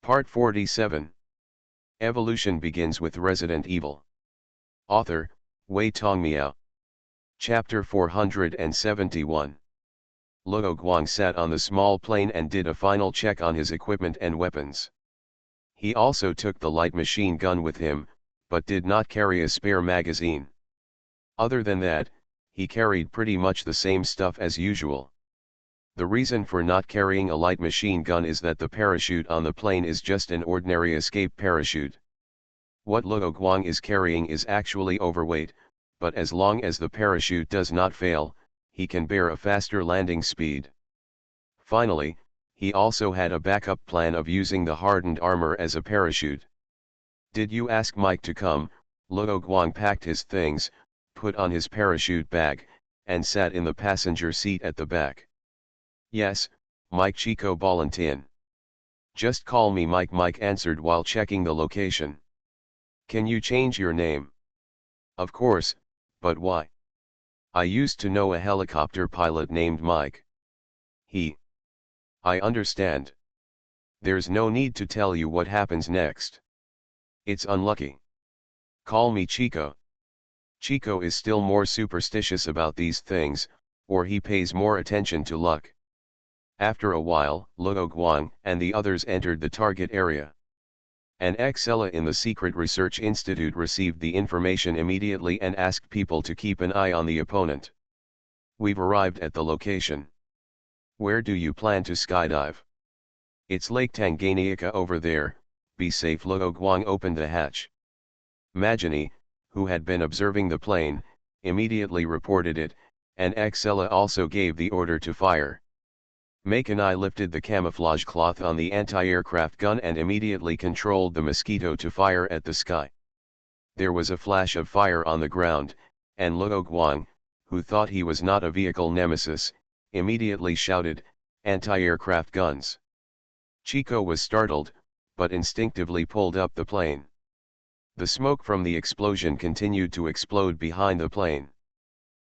Part 47. Evolution begins with Resident Evil. Author, Wei Tongmiao. Chapter 471. Luo Guang sat on the small plane and did a final check on his equipment and weapons. He also took the light machine gun with him, but did not carry a spare magazine. Other than that, he carried pretty much the same stuff as usual. The reason for not carrying a light machine gun is that the parachute on the plane is just an ordinary escape parachute. What Luo Guang is carrying is actually overweight, but as long as the parachute does not fail, he can bear a faster landing speed. Finally, he also had a backup plan of using the hardened armor as a parachute. "Did you ask Mike to come?" Luo Guang packed his things, put on his parachute bag, and sat in the passenger seat at the back. "Yes, Mike," Chico volunteered. "Just call me Mike," Mike answered while checking the location. "Can you change your name?" "Of course, but why?" "I used to know a helicopter pilot named Mike." "I understand. There's no need to tell you what happens next. It's unlucky. Call me Chico." Chico is still more superstitious about these things, or he pays more attention to luck. After a while, Luo Guang and the others entered the target area. An Excella in the Secret Research Institute received the information immediately and asked people to keep an eye on the opponent. "We've arrived at the location. Where do you plan to skydive?" "It's Lake Tanganyika over there, be safe." Luo Guang opened the hatch. Majani, who had been observing the plane, immediately reported it, and Excella also gave the order to fire. Makanai lifted the camouflage cloth on the anti-aircraft gun and immediately controlled the Mosquito to fire at the sky. There was a flash of fire on the ground, and Luo Guang, who thought he was not a vehicle nemesis, immediately shouted, "Anti-aircraft guns!" Chico was startled, but instinctively pulled up the plane. The smoke from the explosion continued to explode behind the plane.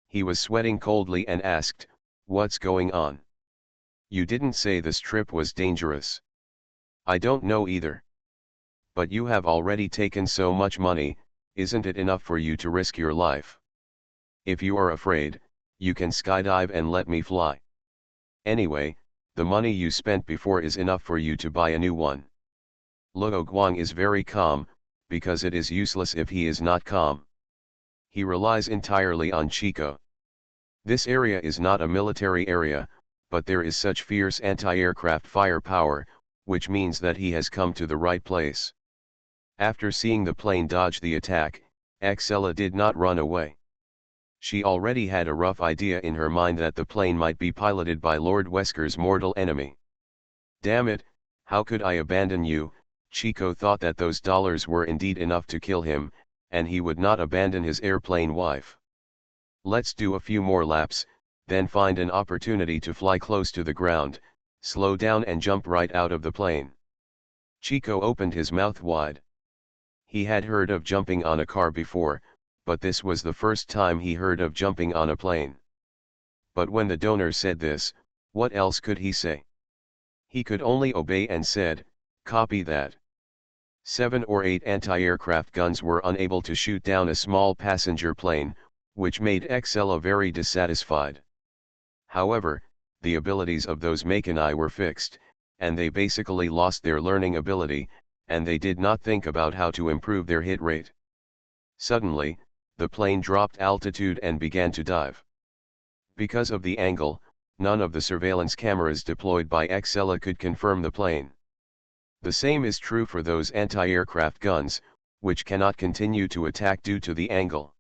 He was sweating coldly and asked, "What's going on? You didn't say this trip was dangerous." "I don't know either. But you have already taken so much money, isn't it enough for you to risk your life? If you are afraid, you can skydive and let me fly. Anyway, the money you spent before is enough for you to buy a new one." Luo Guang is very calm, because it is useless if he is not calm. He relies entirely on Chico. This area is not a military area, but there is such fierce anti-aircraft firepower, which means that he has come to the right place. After seeing the plane dodge the attack, Excella did not run away. She already had a rough idea in her mind that the plane might be piloted by Lord Wesker's mortal enemy. "Damn it, how could I abandon you?" Chico thought that those dollars were indeed enough to kill him, and he would not abandon his airplane wife. "Let's do a few more laps, then find an opportunity to fly close to the ground, slow down and jump right out of the plane." Chico opened his mouth wide. He had heard of jumping on a car before, but this was the first time he heard of jumping on a plane. But when the donor said this, what else could he say? He could only obey and said, "Copy that." 7 or 8 anti-aircraft guns were unable to shoot down a small passenger plane, which made Excella very dissatisfied. However, the abilities of those Makanai were fixed, and they basically lost their learning ability, and they did not think about how to improve their hit rate. Suddenly, the plane dropped altitude and began to dive. Because of the angle, none of the surveillance cameras deployed by Excella could confirm the plane. The same is true for those anti-aircraft guns, which cannot continue to attack due to the angle.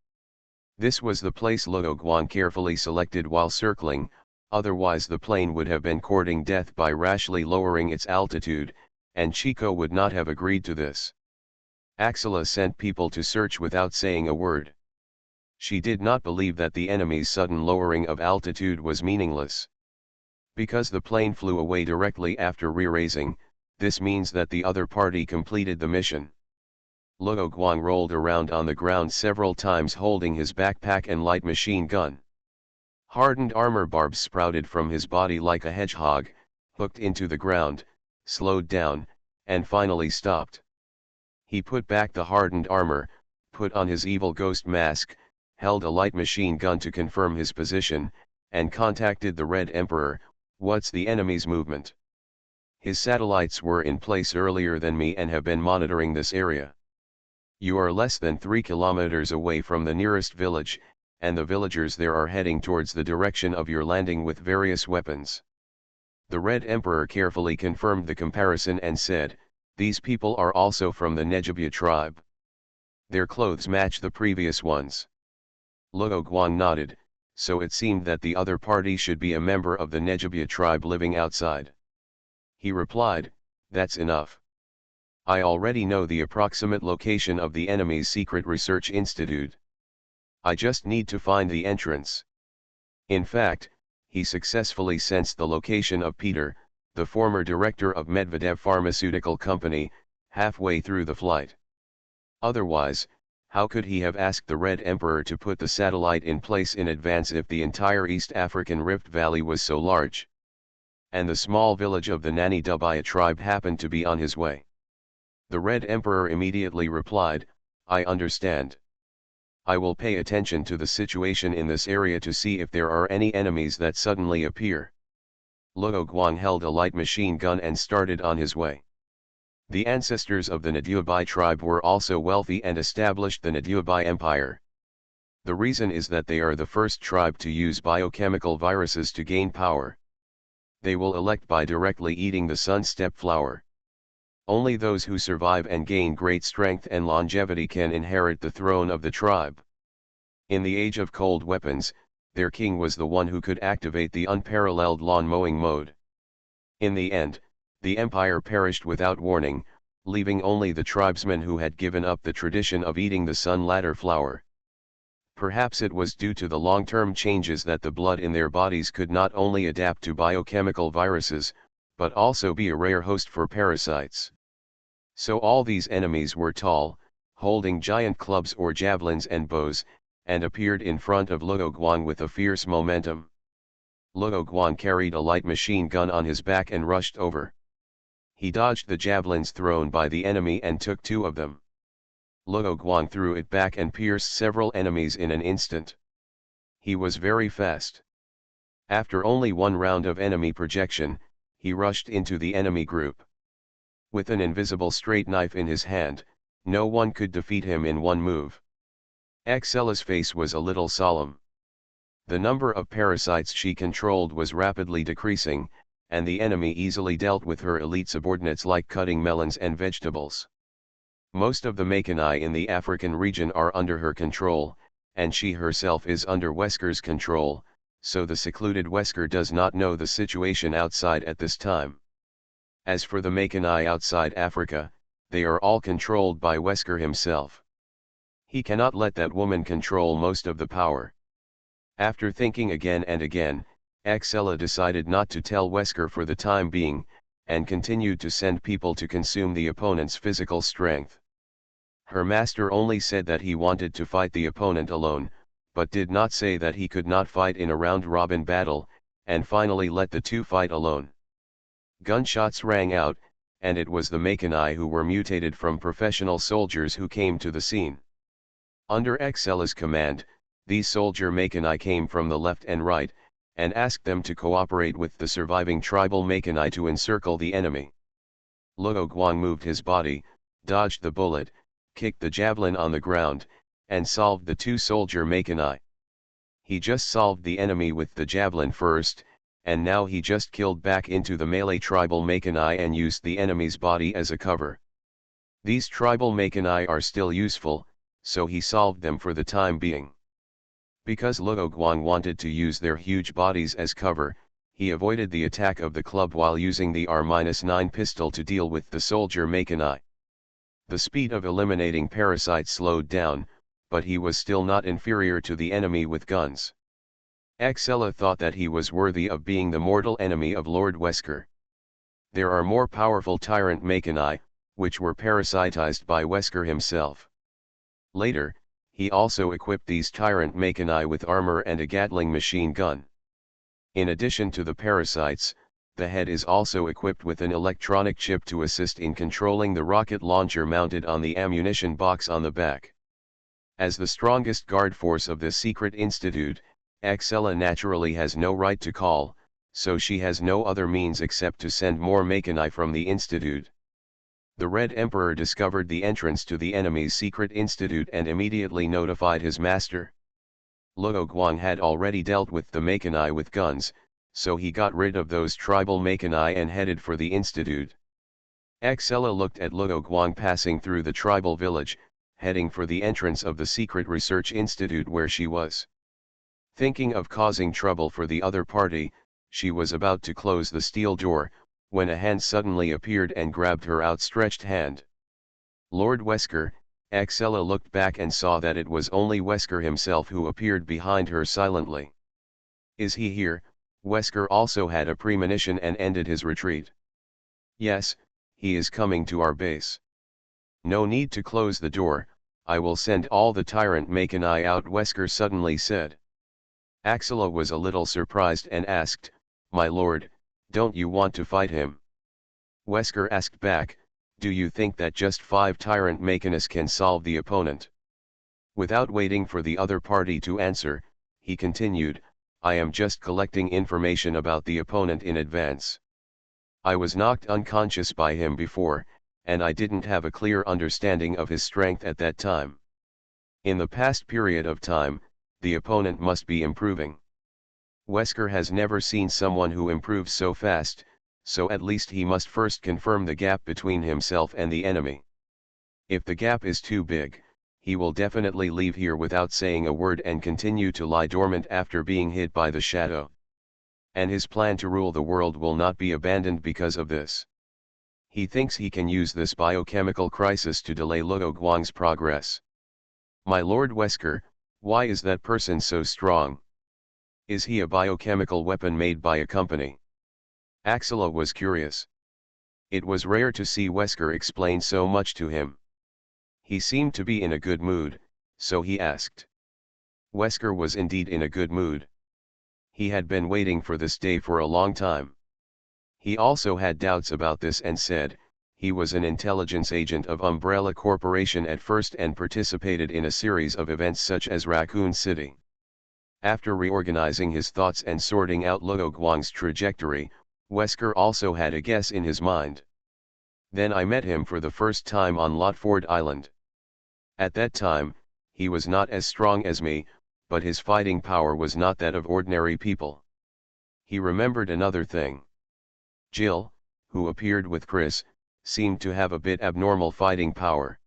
This was the place Luo Guang carefully selected while circling, otherwise the plane would have been courting death by rashly lowering its altitude, and Chico would not have agreed to this. Excella sent people to search without saying a word. She did not believe that the enemy's sudden lowering of altitude was meaningless. Because the plane flew away directly after re-raising, this means that the other party completed the mission. Luo Guang rolled around on the ground several times holding his backpack and light machine gun. Hardened armor barbs sprouted from his body like a hedgehog, hooked into the ground, slowed down, and finally stopped. He put back the hardened armor, put on his evil ghost mask, held a light machine gun to confirm his position, and contacted the Red Emperor. What's the enemy's movement? His satellites were in place earlier than me and have been monitoring this area. You are less than 3 kilometers away from the nearest village, and the villagers there are heading towards the direction of your landing with various weapons. The Red Emperor carefully confirmed the comparison and said, these people are also from the Nejibya tribe. Their clothes match the previous ones. Luo Guang nodded, so it seemed that the other party should be a member of the Nejibya tribe living outside. He replied, that's enough. I already know the approximate location of the enemy's secret research institute. I just need to find the entrance. In fact, he successfully sensed the location of Peter, the former director of Medvedev Pharmaceutical Company, halfway through the flight. Otherwise, how could he have asked the Red Emperor to put the satellite in place in advance if the entire East African Rift Valley was so large? And the small village of the Nani Dubaya tribe happened to be on his way. The Red Emperor immediately replied, I understand. I will pay attention to the situation in this area to see if there are any enemies that suddenly appear. Luo Guang held a light machine gun and started on his way. The ancestors of the Nadubai tribe were also wealthy and established the Nadubai Empire. The reason is that they are the first tribe to use biochemical viruses to gain power. They will elect by directly eating the sun steppe flower. Only those who survive and gain great strength and longevity can inherit the throne of the tribe. In the age of cold weapons, their king was the one who could activate the unparalleled lawn mowing mode. In the end, the empire perished without warning, leaving only the tribesmen who had given up the tradition of eating the sun ladder flower. Perhaps it was due to the long-term changes that the blood in their bodies could not only adapt to biochemical viruses, but also be a rare host for parasites. So all these enemies were tall, holding giant clubs or javelins and bows, and appeared in front of Luo Guang with a fierce momentum. Luo Guang carried a light machine gun on his back and rushed over. He dodged the javelins thrown by the enemy and took 2 of them. Luo Guang threw it back and pierced several enemies in an instant. He was very fast. After only 1 round of enemy projection, he rushed into the enemy group. With an invisible straight knife in his hand, no one could defeat him in 1 move. Excella's face was a little solemn. The number of parasites she controlled was rapidly decreasing, and the enemy easily dealt with her elite subordinates like cutting melons and vegetables. Most of the Makanai in the African region are under her control, and she herself is under Wesker's control, so the secluded Wesker does not know the situation outside at this time. As for the Makanai outside Africa, they are all controlled by Wesker himself. He cannot let that woman control most of the power. After thinking again and again, Excella decided not to tell Wesker for the time being, and continued to send people to consume the opponent's physical strength. Her master only said that he wanted to fight the opponent alone, but did not say that he could not fight in a round-robin battle, and finally let the 2 fight alone. Gunshots rang out, and it was the Makanai who were mutated from professional soldiers who came to the scene. Under Excella's command, these soldier Makanai came from the left and right, and asked them to cooperate with the surviving tribal Makanai to encircle the enemy. Luo Guang moved his body, dodged the bullet, kicked the javelin on the ground, and solved the 2 soldier Makanai. He just solved the enemy with the javelin first, and now he just killed back into the melee tribal Makanai and used the enemy's body as a cover. These tribal Makanai are still useful, so he solved them for the time being. Because Luo Guang wanted to use their huge bodies as cover, he avoided the attack of the club while using the R-9 pistol to deal with the soldier Makanai. The speed of eliminating parasites slowed down, but he was still not inferior to the enemy with guns. Excella thought that he was worthy of being the mortal enemy of Lord Wesker. There are more powerful tyrant Makanai, which were parasitized by Wesker himself. Later, he also equipped these tyrant Makanai with armor and a Gatling machine gun. In addition to the parasites, the head is also equipped with an electronic chip to assist in controlling the rocket launcher mounted on the ammunition box on the back. As the strongest guard force of this secret institute, Excella naturally has no right to call, so she has no other means except to send more mechani from the institute. The Red Emperor discovered the entrance to the enemy's secret institute and immediately notified his master. Luo Guang had already dealt with the mechani with guns, so he got rid of those tribal mechani and headed for the institute. Excella looked at Luo Guang passing through the tribal village, heading for the entrance of the secret research institute where she was. Thinking of causing trouble for the other party, she was about to close the steel door, when a hand suddenly appeared and grabbed her outstretched hand. Lord Wesker, Excella looked back and saw that it was only Wesker himself who appeared behind her silently. "Is he here?" Wesker also had a premonition and ended his retreat. "Yes, he is coming to our base. No need to close the door, I will send all the tyrant mechani out," Wesker suddenly said. Excella was a little surprised and asked, "My lord, don't you want to fight him?" Wesker asked back, "Do you think that just 5 tyrant mechanists can solve the opponent?" Without waiting for the other party to answer, he continued, "I am just collecting information about the opponent in advance. I was knocked unconscious by him before, and I didn't have a clear understanding of his strength at that time. In the past period of time, the opponent must be improving. Wesker has never seen someone who improves so fast, so at least he must first confirm the gap between himself and the enemy. If the gap is too big, he will definitely leave here without saying a word and continue to lie dormant after being hit by the shadow. And his plan to rule the world will not be abandoned because of this. He thinks he can use this biochemical crisis to delay Luo Guang's progress. My Lord Wesker, why is that person so strong? Is he a biochemical weapon made by a company?" Excella was curious. It was rare to see Wesker explain so much to him. He seemed to be in a good mood, so he asked. Wesker was indeed in a good mood. He had been waiting for this day for a long time. He also had doubts about this and said, he was an intelligence agent of Umbrella Corporation at first and participated in a series of events such as Raccoon City. After reorganizing his thoughts and sorting out Luo Guang's trajectory, Wesker also had a guess in his mind. Then I met him for the first time on Lotford Island. At that time, he was not as strong as me, but his fighting power was not that of ordinary people. He remembered another thing. Jill, who appeared with Chris, seemed to have a bit abnormal fighting power.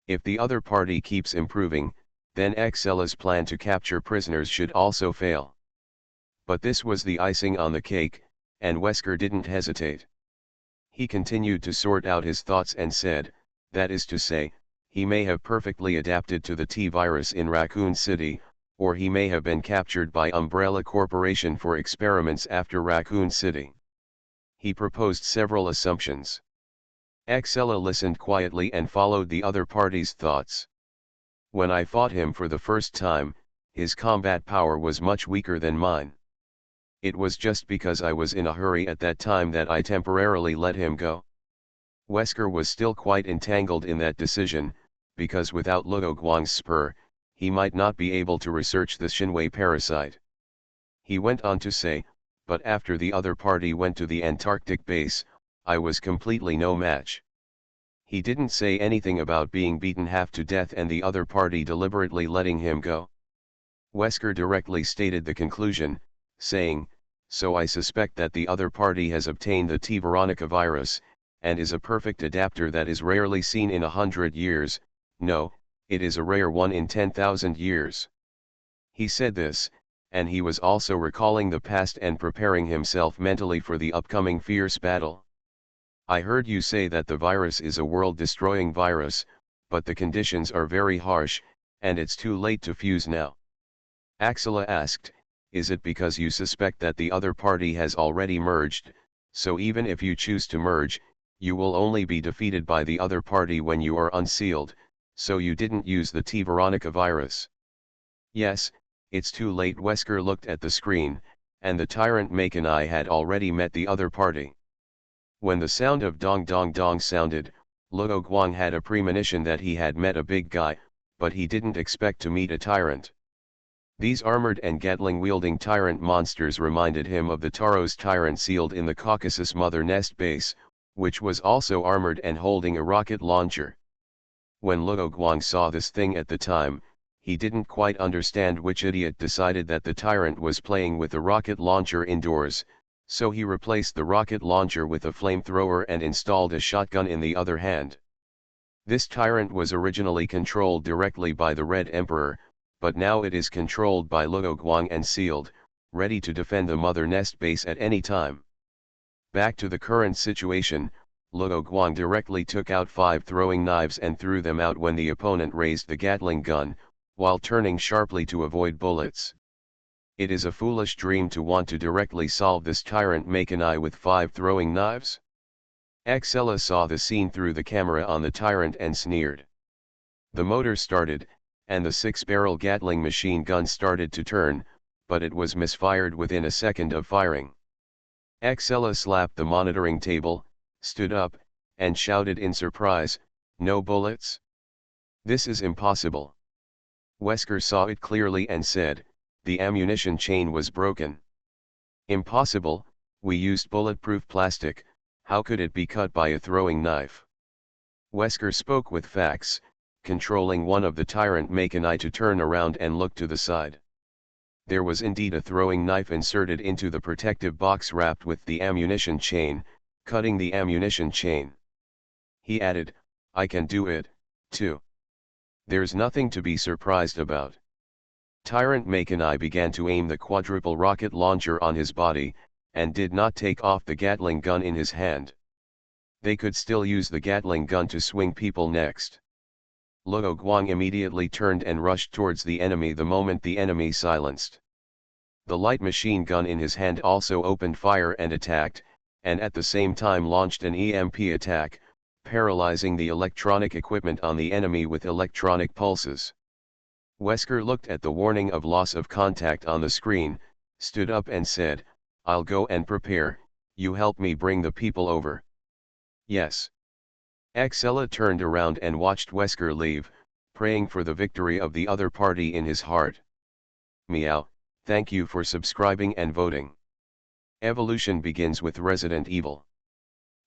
If the other party keeps improving, then Excella's plan to capture prisoners should also fail. But this was the icing on the cake, and Wesker didn't hesitate. He continued to sort out his thoughts and said, that is to say, he may have perfectly adapted to the T-virus in Raccoon City, or he may have been captured by Umbrella Corporation for experiments after Raccoon City. He proposed several assumptions. Excella listened quietly and followed the other party's thoughts. When I fought him for the first time, his combat power was much weaker than mine. It was just because I was in a hurry at that time that I temporarily let him go. Wesker was still quite entangled in that decision, because without Luo Guang's spur, he might not be able to research the Xinwei parasite. He went on to say, but after the other party went to the Antarctic base, I was completely no match. He didn't say anything about being beaten half to death and the other party deliberately letting him go. Wesker directly stated the conclusion, saying, so I suspect that the other party has obtained the T. Veronica virus, and is a perfect adapter that is rarely seen in 100 years, no, it is a rare one in 10,000 years. He said this, and he was also recalling the past and preparing himself mentally for the upcoming fierce battle. I heard you say that the virus is a world-destroying virus, but the conditions are very harsh, and it's too late to fuse now. Excella asked, is it because you suspect that the other party has already merged, so even if you choose to merge, you will only be defeated by the other party when you are unsealed, so you didn't use the T. Veronica virus? Yes, it's too late. Wesker looked at the screen, and the tyrant Makanai had already met the other party. When the sound of dong dong dong sounded, Luo Guang had a premonition that he had met a big guy, but he didn't expect to meet a tyrant. These armored and Gatling-wielding tyrant monsters reminded him of the Taros tyrant sealed in the Caucasus Mother Nest base, which was also armored and holding a rocket launcher. When Luo Guang saw this thing at the time, he didn't quite understand which idiot decided that the tyrant was playing with a rocket launcher indoors, so he replaced the rocket launcher with a flamethrower and installed a shotgun in the other hand. This tyrant was originally controlled directly by the Red Emperor, but now it is controlled by Luo Guang and sealed, ready to defend the Mother Nest base at any time. Back to the current situation, Luo Guang directly took out 5 throwing knives and threw them out when the opponent raised the Gatling gun, while turning sharply to avoid bullets. It is a foolish dream to want to directly solve this tyrant Makanai with 5 throwing knives. Xella saw the scene through the camera on the tyrant and sneered. The motor started, and the 6-barrel Gatling machine gun started to turn, but it was misfired within a second of firing. Xella slapped the monitoring table, stood up, and shouted in surprise, "No bullets? This is impossible." Wesker saw it clearly and said, "The ammunition chain was broken." "Impossible, we used bulletproof plastic, how could it be cut by a throwing knife?" Wesker spoke with facts, controlling one of the tyrant Makanai to turn around and look to the side. There was indeed a throwing knife inserted into the protective box wrapped with the ammunition chain, cutting the ammunition chain. He added, "I can do it, too. There's nothing to be surprised about." Tyrant Makanai began to aim the quadruple rocket launcher on his body, and did not take off the Gatling gun in his hand. They could still use the Gatling gun to swing people next. Luo Guang immediately turned and rushed towards the enemy the moment the enemy silenced. The light machine gun in his hand also opened fire and attacked, and at the same time launched an EMP attack, paralyzing the electronic equipment on the enemy with electronic pulses. Wesker looked at the warning of loss of contact on the screen, stood up and said, "I'll go and prepare, you help me bring the people over." "Yes." Xella turned around and watched Wesker leave, praying for the victory of the other party in his heart. Meow, thank you for subscribing and voting. Evolution begins with Resident Evil.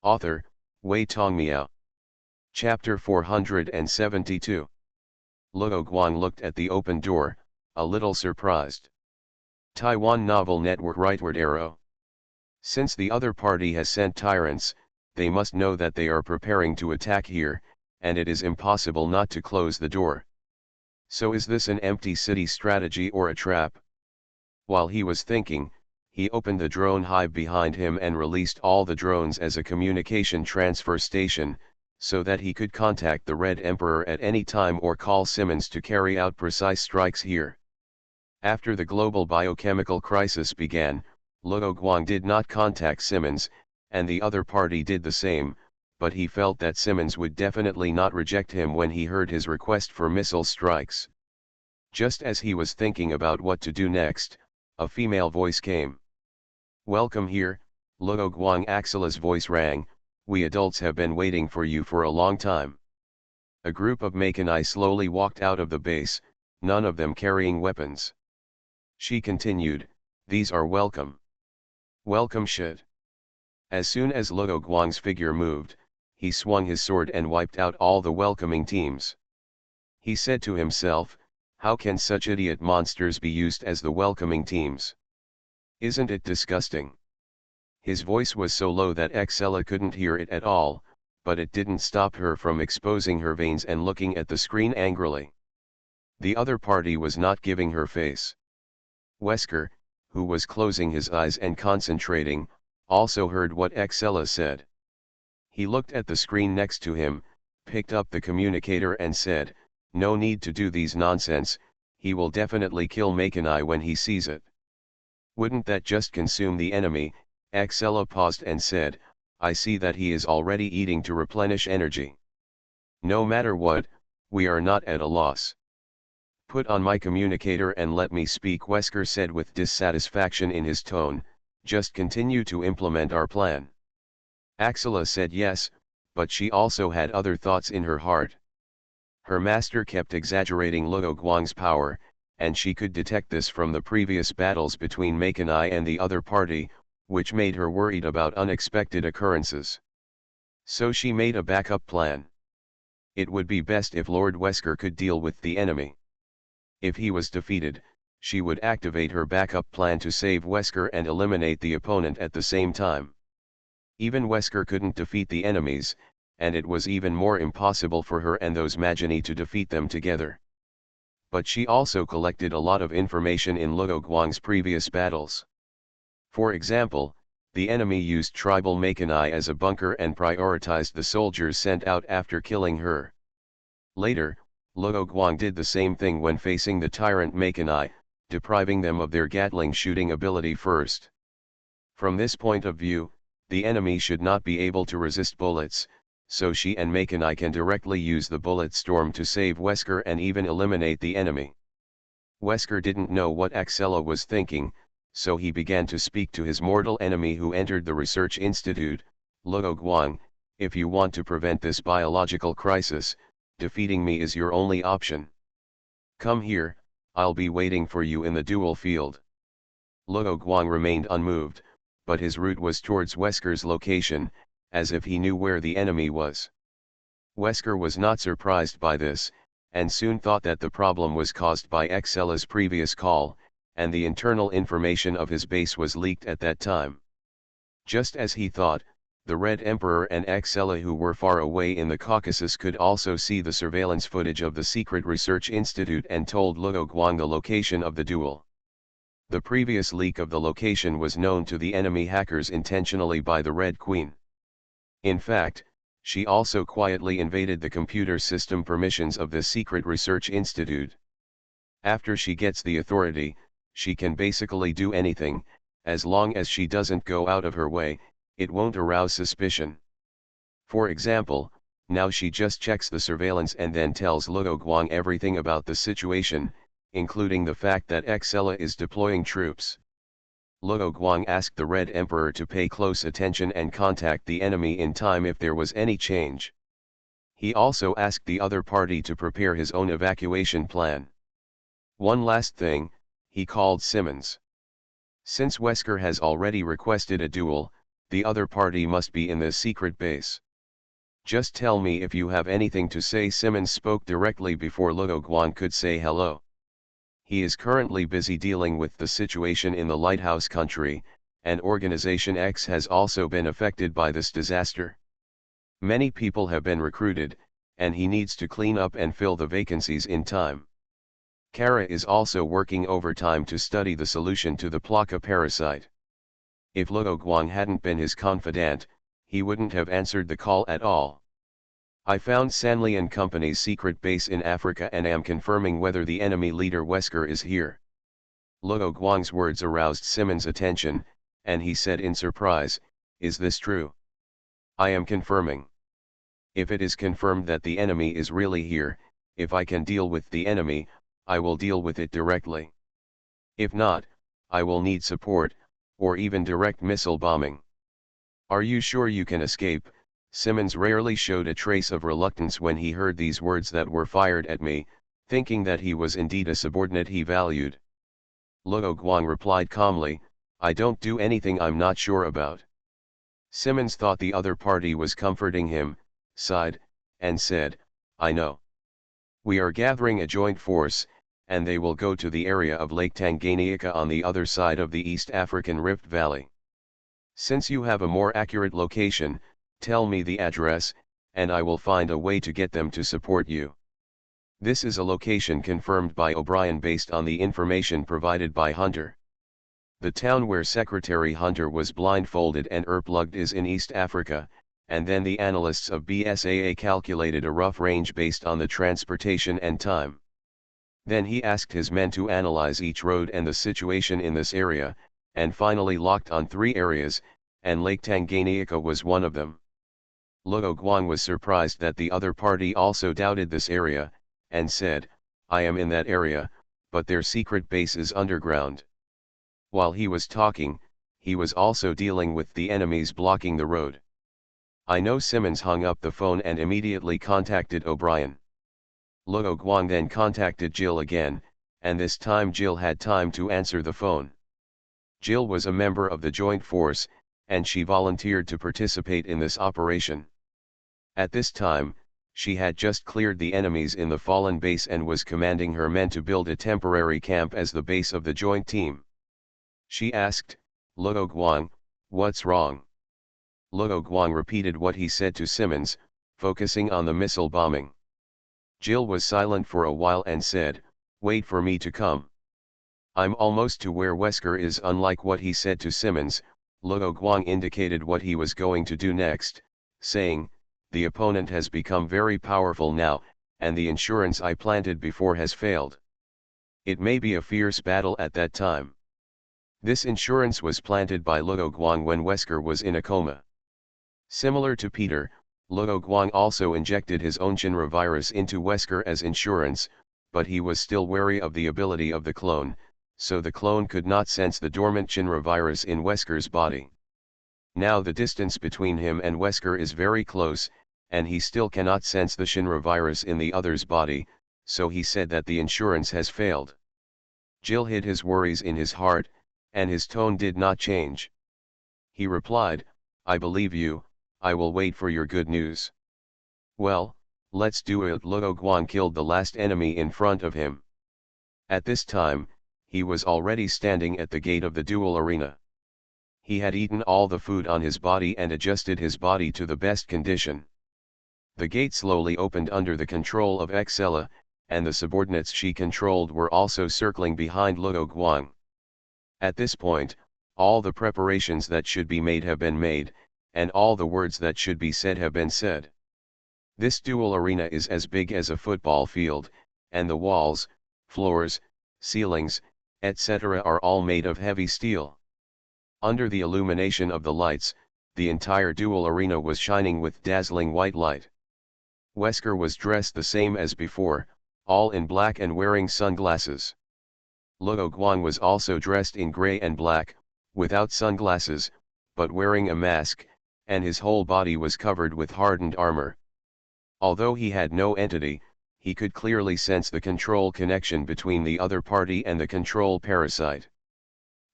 Author, Wei Tong Meow. Chapter 472. Luo Guang looked at the open door, a little surprised. Taiwan Novel Network Rightward Arrow. Since the other party has sent tyrants, they must know that they are preparing to attack here, and it is impossible not to close the door. So is this an empty city strategy or a trap? While he was thinking, he opened the drone hive behind him and released all the drones as a communication transfer station, so that he could contact the Red Emperor at any time or call Simmons to carry out precise strikes here. After the global biochemical crisis began, Luo Guang did not contact Simmons, and the other party did the same, but he felt that Simmons would definitely not reject him when he heard his request for missile strikes. Just as he was thinking about what to do next, a female voice came. "Welcome here, Luo Guang." Axela's voice rang, "We adults have been waiting for you for a long time." A group of Makanai slowly walked out of the base, none of them carrying weapons. She continued, "These are welcome. Welcome shit." As soon as Luo Guang's figure moved, he swung his sword and wiped out all the welcoming teams. He said to himself, "How can such idiot monsters be used as the welcoming teams? Isn't it disgusting?" His voice was so low that Xella couldn't hear it at all, but it didn't stop her from exposing her veins and looking at the screen angrily. The other party was not giving her face. Wesker, who was closing his eyes and concentrating, also heard what Xella said. He looked at the screen next to him, picked up the communicator and said, "No need to do these nonsense, he will definitely kill Makanai when he sees it." "Wouldn't that just consume the enemy?" Xella paused and said, "I see that he is already eating to replenish energy. No matter what, we are not at a loss." Put on my communicator and let me speak, Wesker said with dissatisfaction in his tone. Just continue to implement our plan. Axela said yes, but she also had other thoughts in her heart. Her master kept exaggerating Luo Guang's power, and she could detect this from the previous battles between Makanai and the other party, which made her worried about unexpected occurrences. So she made a backup plan. It would be best if Lord Wesker could deal with the enemy. If he was defeated, she would activate her backup plan to save Wesker and eliminate the opponent at the same time. Even Wesker couldn't defeat the enemies, and it was even more impossible for her and those Magini to defeat them together. But she also collected a lot of information in Luo Guang's previous battles. For example, the enemy used tribal Makanai as a bunker and prioritized the soldiers sent out after killing her. Later, Luo Guang did the same thing when facing the tyrant Makanai, depriving them of their Gatling shooting ability first. From this point of view, the enemy should not be able to resist bullets, so she and Makanai can directly use the bullet storm to save Wesker and even eliminate the enemy. Wesker didn't know what Axela was thinking, so he began to speak to his mortal enemy who entered the research institute. Luo Guang, if you want to prevent this biological crisis, defeating me is your only option. Come here, I'll be waiting for you in the duel field. Luo Guang remained unmoved, but his route was towards Wesker's location, as if he knew where the enemy was. Wesker was not surprised by this, and soon thought that the problem was caused by Axela's previous call, and the internal information of his base was leaked at that time. Just as he thought, the Red Emperor and Axela, who were far away in the Caucasus, could also see the surveillance footage of the secret research institute and told Luo Guang the location of the duel. The previous leak of the location was known to the enemy hackers intentionally by the Red Queen. In fact, she also quietly invaded the computer system permissions of the secret research institute. After she gets the authority, she can basically do anything, as long as she doesn't go out of her way, it won't arouse suspicion. For example, now she just checks the surveillance and then tells Luo Guang everything about the situation, including the fact that Axela is deploying troops. Luo Guang asked the Red Emperor to pay close attention and contact the enemy in time if there was any change. He also asked the other party to prepare his own evacuation plan. One last thing, he called Simmons. Since Wesker has already requested a duel, the other party must be in the secret base. Just tell me if you have anything to say. Simmons spoke directly before Luo Guang could say hello. He is currently busy dealing with the situation in the Lighthouse country, and Organization X has also been affected by this disaster. Many people have been recruited, and he needs to clean up and fill the vacancies in time. Kara is also working overtime to study the solution to the Plaka parasite. If Luo Guang hadn't been his confidant, he wouldn't have answered the call at all. I found Sanli and Company's secret base in Africa and am confirming whether the enemy leader Wesker is here. Luo Guang's words aroused Simmons' attention, and he said in surprise, "Is this true?" "I am confirming. If it is confirmed that the enemy is really here, if I can deal with the enemy, I will deal with it directly. If not, I will need support, or even direct missile bombing." "Are you sure you can escape?" Simmons rarely showed a trace of reluctance when he heard these words that were fired at me, thinking that he was indeed a subordinate he valued. Luo Guang replied calmly, "I don't do anything I'm not sure about." Simmons thought the other party was comforting him, sighed, and said, "I know. We are gathering a joint force, and they will go to the area of Lake Tanganyika on the other side of the East African Rift Valley. Since you have a more accurate location, tell me the address, and I will find a way to get them to support you." This is a location confirmed by O'Brien based on the information provided by Hunter. The town where Secretary Hunter was blindfolded and plugged is in East Africa, and then the analysts of BSAA calculated a rough range based on the transportation and time. Then he asked his men to analyze each road and the situation in this area, and finally locked on 3 areas, and Lake Tanganyika was one of them. Luo Guang was surprised that the other party also doubted this area, and said, I am in that area, but their secret base is underground. While he was talking, he was also dealing with the enemies blocking the road. I know. Simmons hung up the phone and immediately contacted O'Brien. Luo Guang then contacted Jill again, and this time Jill had time to answer the phone. Jill was a member of the joint force, and she volunteered to participate in this operation. At this time, she had just cleared the enemies in the fallen base and was commanding her men to build a temporary camp as the base of the joint team. She asked, "Luo Guang, what's wrong?" Luo Guang repeated what he said to Simmons, focusing on the missile bombing. Jill was silent for a while and said, "Wait for me to come. I'm almost to where Wesker is." Unlike what he said to Simmons, Luo Guang indicated what he was going to do next, saying, "The opponent has become very powerful now, and the insurance I planted before has failed. It may be a fierce battle at that time." This insurance was planted by Luo Guang when Wesker was in a coma. Similar to Peter, Luo Guang also injected his own Shinra virus into Wesker as insurance, but he was still wary of the ability of the clone, so the clone could not sense the dormant Shinra virus in Wesker's body. Now the distance between him and Wesker is very close, and he still cannot sense the Shinra virus in the other's body, so he said that the insurance has failed. Jill hid his worries in his heart, and his tone did not change. He replied, "I believe you, I will wait for your good news." "Well, let's do it." Luo Guang killed the last enemy in front of him. At this time, he was already standing at the gate of the duel arena. He had eaten all the food on his body and adjusted his body to the best condition. The gate slowly opened under the control of Excella, and the subordinates she controlled were also circling behind Luo Guang. At this point, all the preparations that should be made have been made, and all the words that should be said have been said. This duel arena is as big as a football field, and the walls, floors, ceilings, etc. are all made of heavy steel. Under the illumination of the lights, the entire duel arena was shining with dazzling white light. Wesker was dressed the same as before, all in black and wearing sunglasses. Luo Guang was also dressed in gray and black, without sunglasses, but wearing a mask, and his whole body was covered with hardened armor. Although he had no entity, he could clearly sense the control connection between the other party and the control parasite.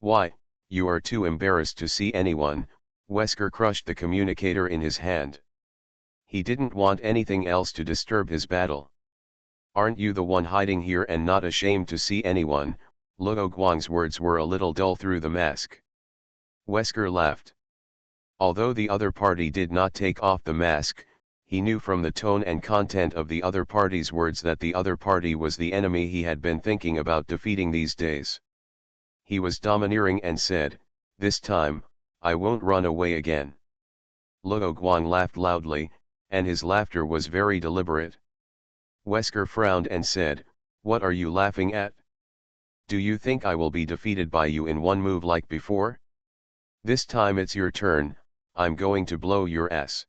"Why, you are too embarrassed to see anyone." Wesker crushed the communicator in his hand. He didn't want anything else to disturb his battle. "Aren't you the one hiding here and not ashamed to see anyone?" Luo Guang's words were a little dull through the mask. Wesker laughed. Although the other party did not take off the mask, he knew from the tone and content of the other party's words that the other party was the enemy he had been thinking about defeating these days. He was domineering and said, "This time, I won't run away again." Luo Guang laughed loudly, and his laughter was very deliberate. Wesker frowned and said, "What are you laughing at? Do you think I will be defeated by you in one move like before? This time it's your turn, I'm going to blow your ass."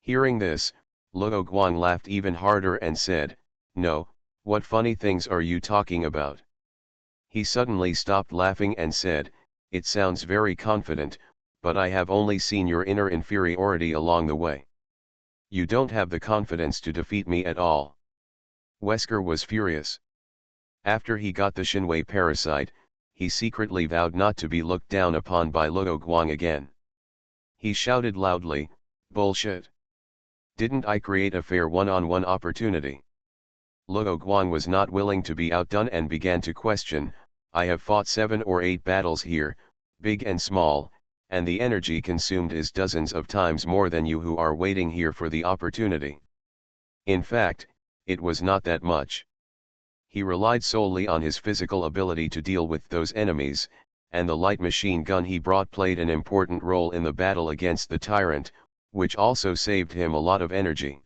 Hearing this, Luo Guang laughed even harder and said, "No, what funny things are you talking about?" He suddenly stopped laughing and said, "It sounds very confident, but I have only seen your inner inferiority along the way. You don't have the confidence to defeat me at all." Wesker was furious. After he got the Shinwei parasite, he secretly vowed not to be looked down upon by Luo Guang again. He shouted loudly, "Bullshit! Didn't I create a fair one-on-one opportunity?" Luo Guang was not willing to be outdone and began to question, "I have fought 7 or 8 battles here, big and small, and the energy consumed is dozens of times more than you who are waiting here for the opportunity. In fact, it was not that much." He relied solely on his physical ability to deal with those enemies, and the light machine gun he brought played an important role in the battle against the tyrant, which also saved him a lot of energy.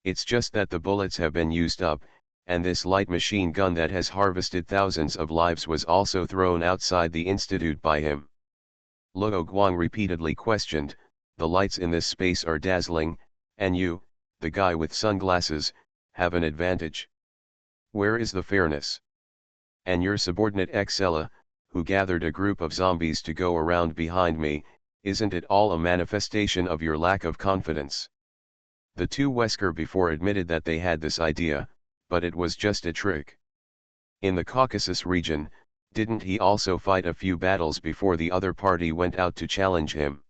It's just that the bullets have been used up, and this light machine gun that has harvested thousands of lives was also thrown outside the institute by him. Luo Guang repeatedly questioned, "The lights in this space are dazzling, and you, the guy with sunglasses, have an advantage. Where is the fairness? And your subordinate Excella, who gathered a group of zombies to go around behind me, isn't it all a manifestation of your lack of confidence? The two Wesker before admitted that they had this idea, but it was just a trick. In the Caucasus region, didn't he also fight a few battles before the other party went out to challenge him?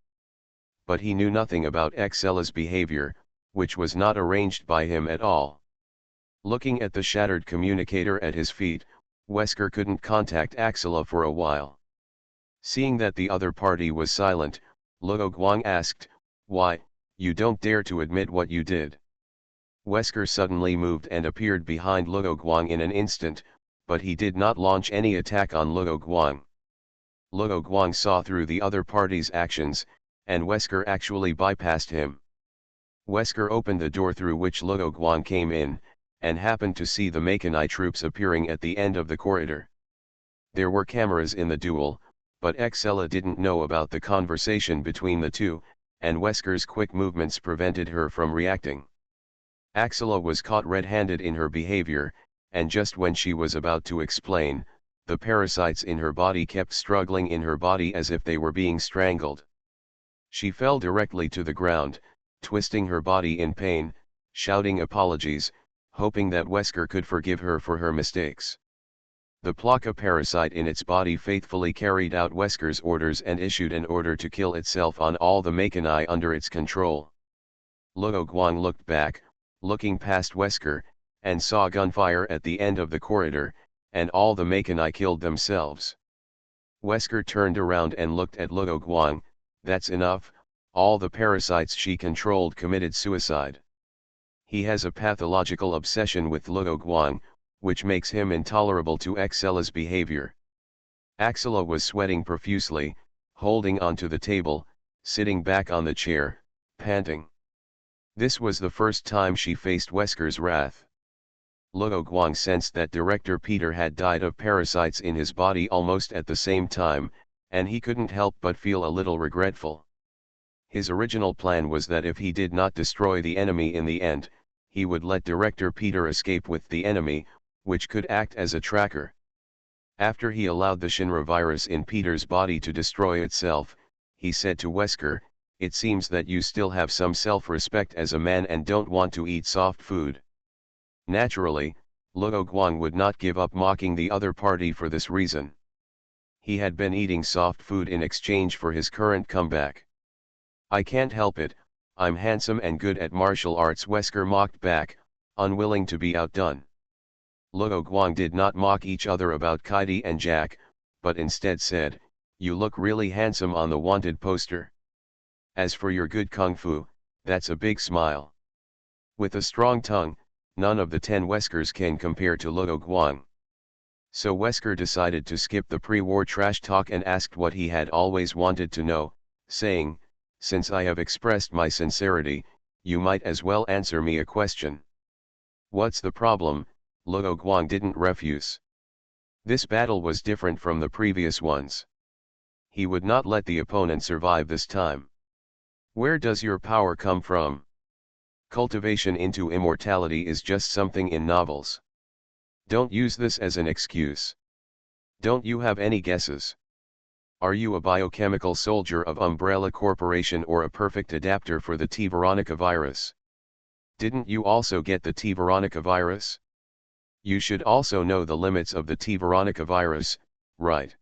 But he knew nothing about Excella's behavior, which was not arranged by him at all. Looking at the shattered communicator at his feet, Wesker couldn't contact Axela for a while. Seeing that the other party was silent, Luo Guang asked, "Why, you don't dare to admit what you did?" Wesker suddenly moved and appeared behind Luo Guang in an instant, but he did not launch any attack on Luo Guang. Luo Guang saw through the other party's actions, and Wesker actually bypassed him. Wesker opened the door through which Luo Guang came in, and happened to see the Makanai troops appearing at the end of the corridor. There were cameras in the duel, but Excella didn't know about the conversation between the two, and Wesker's quick movements prevented her from reacting. Axela was caught red-handed in her behavior, and just when she was about to explain, the parasites in her body kept struggling in her body as if they were being strangled. She fell directly to the ground, twisting her body in pain, shouting apologies, hoping that Wesker could forgive her for her mistakes. The Plaka parasite in its body faithfully carried out Wesker's orders and issued an order to kill itself on all the Makanai under its control. Luo Guang looked back, looking past Wesker, and saw gunfire at the end of the corridor, and all the Makanai killed themselves. Wesker turned around and looked at Luo Guang. "That's enough, all the parasites she controlled committed suicide." He has a pathological obsession with Luo Guang, which makes him intolerable to Excella's behavior. Axela was sweating profusely, holding onto the table, sitting back on the chair, panting. This was the first time she faced Wesker's wrath. Luo Guang sensed that Director Peter had died of parasites in his body almost at the same time, and he couldn't help but feel a little regretful. His original plan was that if he did not destroy the enemy in the end, he would let Director Peter escape with the enemy, which could act as a tracker. After he allowed the Shinra virus in Peter's body to destroy itself, he said to Wesker, "It seems that you still have some self-respect as a man and don't want to eat soft food." Naturally, Luo Guang would not give up mocking the other party for this reason. He had been eating soft food in exchange for his current comeback. "I can't help it, I'm handsome and good at martial arts," Wesker mocked back, unwilling to be outdone. Luo Guang did not mock each other about Kaidi and Jack, but instead said, "You look really handsome on the wanted poster. As for your good kung fu, that's a big smile." With a strong tongue, none of the 10 Weskers can compare to Luo Guang. So Wesker decided to skip the pre-war trash talk and asked what he had always wanted to know, saying, "Since I have expressed my sincerity, you might as well answer me a question." "What's the problem?" Luo Guang didn't refuse. This battle was different from the previous ones. He would not let the opponent survive this time. "Where does your power come from? Cultivation into immortality is just something in novels. Don't use this as an excuse. Don't you have any guesses? Are you a biochemical soldier of Umbrella Corporation or a perfect adapter for the T. Veronica virus? Didn't you also get the T. Veronica virus? You should also know the limits of the T. Veronica virus, right?"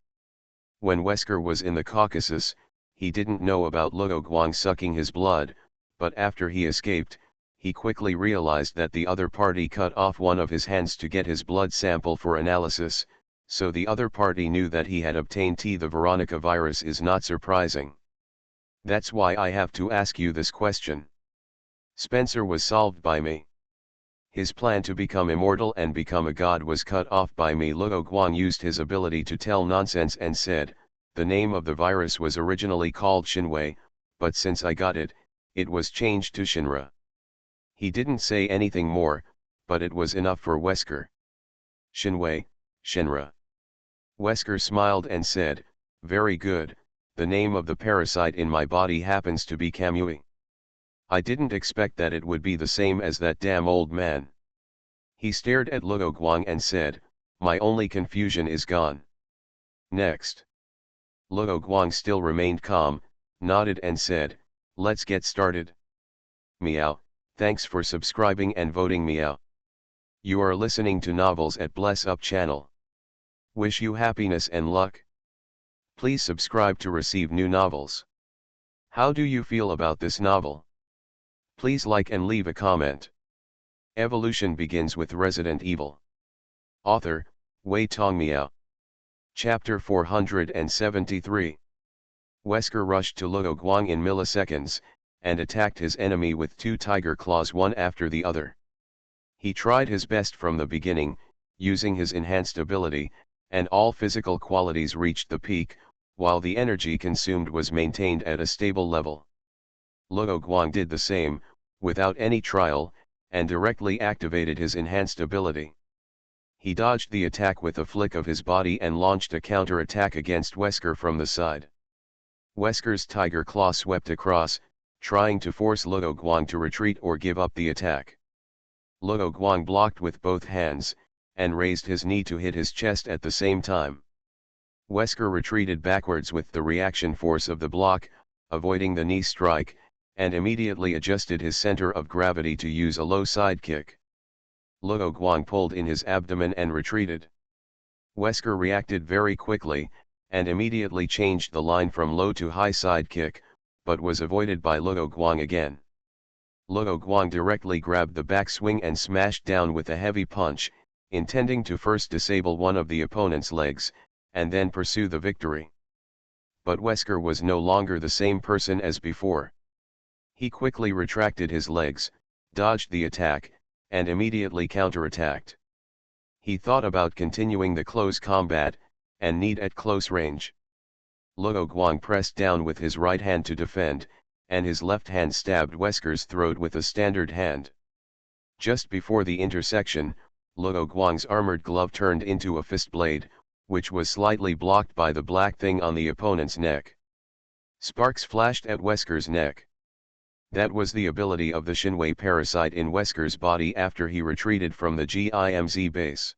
When Wesker was in the Caucasus, he didn't know about Luo Guang sucking his blood, but after he escaped, he quickly realized that the other party cut off one of his hands to get his blood sample for analysis, so the other party knew that he had obtained T. The Veronica virus is not surprising. That's why I have to ask you this question. Spencer was solved by me. His plan to become immortal and become a god was cut off by me. Luo Guang used his ability to tell nonsense and said, "The name of the virus was originally called Shinwei, but since I got it, it was changed to Shinra." He didn't say anything more, but it was enough for Wesker. "Shinwei, Shinra." Wesker smiled and said, "Very good, the name of the parasite in my body happens to be Kamui. I didn't expect that it would be the same as that damn old man." He stared at Luo Guang and said, "My only confusion is gone." Next. Luo Guang still remained calm, nodded and said, "Let's get started." Meow, thanks for subscribing and voting meow. You are listening to Novels at Bless Up channel. Wish you happiness and luck. Please subscribe to receive new novels. How do you feel about this novel? Please like and leave a comment. Evolution begins with Resident Evil. Author, Wei Tong Miao. Chapter 473. Wesker rushed to Luo Guang in milliseconds, and attacked his enemy with 2 tiger claws one after the other. He tried his best from the beginning, using his enhanced ability, and all physical qualities reached the peak, while the energy consumed was maintained at a stable level. Luo Guang did the same, without any trial, and directly activated his enhanced ability. He dodged the attack with a flick of his body and launched a counter-attack against Wesker from the side. Wesker's tiger claw swept across, trying to force Luo Guang to retreat or give up the attack. Luo Guang blocked with both hands, and raised his knee to hit his chest at the same time. Wesker retreated backwards with the reaction force of the block, avoiding the knee strike, and immediately adjusted his center of gravity to use a low side kick. Luo Guang pulled in his abdomen and retreated. Wesker reacted very quickly, and immediately changed the line from low to high side kick, but was avoided by Luo Guang again. Luo Guang directly grabbed the backswing and smashed down with a heavy punch, intending to first disable one of the opponent's legs, and then pursue the victory. But Wesker was no longer the same person as before. He quickly retracted his legs, dodged the attack, and immediately counterattacked. He thought about continuing the close combat, and need at close range. Luo Guang pressed down with his right hand to defend, and his left hand stabbed Wesker's throat with a standard hand. Just before the intersection, Luo Guang's armored glove turned into a fist blade, which was slightly blocked by the black thing on the opponent's neck. Sparks flashed at Wesker's neck. That was the ability of the Shinwei parasite in Wesker's body after he retreated from the GIMZ base.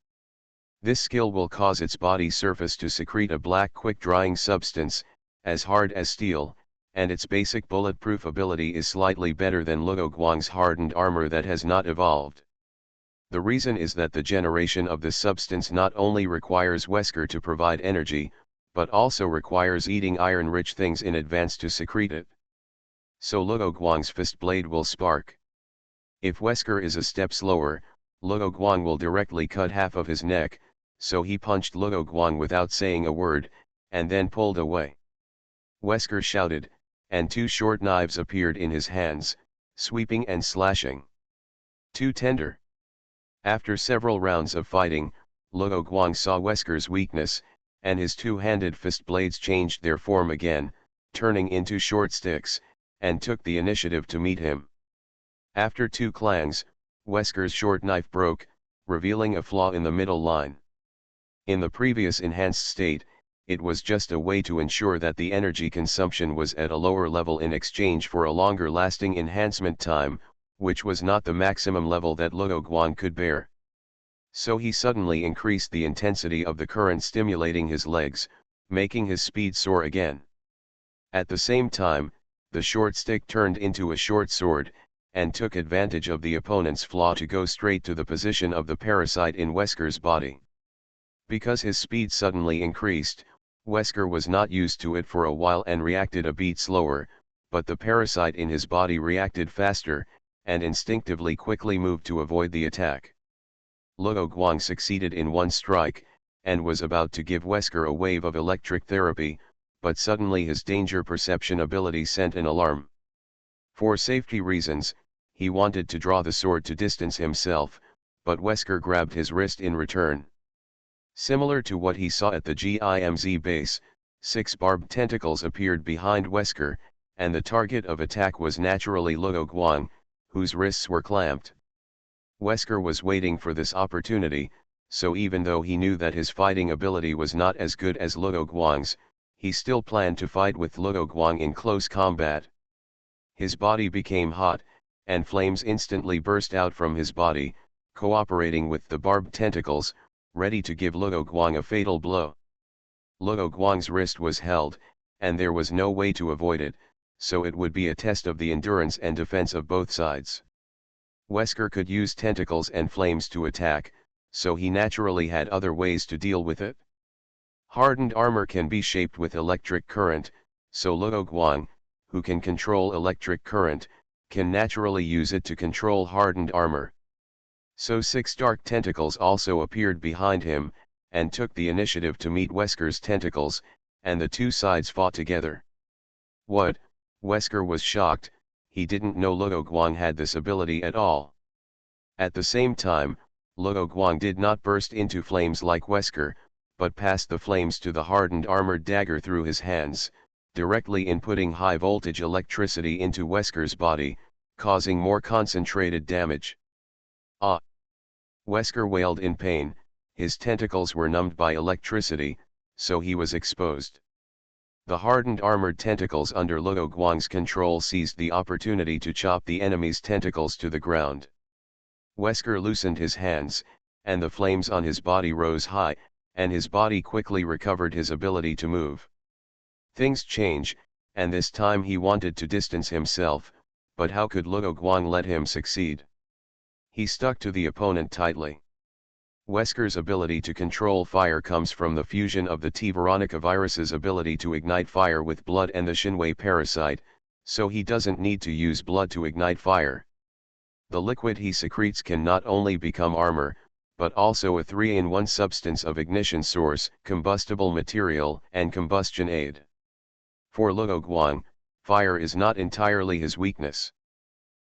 This skill will cause its body surface to secrete a black quick-drying substance, as hard as steel, and its basic bulletproof ability is slightly better than Luo Guang's hardened armor that has not evolved. The reason is that the generation of this substance not only requires Wesker to provide energy, but also requires eating iron-rich things in advance to secrete it. So Luo Guang's fist blade will spark. If Wesker is a step slower, Luo Guang will directly cut half of his neck, so he punched Luo Guang without saying a word, and then pulled away. Wesker shouted, and 2 short knives appeared in his hands, sweeping and slashing. Too tender. After several rounds of fighting, Luo Guang saw Wesker's weakness, and his 2-handed fist blades changed their form again, turning into short sticks, and took the initiative to meet him. After 2 clangs, Wesker's short knife broke, revealing a flaw in the middle line. In the previous enhanced state, it was just a way to ensure that the energy consumption was at a lower level in exchange for a longer lasting enhancement time, which was not the maximum level that Luo Guang could bear. So he suddenly increased the intensity of the current stimulating his legs, making his speed soar again. At the same time, the short stick turned into a short sword, and took advantage of the opponent's flaw to go straight to the position of the parasite in Wesker's body. Because his speed suddenly increased, Wesker was not used to it for a while and reacted a bit slower, but the parasite in his body reacted faster, and instinctively quickly moved to avoid the attack. Luo Guang succeeded in 1 strike, and was about to give Wesker a wave of electric therapy, but suddenly his danger perception ability sent an alarm. For safety reasons, he wanted to draw the sword to distance himself, but Wesker grabbed his wrist in return. Similar to what he saw at the GIMZ base, 6 barbed tentacles appeared behind Wesker, and the target of attack was naturally Luo Guang, whose wrists were clamped. Wesker was waiting for this opportunity, so even though he knew that his fighting ability was not as good as Luo Guang's, he still planned to fight with Luo Guang in close combat. His body became hot, and flames instantly burst out from his body, cooperating with the barbed tentacles, ready to give Luo Guang a fatal blow. Luo Guang's wrist was held, and there was no way to avoid it, so it would be a test of the endurance and defense of both sides. Wesker could use tentacles and flames to attack, so he naturally had other ways to deal with it. Hardened armor can be shaped with electric current, so Luo Guang, who can control electric current, can naturally use it to control hardened armor. So 6 dark tentacles also appeared behind him, and took the initiative to meet Wesker's tentacles, and the two sides fought together. What? Wesker was shocked, he didn't know Luo Guang had this ability at all. At the same time, Luo Guang did not burst into flames like Wesker, but passed the flames to the hardened armored dagger through his hands, directly inputting high-voltage electricity into Wesker's body, causing more concentrated damage. Ah! Wesker wailed in pain, his tentacles were numbed by electricity, so he was exposed. The hardened armored tentacles under Luo Guang's control seized the opportunity to chop the enemy's tentacles to the ground. Wesker loosened his hands, and the flames on his body rose high, and his body quickly recovered his ability to move. Things change, and this time he wanted to distance himself, but how could Luo Guang let him succeed? He stuck to the opponent tightly. Wesker's ability to control fire comes from the fusion of the T. Veronica virus's ability to ignite fire with blood and the Shinwei parasite, so he doesn't need to use blood to ignite fire. The liquid he secretes can not only become armor, but also a 3-in-1 substance of ignition source, combustible material, and combustion aid. For Luo Guang, fire is not entirely his weakness.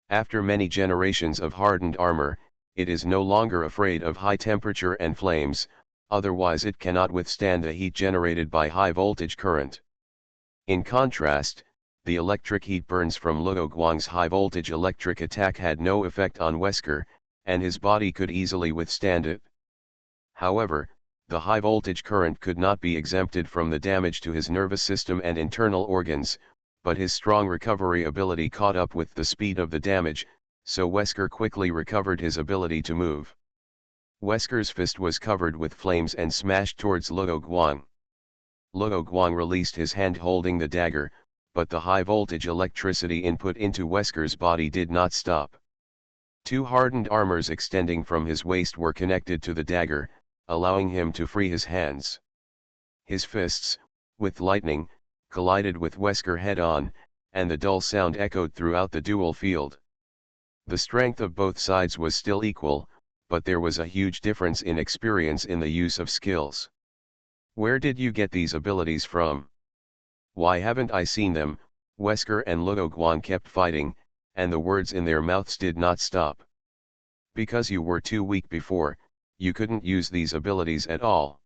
After many generations of hardened armor, it is no longer afraid of high temperature and flames, otherwise it cannot withstand the heat generated by high voltage current. In contrast, the electric heat burns from Luo Guang's high voltage electric attack had no effect on Wesker, and his body could easily withstand it. However, the high voltage current could not be exempted from the damage to his nervous system and internal organs, but his strong recovery ability caught up with the speed of the damage, so Wesker quickly recovered his ability to move. Wesker's fist was covered with flames and smashed towards Luo Guang. Luo Guang released his hand holding the dagger, but the high-voltage electricity input into Wesker's body did not stop. 2 hardened armors extending from his waist were connected to the dagger, allowing him to free his hands. His fists, with lightning, collided with Wesker head-on, and the dull sound echoed throughout the dual field. The strength of both sides was still equal, but there was a huge difference in experience in the use of skills. Where did you get these abilities from? Why haven't I seen them? Wesker and Luo Guang kept fighting, and the words in their mouths did not stop. Because you were too weak before, you couldn't use these abilities at all.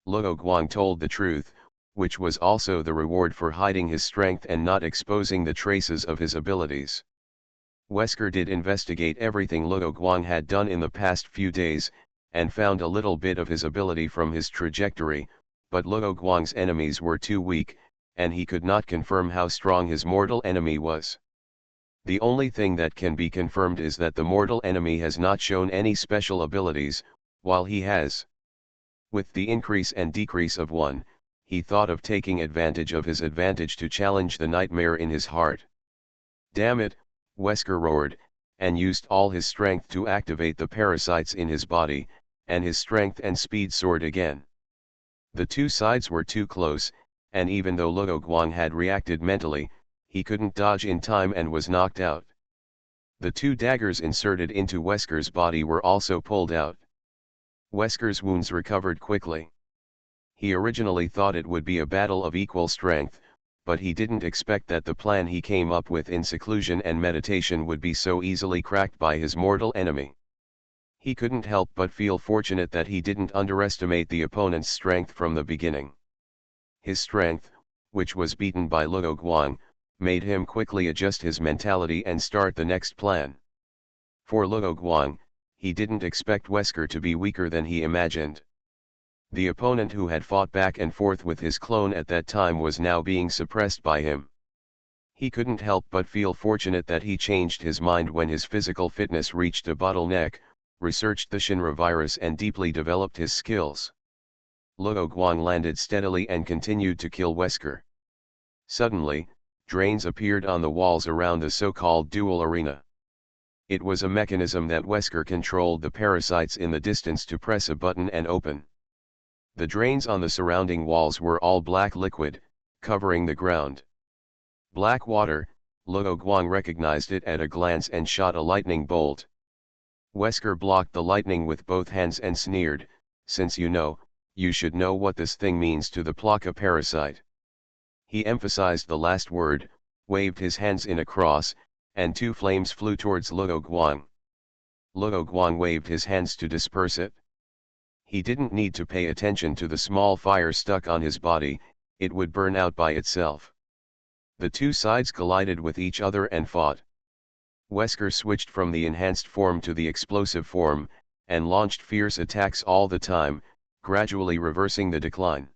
Luo Guang told the truth, which was also the reward for hiding his strength and not exposing the traces of his abilities. Wesker did investigate everything Luo Guang had done in the past few days, and found a little bit of his ability from his trajectory, but Luo Guang's enemies were too weak, and he could not confirm how strong his mortal enemy was. The only thing that can be confirmed is that the mortal enemy has not shown any special abilities, while he has. With the increase and decrease of 1, he thought of taking advantage of his advantage to challenge the nightmare in his heart. Damn it! Wesker roared, and used all his strength to activate the parasites in his body, and his strength and speed soared again. The two sides were too close, and even though Luo Guang had reacted mentally, he couldn't dodge in time and was knocked out. The 2 daggers inserted into Wesker's body were also pulled out. Wesker's wounds recovered quickly. He originally thought it would be a battle of equal strength, but he didn't expect that the plan he came up with in seclusion and meditation would be so easily cracked by his mortal enemy. He couldn't help but feel fortunate that he didn't underestimate the opponent's strength from the beginning. His strength, which was beaten by Luo Guang, made him quickly adjust his mentality and start the next plan. For Luo Guang, he didn't expect Wesker to be weaker than he imagined. The opponent who had fought back and forth with his clone at that time was now being suppressed by him. He couldn't help but feel fortunate that he changed his mind when his physical fitness reached a bottleneck, researched the Shinra virus and deeply developed his skills. Luo Guang landed steadily and continued to kill Wesker. Suddenly, drains appeared on the walls around the so-called duel arena. It was a mechanism that Wesker controlled the parasites in the distance to press a button and open. The drains on the surrounding walls were all black liquid, covering the ground. Black water, Luo Guang recognized it at a glance and shot a lightning bolt. Wesker blocked the lightning with both hands and sneered, "Since you should know what this thing means to the Plaka parasite." He emphasized the last word, waved his hands in a cross, and two flames flew towards Luo Guang. Luo Guang waved his hands to disperse it. He didn't need to pay attention to the small fire stuck on his body, it would burn out by itself. The two sides collided with each other and fought. Wesker switched from the enhanced form to the explosive form, and launched fierce attacks all the time, gradually reversing the decline.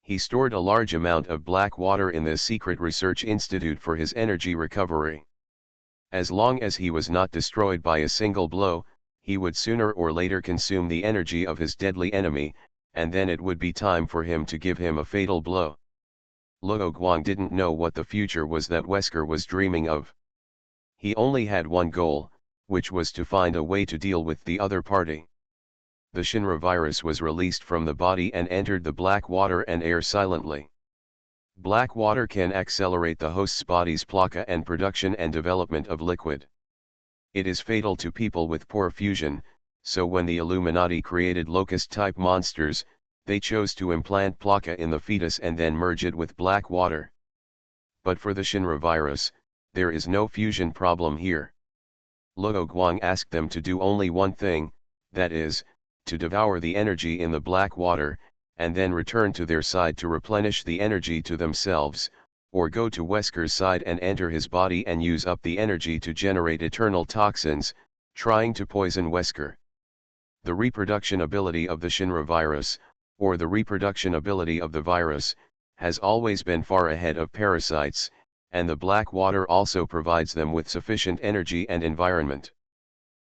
He stored a large amount of black water in the secret research institute for his energy recovery. As long as he was not destroyed by a single blow, he would sooner or later consume the energy of his deadly enemy, and then it would be time for him to give him a fatal blow. Luo Guang didn't know what the future was that Wesker was dreaming of. He only had one goal, which was to find a way to deal with the other party. The Shinra virus was released from the body and entered the black water and air silently. Black water can accelerate the host's body's plaka and production and development of liquid. It is fatal to people with poor fusion, so when the Illuminati created locust-type monsters, they chose to implant plaka in the fetus and then merge it with black water. But for the Shinra virus, there is no fusion problem here. Luo Guang asked them to do only one thing, that is, to devour the energy in the black water, and then return to their side to replenish the energy to themselves, or go to Wesker's side and enter his body and use up the energy to generate eternal toxins, trying to poison Wesker. The reproduction ability of the Shinra virus, or the reproduction ability of the virus, has always been far ahead of parasites, and the black water also provides them with sufficient energy and environment.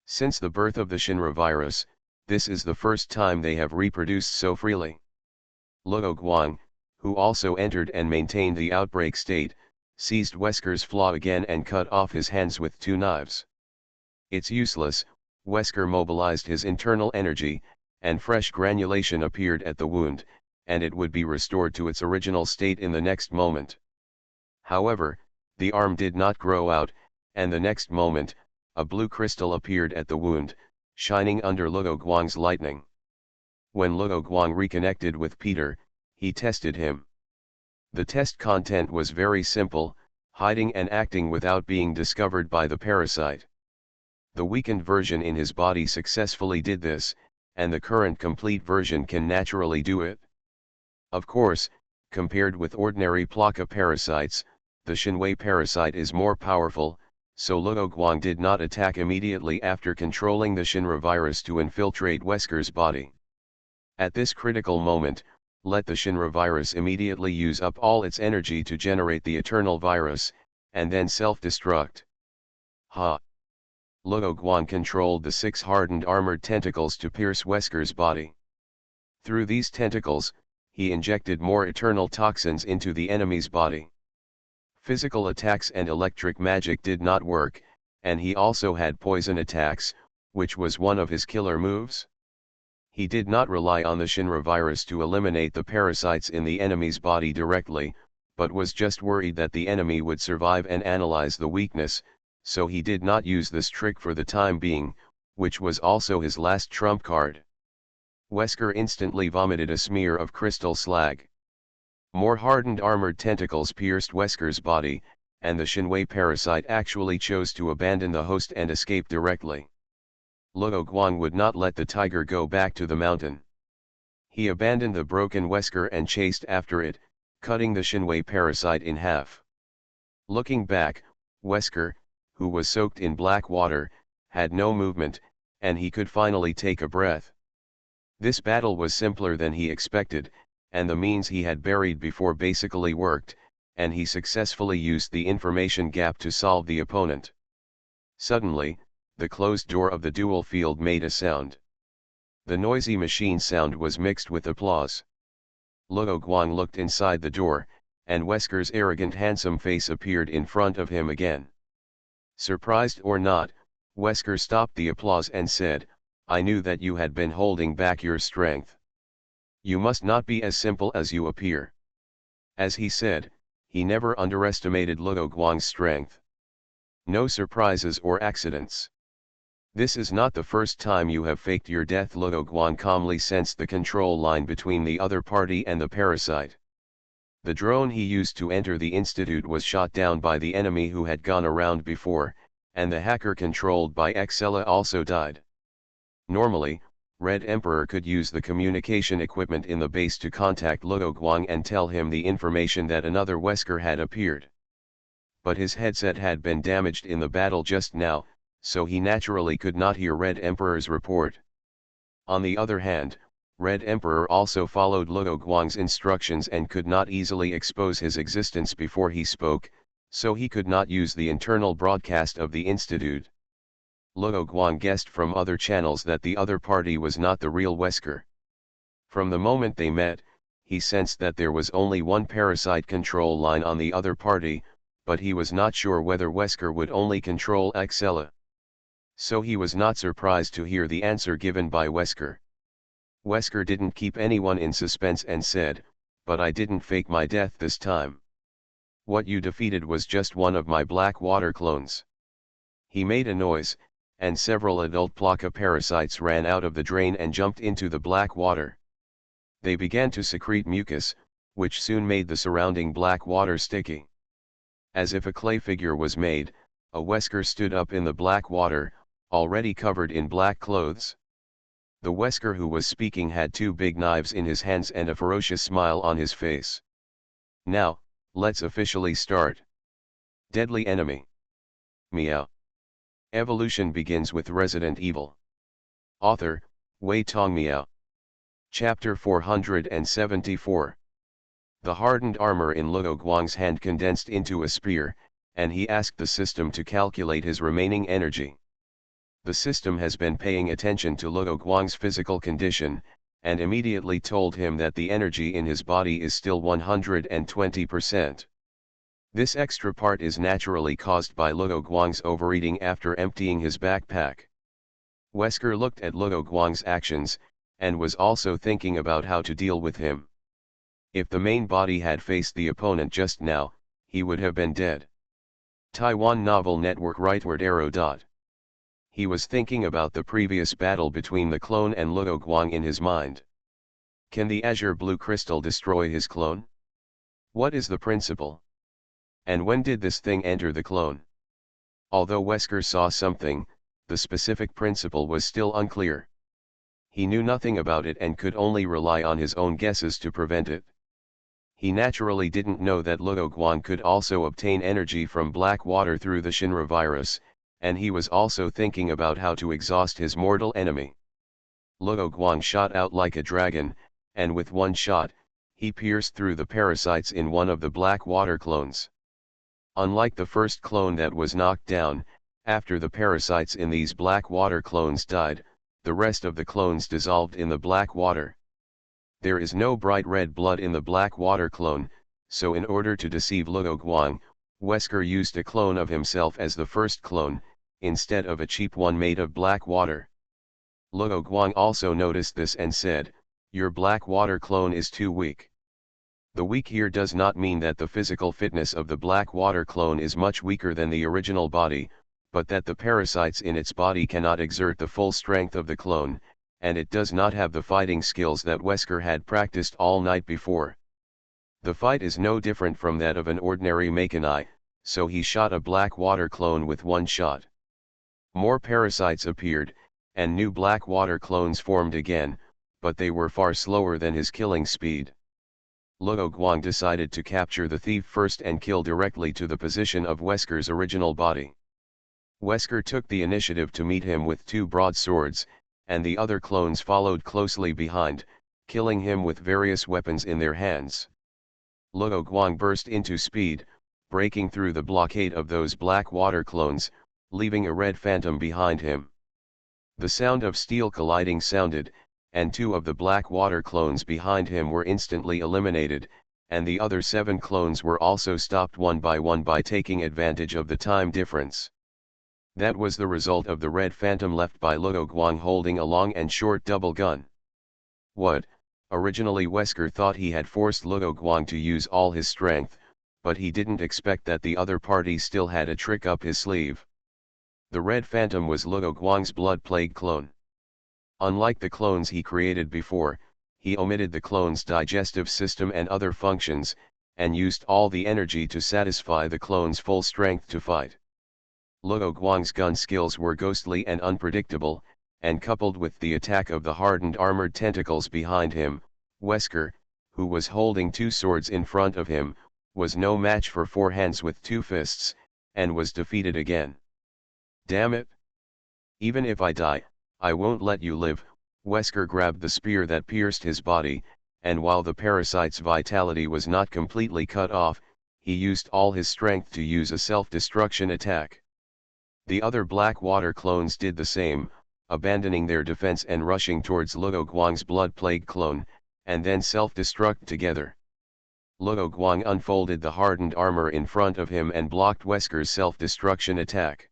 Since the birth of the Shinra virus, this is the first time they have reproduced so freely. Luo Guang, who also entered and maintained the outbreak state, seized Wesker's flaw again and cut off his hands with two knives. It's useless, Wesker mobilized his internal energy, and fresh granulation appeared at the wound, and it would be restored to its original state in the next moment. However, the arm did not grow out, and the next moment, a blue crystal appeared at the wound, shining under Luo Guang's lightning. When Luo Guang reconnected with Peter, he tested him. The test content was very simple, hiding and acting without being discovered by the parasite. The weakened version in his body successfully did this, and the current complete version can naturally do it. Of course, compared with ordinary plaka parasites, the Shinwei parasite is more powerful, so Luo Guang did not attack immediately after controlling the Shinra virus to infiltrate Wesker's body. At this critical moment, let the Shinra virus immediately use up all its energy to generate the eternal virus, and then self-destruct. Ha! Luo Guang controlled the 6 hardened armored tentacles to pierce Wesker's body. Through these tentacles, he injected more eternal toxins into the enemy's body. Physical attacks and electric magic did not work, and he also had poison attacks, which was one of his killer moves. He did not rely on the Shinra virus to eliminate the parasites in the enemy's body directly, but was just worried that the enemy would survive and analyze the weakness, so he did not use this trick for the time being, which was also his last trump card. Wesker instantly vomited a smear of crystal slag. More hardened armored tentacles pierced Wesker's body, and the Shinwei parasite actually chose to abandon the host and escape directly. Luo Guang would not let the tiger go back to the mountain. He abandoned the broken Wesker and chased after it, cutting the Shinwei parasite in half. Looking back, Wesker, who was soaked in black water, had no movement, and he could finally take a breath. This battle was simpler than he expected, and the means he had buried before basically worked, and he successfully used the information gap to solve the opponent. Suddenly, the closed door of the dual field made a sound. The noisy machine sound was mixed with applause. Luo Guang looked inside the door, and Wesker's arrogant handsome face appeared in front of him again. Surprised or not, Wesker stopped the applause and said, "I knew that you had been holding back your strength. You must not be as simple as you appear." As he said, he never underestimated Luo Guang's strength. No surprises or accidents. "This is not the first time you have faked your death." Luo Guang calmly sensed the control line between the other party and the parasite. The drone he used to enter the institute was shot down by the enemy who had gone around before, and the hacker controlled by Excella also died. Normally, Red Emperor could use the communication equipment in the base to contact Luo Guang and tell him the information that another Wesker had appeared. But his headset had been damaged in the battle just now, so he naturally could not hear Red Emperor's report. On the other hand, Red Emperor also followed Luo Guang's instructions and could not easily expose his existence before he spoke, so he could not use the internal broadcast of the institute. Luo Guang guessed from other channels that the other party was not the real Wesker. From the moment they met, he sensed that there was only one parasite control line on the other party, but he was not sure whether Wesker would only control Excella. So he was not surprised to hear the answer given by Wesker. Wesker didn't keep anyone in suspense and said, "But I didn't fake my death this time. What you defeated was just one of my black water clones." He made a noise, and several adult Plaka parasites ran out of the drain and jumped into the black water. They began to secrete mucus, which soon made the surrounding black water sticky. As if a clay figure was made, a Wesker stood up in the black water, already covered in black clothes. The Wesker who was speaking had two big knives in his hands and a ferocious smile on his face. "Now, let's officially start. Deadly enemy. Meow." Evolution begins with Resident Evil. Author, Wei Tong Miao. Chapter 474. The hardened armor in Luo Guang's hand condensed into a spear, and he asked the system to calculate his remaining energy. The system has been paying attention to Luo Guang's physical condition, and immediately told him that the energy in his body is still 120%. This extra part is naturally caused by Luo Guang's overeating after emptying his backpack. Wesker looked at Luo Guang's actions, and was also thinking about how to deal with him. If the main body had faced the opponent just now, he would have been dead. Taiwan Novel Network Rightward Arrow. He was thinking about the previous battle between the clone and Luo Guang in his mind. Can the azure blue crystal destroy his clone? What is the principle? And when did this thing enter the clone? Although Wesker saw something, the specific principle was still unclear. He knew nothing about it and could only rely on his own guesses to prevent it. He naturally didn't know that Luo Guang could also obtain energy from black water through the Shinra virus, and he was also thinking about how to exhaust his mortal enemy. Luo Guang shot out like a dragon, and with one shot, he pierced through the parasites in one of the black water clones. Unlike the first clone that was knocked down, after the parasites in these black water clones died, the rest of the clones dissolved in the black water. There is no bright red blood in the black water clone, so in order to deceive Luo Guang, Wesker used a clone of himself as the first clone, instead of a cheap one made of black water. Luo Guang also noticed this and said, "Your black water clone is too weak." The weak here does not mean that the physical fitness of the black water clone is much weaker than the original body, but that the parasites in its body cannot exert the full strength of the clone, and it does not have the fighting skills that Wesker had practiced all night before. The fight is no different from that of an ordinary Makanai, so he shot a black water clone with one shot. More parasites appeared, and new black water clones formed again, but they were far slower than his killing speed. Luo Guang decided to capture the thief first and kill directly to the position of Wesker's original body. Wesker took the initiative to meet him with two broadswords, and the other clones followed closely behind, killing him with various weapons in their hands. Luo Guang burst into speed, breaking through the blockade of those black water clones, leaving a red phantom behind him. The sound of steel colliding sounded, and 2 of the black water clones behind him were instantly eliminated, and the other 7 clones were also stopped one by taking advantage of the time difference. That was the result of the red phantom left by Luo Guang holding a long and short double gun. What? Originally Wesker thought he had forced Luo Guang to use all his strength, but he didn't expect that the other party still had a trick up his sleeve. The red phantom was Luo Guang's blood plague clone. Unlike the clones he created before, he omitted the clone's digestive system and other functions, and used all the energy to satisfy the clone's full strength to fight. Luo Guang's gun skills were ghostly and unpredictable, and coupled with the attack of the hardened armored tentacles behind him, Wesker, who was holding 2 swords in front of him, was no match for 4 hands with 2 fists, and was defeated again. Damn it! Even if I die, I won't let you live. Wesker grabbed the spear that pierced his body, and while the parasite's vitality was not completely cut off, he used all his strength to use a self-destruction attack. The other black water clones did the same, abandoning their defense and rushing towards Luo Guang's blood plague clone, and then self-destruct together. Luo Guang unfolded the hardened armor in front of him and blocked Wesker's self-destruction attack.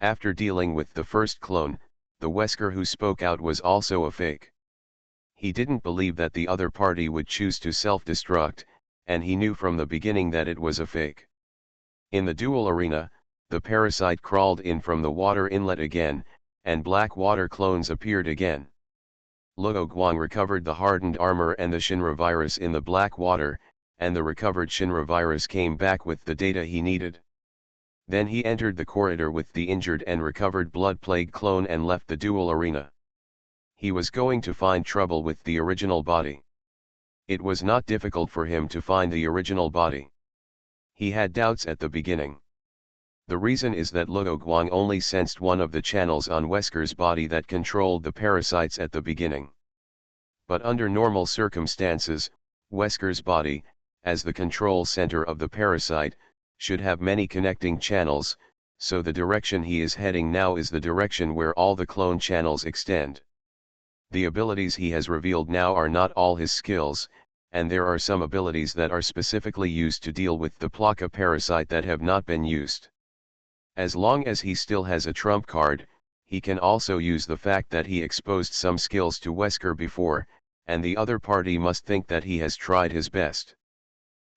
After dealing with the first clone, the Wesker who spoke out was also a fake. He didn't believe that the other party would choose to self-destruct, and he knew from the beginning that it was a fake. In the duel arena, the parasite crawled in from the water inlet again, and black water clones appeared again. Luo Guang recovered the hardened armor and the Shinra virus in the black water, and the recovered Shinra virus came back with the data he needed. Then he entered the corridor with the injured and recovered blood plague clone and left the duel arena. He was going to find trouble with the original body. It was not difficult for him to find the original body. He had doubts at the beginning. The reason is that Luo Guang only sensed one of the channels on Wesker's body that controlled the parasites at the beginning. But under normal circumstances, Wesker's body, as the control center of the parasite, should have many connecting channels, so the direction he is heading now is the direction where all the clone channels extend. The abilities he has revealed now are not all his skills, and there are some abilities that are specifically used to deal with the Plaka parasite that have not been used. As long as he still has a trump card, he can also use the fact that he exposed some skills to Wesker before, and the other party must think that he has tried his best.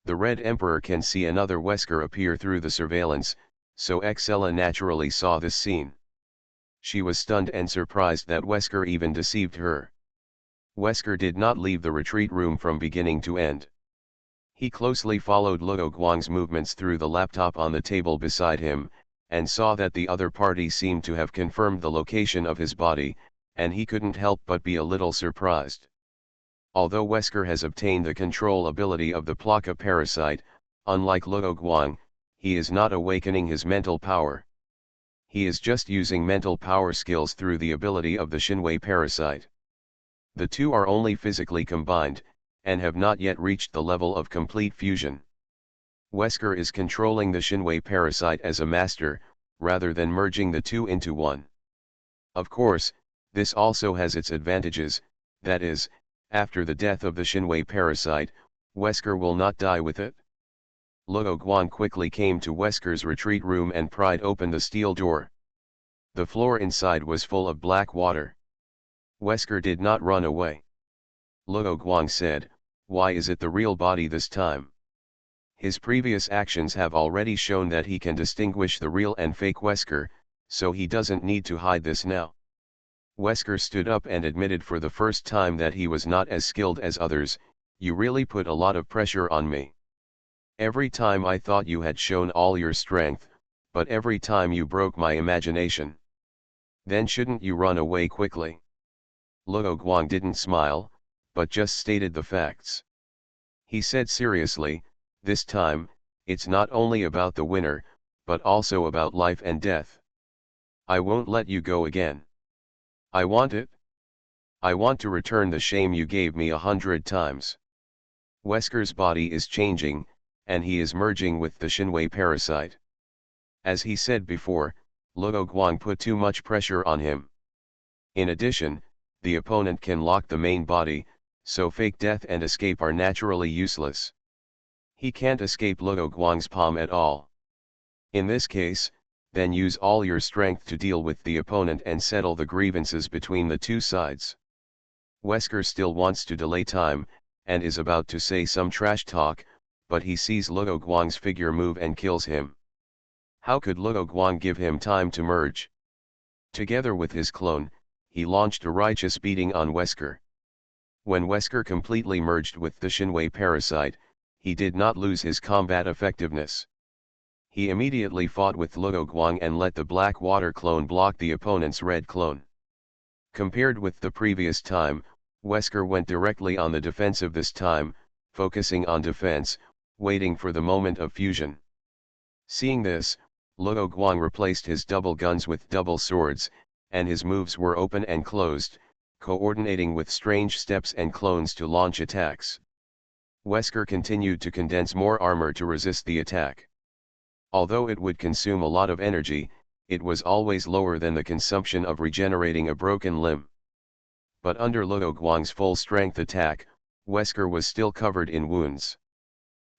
The Red Emperor can see another Wesker appear through the surveillance, so Xella naturally saw this scene. She was stunned and surprised that Wesker even deceived her. Wesker did not leave the retreat room from beginning to end. He closely followed Luo Guang's movements through the laptop on the table beside him, and saw that the other party seemed to have confirmed the location of his body, and he couldn't help but be a little surprised. Although Wesker has obtained the control ability of the Plaka parasite, unlike Luo Guang, he is not awakening his mental power. He is just using mental power skills through the ability of the Shinwei parasite. The two are only physically combined, and have not yet reached the level of complete fusion. Wesker is controlling the Shinwei parasite as a master, rather than merging the two into one. Of course, this also has its advantages, that is, after the death of the Shinwei parasite, Wesker will not die with it. Luo Guang quickly came to Wesker's retreat room and pried open the steel door. The floor inside was full of black water. Wesker did not run away. Luo Guang said, "Why is it the real body this time?" His previous actions have already shown that he can distinguish the real and fake Wesker, so he doesn't need to hide this now. Wesker stood up and admitted for the first time that he was not as skilled as others. "You really put a lot of pressure on me. Every time I thought you had shown all your strength, but every time you broke my imagination. Then shouldn't you run away quickly?" Luo Guang didn't smile, but just stated the facts. He said seriously, "This time, it's not only about the winner, but also about life and death. I won't let you go again. I want it. I want to return the shame you gave me 100 times." Wesker's body is changing, and he is merging with the Shinwei parasite. As he said before, Luo Guang put too much pressure on him. In addition, the opponent can lock the main body, so fake death and escape are naturally useless. He can't escape Luo Guang's palm at all. In this case, then use all your strength to deal with the opponent and settle the grievances between the two sides. Wesker still wants to delay time, and is about to say some trash talk, but he sees Luo Guang's figure move and kills him. How could Luo Guang give him time to merge? Together with his clone, he launched a righteous beating on Wesker. When Wesker completely merged with the Shinwei parasite, he did not lose his combat effectiveness. He immediately fought with Luo Guang and let the black water clone block the opponent's red clone. Compared with the previous time, Wesker went directly on the defensive this time, focusing on defense, waiting for the moment of fusion. Seeing this, Luo Guang replaced his double guns with double swords, and his moves were open and closed, coordinating with strange steps and clones to launch attacks. Wesker continued to condense more armor to resist the attack. Although it would consume a lot of energy, it was always lower than the consumption of regenerating a broken limb. But under Luo Guang's full-strength attack, Wesker was still covered in wounds.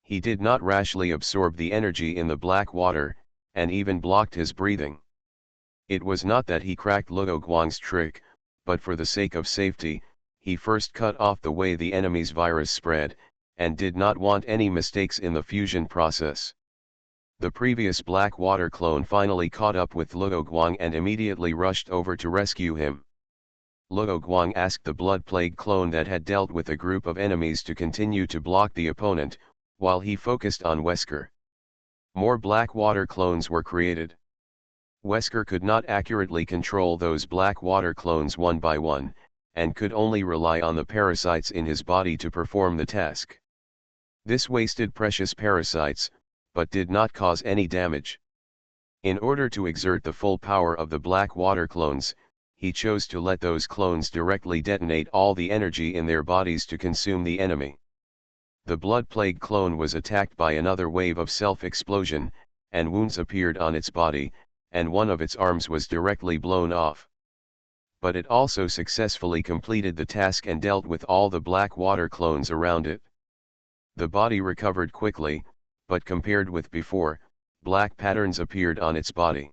He did not rashly absorb the energy in the black water, and even blocked his breathing. It was not that he cracked Luo Guang's trick, but for the sake of safety, he first cut off the way the enemy's virus spread, and did not want any mistakes in the fusion process. The previous black water clone finally caught up with Luo Guang and immediately rushed over to rescue him. Luo Guang asked the blood plague clone that had dealt with a group of enemies to continue to block the opponent, while he focused on Wesker. More black water clones were created. Wesker could not accurately control those black water clones one by one, and could only rely on the parasites in his body to perform the task. This wasted precious parasites, but did not cause any damage. In order to exert the full power of the black water clones, he chose to let those clones directly detonate all the energy in their bodies to consume the enemy. The blood plague clone was attacked by another wave of self-explosion, and wounds appeared on its body, and one of its arms was directly blown off. But it also successfully completed the task and dealt with all the black water clones around it. The body recovered quickly, but compared with before, black patterns appeared on its body.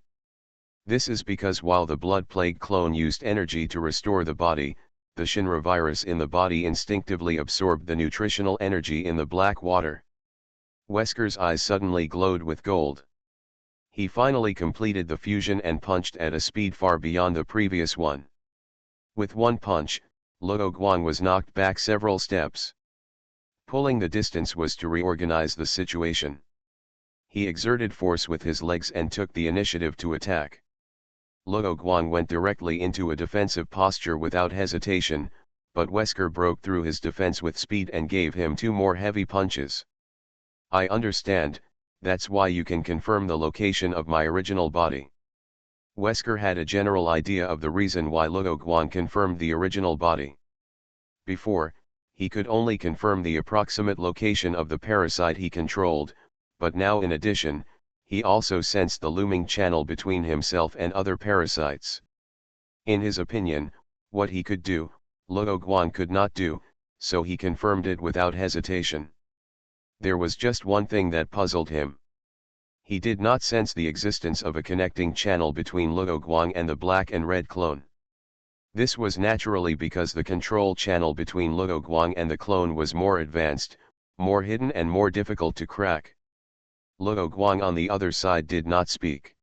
This is because while the blood plague clone used energy to restore the body, the Shinra virus in the body instinctively absorbed the nutritional energy in the black water. Wesker's eyes suddenly glowed with gold. He finally completed the fusion and punched at a speed far beyond the previous one. With one punch, Luo Guang was knocked back several steps. Pulling the distance was to reorganize the situation. He exerted force with his legs and took the initiative to attack. Luo Guang went directly into a defensive posture without hesitation, but Wesker broke through his defense with speed and gave him two more heavy punches. I understand, that's why you can confirm the location of my original body. Wesker had a general idea of the reason why Luo Guang confirmed the original body. Before, he could only confirm the approximate location of the parasite he controlled, but now in addition, he also sensed the looming channel between himself and other parasites. In his opinion, what he could do, Luo Guang could not do, so he confirmed it without hesitation. There was just one thing that puzzled him. He did not sense the existence of a connecting channel between Luo Guang and the black and red clone. This was naturally because the control channel between Luo Guang and the clone was more advanced, more hidden and more difficult to crack. Luo Guang on the other side did not speak.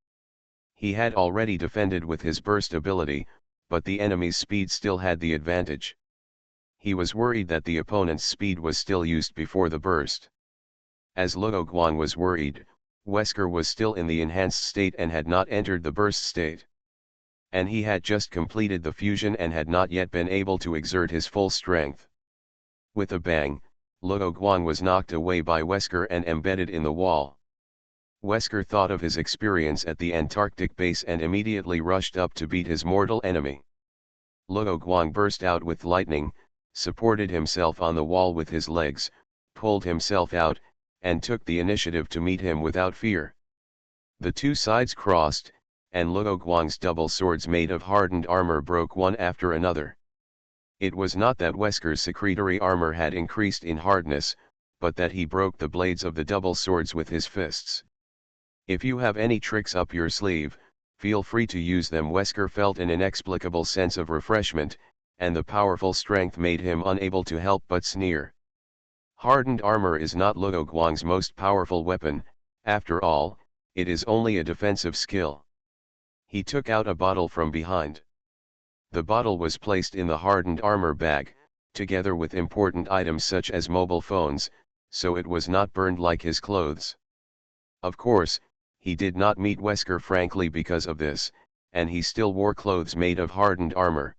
He had already defended with his burst ability, but the enemy's speed still had the advantage. He was worried that the opponent's speed was still used before the burst. As Luo Guang was worried, Wesker was still in the enhanced state and had not entered the burst state. And he had just completed the fusion and had not yet been able to exert his full strength. With a bang, Luo Guang was knocked away by Wesker and embedded in the wall. Wesker thought of his experience at the Antarctic base and immediately rushed up to beat his mortal enemy. Luo Guang burst out with lightning, supported himself on the wall with his legs, pulled himself out, and took the initiative to meet him without fear. The two sides crossed, and Luo Guang's double swords made of hardened armor broke one after another. It was not that Wesker's secretory armor had increased in hardness, but that he broke the blades of the double swords with his fists. If you have any tricks up your sleeve, feel free to use them. Wesker felt an inexplicable sense of refreshment, and the powerful strength made him unable to help but sneer. Hardened armor is not Luo Guang's most powerful weapon, after all, it is only a defensive skill. He took out a bottle from behind. The bottle was placed in the hardened armor bag, together with important items such as mobile phones, so it was not burned like his clothes. Of course, he did not meet Wesker frankly because of this, and he still wore clothes made of hardened armor.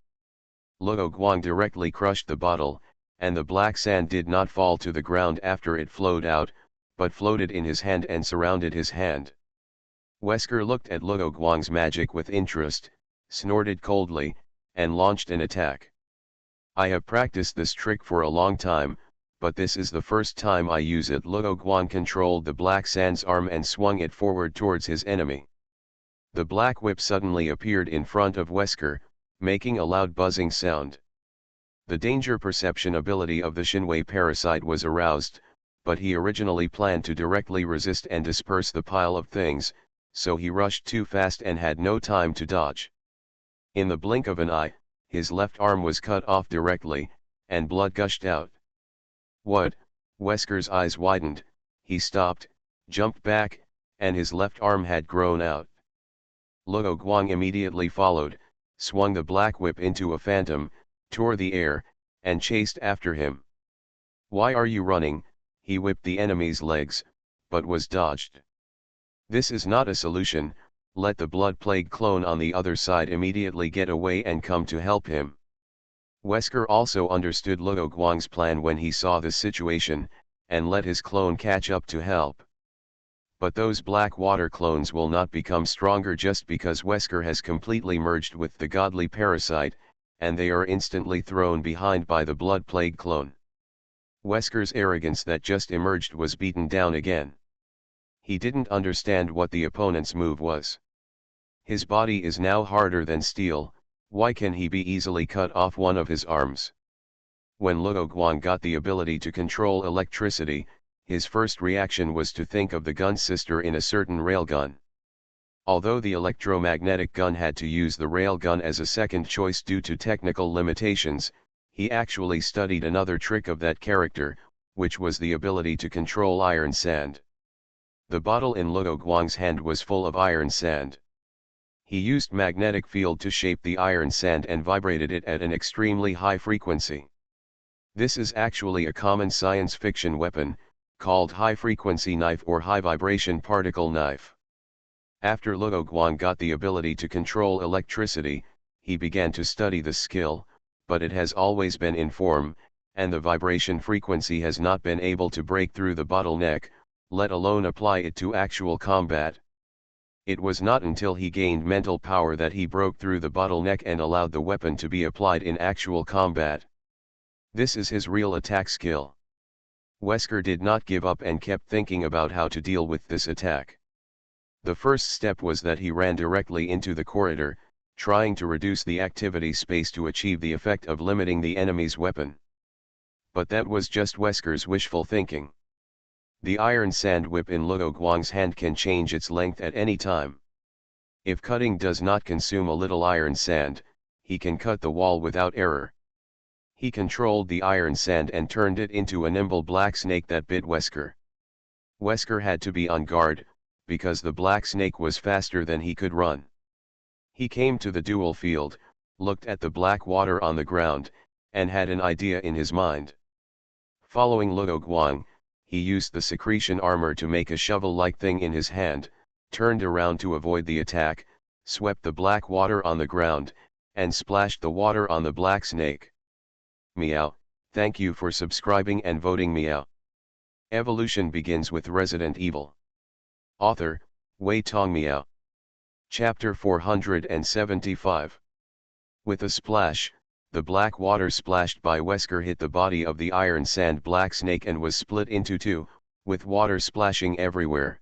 Luo Guang directly crushed the bottle, and the black sand did not fall to the ground after it flowed out, but floated in his hand and surrounded his hand. Wesker looked at Luo Guang's magic with interest, snorted coldly, and launched an attack. I have practiced this trick for a long time, but this is the first time I use it. Luo Guang controlled the black sand's arm and swung it forward towards his enemy. The black whip suddenly appeared in front of Wesker, making a loud buzzing sound. The danger perception ability of the Shinwei parasite was aroused, but he originally planned to directly resist and disperse the pile of things, so he rushed too fast and had no time to dodge. In the blink of an eye, his left arm was cut off directly, and blood gushed out. What? Wesker's eyes widened, he stopped, jumped back, and his left arm had grown out. Luo Guang immediately followed, swung the black whip into a phantom, tore the air, and chased after him. Why are you running? He whipped the enemy's legs, but was dodged. This is not a solution. Let the blood plague clone on the other side immediately get away and come to help him. Wesker also understood Luo Guang's plan when he saw the situation, and let his clone catch up to help. But those black water clones will not become stronger just because Wesker has completely merged with the godly parasite, and they are instantly thrown behind by the blood plague clone. Wesker's arrogance that just emerged was beaten down again. He didn't understand what the opponent's move was. His body is now harder than steel, why can he be easily cut off one of his arms? When Luo Guang got the ability to control electricity, his first reaction was to think of the gun sister in a certain railgun. Although the electromagnetic gun had to use the railgun as a second choice due to technical limitations, he actually studied another trick of that character, which was the ability to control iron sand. The bottle in Luo Guang's hand was full of iron sand. He used magnetic field to shape the iron sand and vibrated it at an extremely high frequency. This is actually a common science fiction weapon, called high-frequency knife or high-vibration particle knife. After Luo Guang got the ability to control electricity, he began to study the skill, but it has always been in form, and the vibration frequency has not been able to break through the bottleneck, let alone apply it to actual combat. It was not until he gained mental power that he broke through the bottleneck and allowed the weapon to be applied in actual combat. This is his real attack skill. Wesker did not give up and kept thinking about how to deal with this attack. The first step was that he ran directly into the corridor, trying to reduce the activity space to achieve the effect of limiting the enemy's weapon. But that was just Wesker's wishful thinking. The iron sand whip in Luo Guang's hand can change its length at any time. If cutting does not consume a little iron sand, he can cut the wall without error. He controlled the iron sand and turned it into a nimble black snake that bit Wesker. Wesker had to be on guard, because the black snake was faster than he could run. He came to the duel field, looked at the black water on the ground, and had an idea in his mind. Following Luo Guang, he used the secretion armor to make a shovel-like thing in his hand, turned around to avoid the attack, swept the black water on the ground, and splashed the water on the black snake. Meow, thank you for subscribing and voting meow. Evolution begins with Resident Evil. Author, Wei Tong Meow. Chapter 475. With a splash, the black water splashed by Wesker hit the body of the iron sand black snake and was split into two, with water splashing everywhere.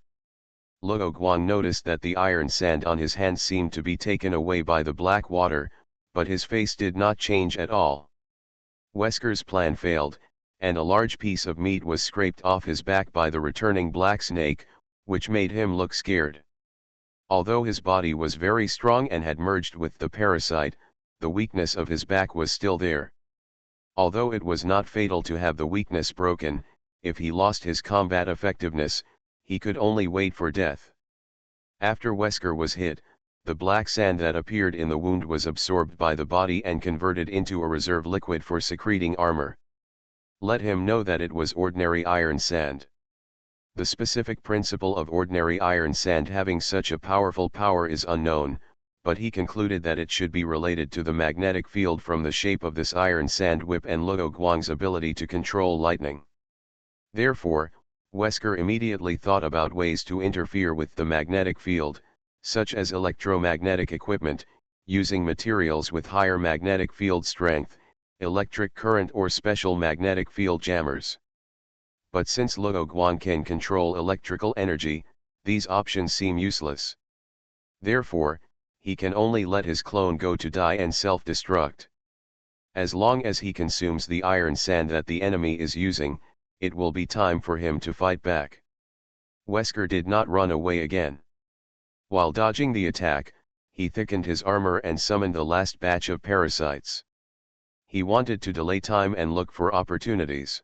Luo Guang noticed that the iron sand on his hands seemed to be taken away by the black water, but his face did not change at all. Wesker's plan failed, and a large piece of meat was scraped off his back by the returning black snake, which made him look scared. Although his body was very strong and had merged with the parasite, the weakness of his back was still there. Although it was not fatal to have the weakness broken, if he lost his combat effectiveness, he could only wait for death. After Wesker was hit, the black sand that appeared in the wound was absorbed by the body and converted into a reserve liquid for secreting armor. Let him know that it was ordinary iron sand. The specific principle of ordinary iron sand having such a powerful power is unknown, but he concluded that it should be related to the magnetic field from the shape of this iron sand whip and Luo Guang's ability to control lightning. Therefore, Wesker immediately thought about ways to interfere with the magnetic field, such as electromagnetic equipment, using materials with higher magnetic field strength, electric current or special magnetic field jammers. But since Luo Guang can control electrical energy, these options seem useless. Therefore, he can only let his clone go to die and self-destruct. As long as he consumes the iron sand that the enemy is using, it will be time for him to fight back. Wesker did not run away again. While dodging the attack, he thickened his armor and summoned the last batch of parasites. He wanted to delay time and look for opportunities.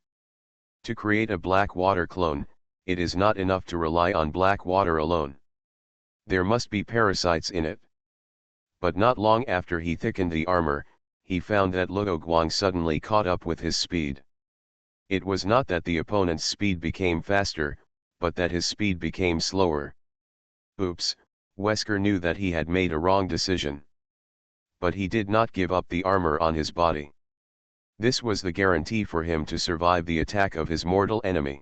To create a black water clone, it is not enough to rely on black water alone. There must be parasites in it. But not long after he thickened the armor, he found that Luo Guang suddenly caught up with his speed. It was not that the opponent's speed became faster, but that his speed became slower. Oops, Wesker knew that he had made a wrong decision. But he did not give up the armor on his body. This was the guarantee for him to survive the attack of his mortal enemy.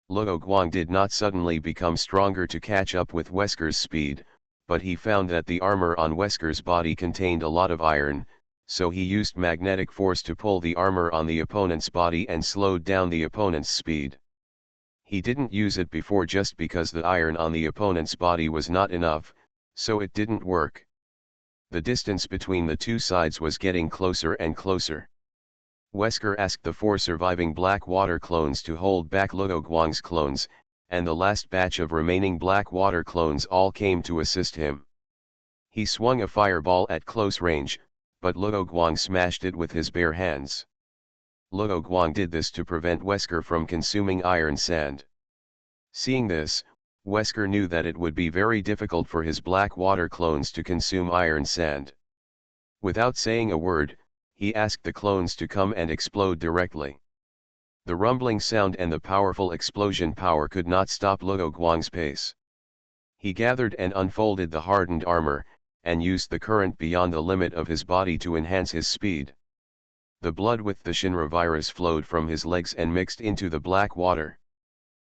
Luo Guang did not suddenly become stronger to catch up with Wesker's speed, but he found that the armor on Wesker's body contained a lot of iron, so he used magnetic force to pull the armor on the opponent's body and slowed down the opponent's speed. He didn't use it before just because the iron on the opponent's body was not enough, so it didn't work. The distance between the two sides was getting closer and closer. Wesker asked the 4 surviving black water clones to hold back Luo Guang's clones, and the last batch of remaining black water clones all came to assist him. He swung a fireball at close range, but Luo Guang smashed it with his bare hands. Luo Guang did this to prevent Wesker from consuming iron sand. Seeing this, Wesker knew that it would be very difficult for his black water clones to consume iron sand. Without saying a word, he asked the clones to come and explode directly. The rumbling sound and the powerful explosion power could not stop Luo Guang's pace. He gathered and unfolded the hardened armor, and used the current beyond the limit of his body to enhance his speed. The blood with the Shinra virus flowed from his legs and mixed into the black water.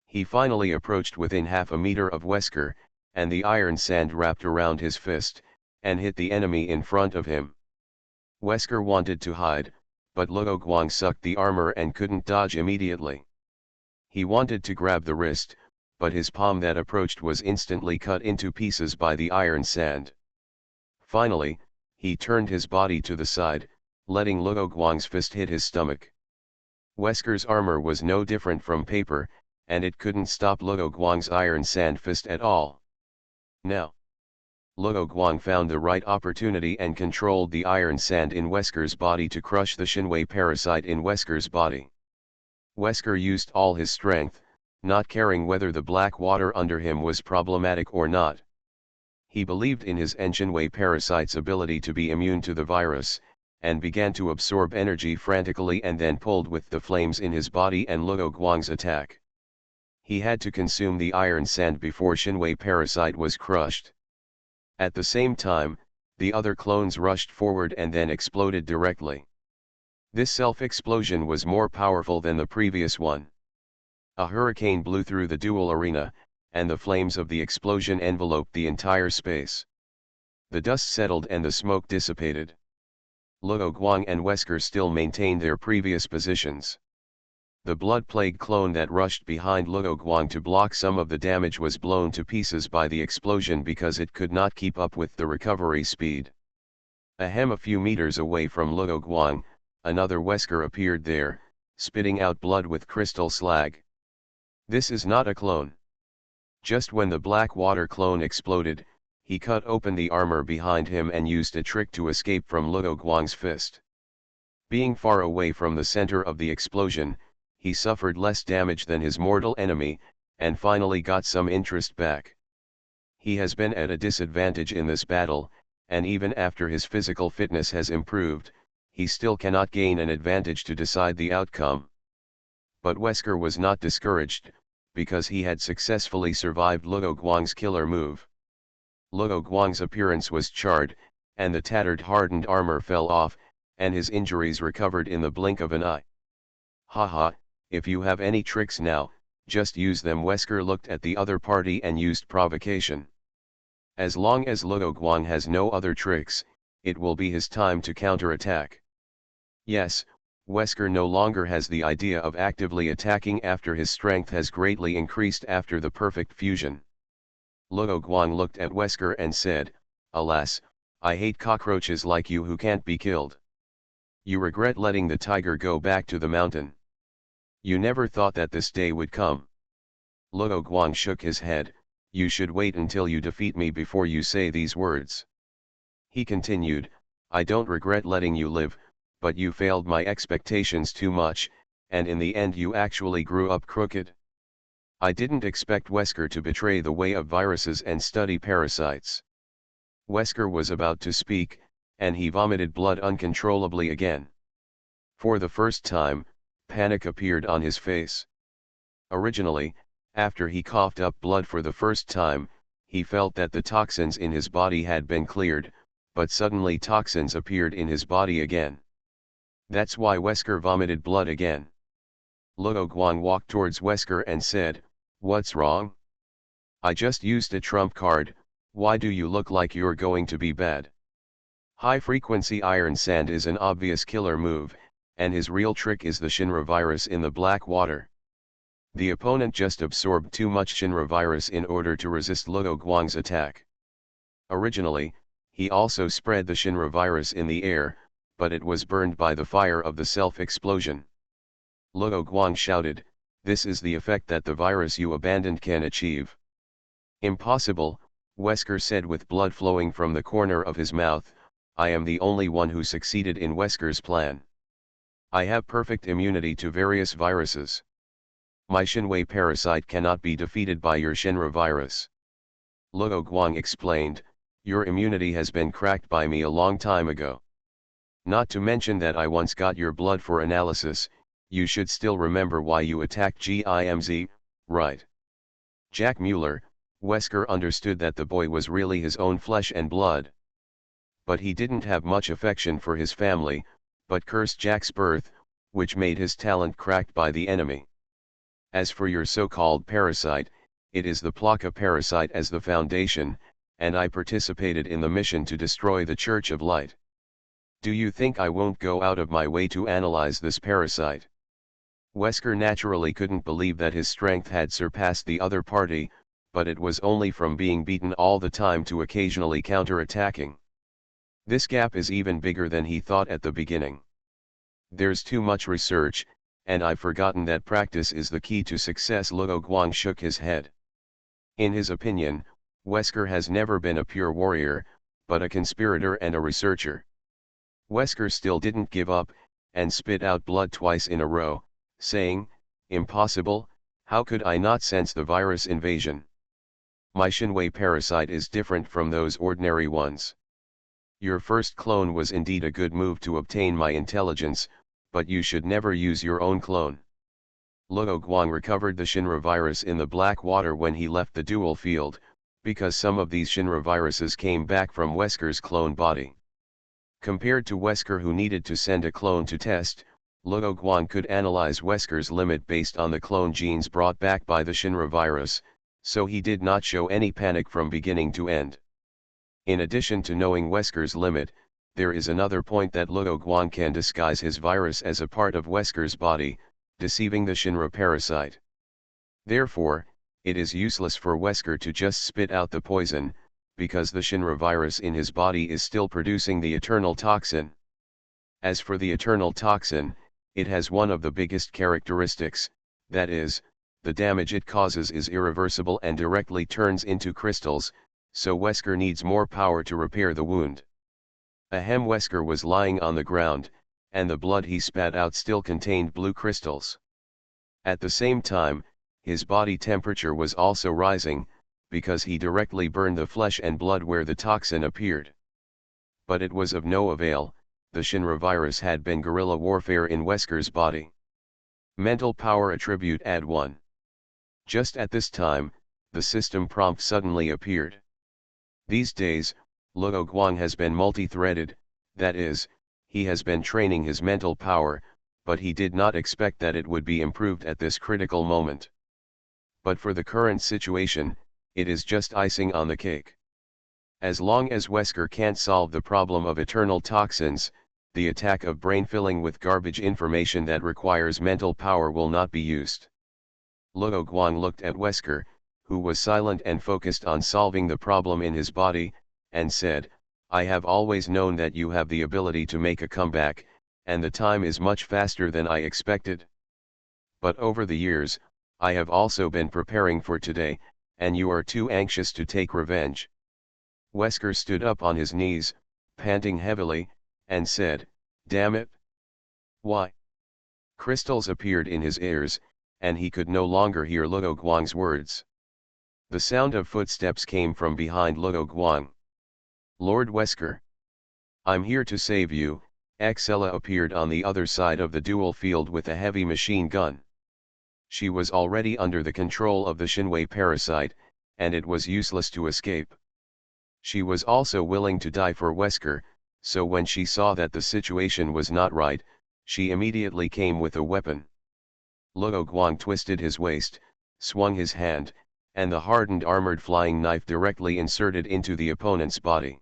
He finally approached within half a meter of Wesker, and the iron sand wrapped around his fist, and hit the enemy in front of him. Wesker wanted to hide, but Luo Guang sucked the armor and couldn't dodge immediately. He wanted to grab the wrist, but his palm that approached was instantly cut into pieces by the iron sand. Finally, he turned his body to the side, letting Luo Guang's fist hit his stomach. Wesker's armor was no different from paper, and it couldn't stop Luo Guang's iron sand fist at all. Now, Luo Guang found the right opportunity and controlled the iron sand in Wesker's body to crush the Shinwei parasite in Wesker's body. Wesker used all his strength, not caring whether the black water under him was problematic or not. He believed in his Shinwei parasite's ability to be immune to the virus, and began to absorb energy frantically and then pulled with the flames in his body and Luo Guang's attack. He had to consume the iron sand before Shinwei parasite was crushed. At the same time, the other clones rushed forward and then exploded directly. This self-explosion was more powerful than the previous one. A hurricane blew through the dual arena, and the flames of the explosion enveloped the entire space. The dust settled and the smoke dissipated. Luo Guang and Wesker still maintained their previous positions. The blood plague clone that rushed behind Luo Guang to block some of the damage was blown to pieces by the explosion because it could not keep up with the recovery speed. A few meters away from Luo Guang, another Wesker appeared there, spitting out blood with crystal slag. This is not a clone. Just when the black water clone exploded, he cut open the armor behind him and used a trick to escape from Luo Guang's fist. Being far away from the center of the explosion, he suffered less damage than his mortal enemy, and finally got some interest back. He has been at a disadvantage in this battle, and even after his physical fitness has improved, he still cannot gain an advantage to decide the outcome. But Wesker was not discouraged, because he had successfully survived Luo Guang's killer move. Luo Guang's appearance was charred, and the tattered hardened armor fell off, and his injuries recovered in the blink of an eye. Haha, if you have any tricks now, just use them. Wesker looked at the other party and used provocation. As long as Luo Guang has no other tricks, it will be his time to counterattack. Yes, Wesker no longer has the idea of actively attacking after his strength has greatly increased after the perfect fusion. Luo Guang looked at Wesker and said, "Alas, I hate cockroaches like you who can't be killed. You regret letting the tiger go back to the mountain. You never thought that this day would come." Luo Guang shook his head. "You should wait until you defeat me before you say these words." He continued, "I don't regret letting you live, but you failed my expectations too much, and in the end you actually grew up crooked. I didn't expect Wesker to betray the way of viruses and study parasites." Wesker was about to speak, and he vomited blood uncontrollably again. For the first time, panic appeared on his face. Originally, after he coughed up blood for the first time, he felt that the toxins in his body had been cleared, but suddenly toxins appeared in his body again. That's why Wesker vomited blood again. Luo Guang walked towards Wesker and said, "What's wrong? I just used a trump card, why do you look like you're going to be bad?" High-frequency iron sand is an obvious killer move, and his real trick is the Shinra virus in the black water. The opponent just absorbed too much Shinra virus in order to resist Luo Guang's attack. Originally, he also spread the Shinra virus in the air, but it was burned by the fire of the self-explosion. Luo Guang shouted, "This is the effect that the virus you abandoned can achieve." "Impossible," Wesker said with blood flowing from the corner of his mouth. "I am the only one who succeeded in Wesker's plan. I have perfect immunity to various viruses. My Shinwei parasite cannot be defeated by your Shinra virus." Luo Guang explained, "Your immunity has been cracked by me a long time ago. Not to mention that I once got your blood for analysis. You should still remember why you attacked Gimz, right?" Jack Mueller, Wesker understood that the boy was really his own flesh and blood. But he didn't have much affection for his family, but cursed Jack's birth, which made his talent cracked by the enemy. "As for your so-called parasite, it is the Plaka parasite as the foundation, and I participated in the mission to destroy the Church of Light. Do you think I won't go out of my way to analyze this parasite?" Wesker naturally couldn't believe that his strength had surpassed the other party, but it was only from being beaten all the time to occasionally counter-attacking. This gap is even bigger than he thought at the beginning. "There's too much research, and I've forgotten that practice is the key to success." Luo Guang shook his head. In his opinion, Wesker has never been a pure warrior, but a conspirator and a researcher. Wesker still didn't give up, and spit out blood twice in a row, saying, "Impossible, how could I not sense the virus invasion? My Shinwei parasite is different from those ordinary ones. Your first clone was indeed a good move to obtain my intelligence, but you should never use your own clone." Luo Guang recovered the Shinra virus in the black water when he left the dual field, because some of these Shinra viruses came back from Wesker's clone body. Compared to Wesker, who needed to send a clone to test, Luo Guang could analyze Wesker's limit based on the clone genes brought back by the Shinra virus, so he did not show any panic from beginning to end. In addition to knowing Wesker's limit, there is another point that Luo Guang can disguise his virus as a part of Wesker's body, deceiving the Shinra parasite. Therefore, it is useless for Wesker to just spit out the poison, because the Shinra virus in his body is still producing the eternal toxin. As for the eternal toxin, it has one of the biggest characteristics, that is, the damage it causes is irreversible and directly turns into crystals, so Wesker needs more power to repair the wound. Ahem, Wesker was lying on the ground, and the blood he spat out still contained blue crystals. At the same time, his body temperature was also rising, because he directly burned the flesh and blood where the toxin appeared. But it was of no avail, the Shinra virus had been guerrilla warfare in Wesker's body. Mental power attribute add 1. Just at this time, the system prompt suddenly appeared. These days, Luo Guang has been multi-threaded, that is, he has been training his mental power, but he did not expect that it would be improved at this critical moment. But for the current situation, it is just icing on the cake. As long as Wesker can't solve the problem of eternal toxins, the attack of brain filling with garbage information that requires mental power will not be used. Luo Guang looked at Wesker, who was silent and focused on solving the problem in his body, and said, "I have always known that you have the ability to make a comeback, and the time is much faster than I expected. But over the years, I have also been preparing for today, and you are too anxious to take revenge." Wesker stood up on his knees, panting heavily, and said, "Damn it! Why?" Crystals appeared in his ears, and he could no longer hear Luo Guang's words. The sound of footsteps came from behind Luo Guang. "Lord Wesker. I'm here to save you." Xella appeared on the other side of the dual field with a heavy machine gun. She was already under the control of the Shinwei parasite, and it was useless to escape. She was also willing to die for Wesker, so when she saw that the situation was not right, she immediately came with a weapon. Luo Guang twisted his waist, swung his hand, and the hardened armored flying knife directly inserted into the opponent's body.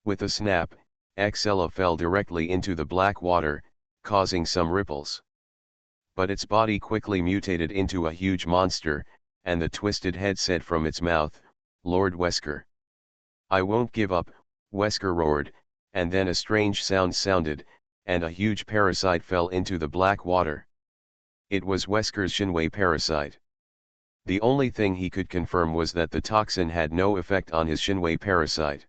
With a snap, Xella fell directly into the black water, causing some ripples. But its body quickly mutated into a huge monster, and the twisted head said from its mouth, "Lord Wesker." "I won't give up," Wesker roared, and then a strange sound sounded, and a huge parasite fell into the black water. It was Wesker's Shinwei parasite. The only thing he could confirm was that the toxin had no effect on his Shinwei parasite.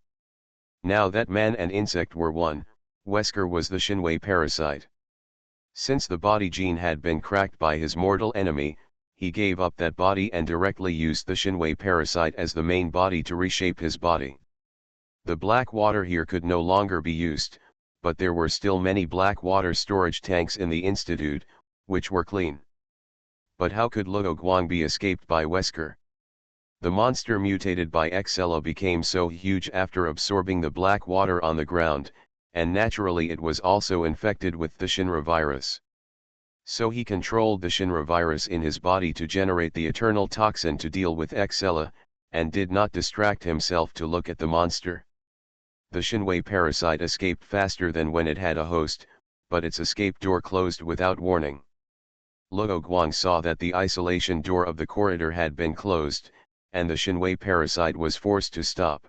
Now that man and insect were one, Wesker was the Shinwei parasite. Since the body gene had been cracked by his mortal enemy, he gave up that body and directly used the Shinwei parasite as the main body to reshape his body. The black water here could no longer be used, but there were still many black water storage tanks in the institute, which were clean. But how could Luo Guang be escaped by Wesker? The monster mutated by Xella became so huge after absorbing the black water on the ground, and naturally it was also infected with the Shinra virus. So he controlled the Shinra virus in his body to generate the eternal toxin to deal with Xella, and did not distract himself to look at the monster. The Shinwei parasite escaped faster than when it had a host, but its escape door closed without warning. Luo Guang saw that the isolation door of the corridor had been closed, and the Shinwei parasite was forced to stop.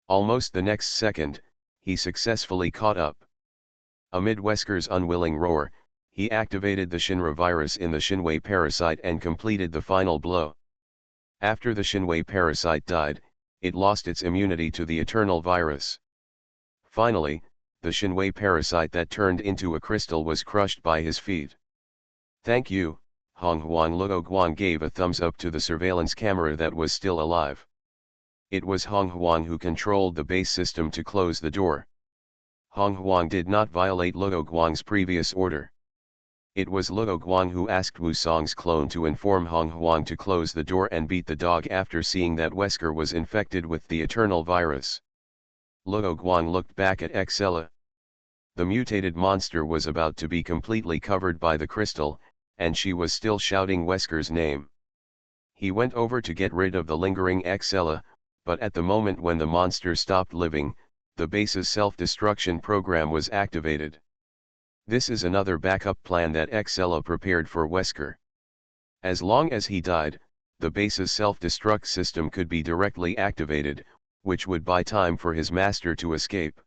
Almost the next second, he successfully caught up. Amid Wesker's unwilling roar, he activated the Shinra virus in the Shinwei parasite and completed the final blow. After the Shinwei parasite died, it lost its immunity to the eternal virus. Finally, the Shinwei parasite that turned into a crystal was crushed by his feet. "Thank you, Hong Huang." Luo Guang gave a thumbs up to the surveillance camera that was still alive. It was Hong Huang who controlled the base system to close the door. Hong Huang did not violate Luo Guang's previous order. It was Luo Guang who asked Wu Song's clone to inform Hong Huang to close the door and beat the dog after seeing that Wesker was infected with the eternal virus. Luo Guang looked back at Xella. The mutated monster was about to be completely covered by the crystal, and she was still shouting Wesker's name. He went over to get rid of the lingering Xella, but at the moment when the monster stopped living, the base's self-destruction program was activated. This is another backup plan that Excella prepared for Wesker. As long as he died, the base's self-destruct system could be directly activated, which would buy time for his master to escape.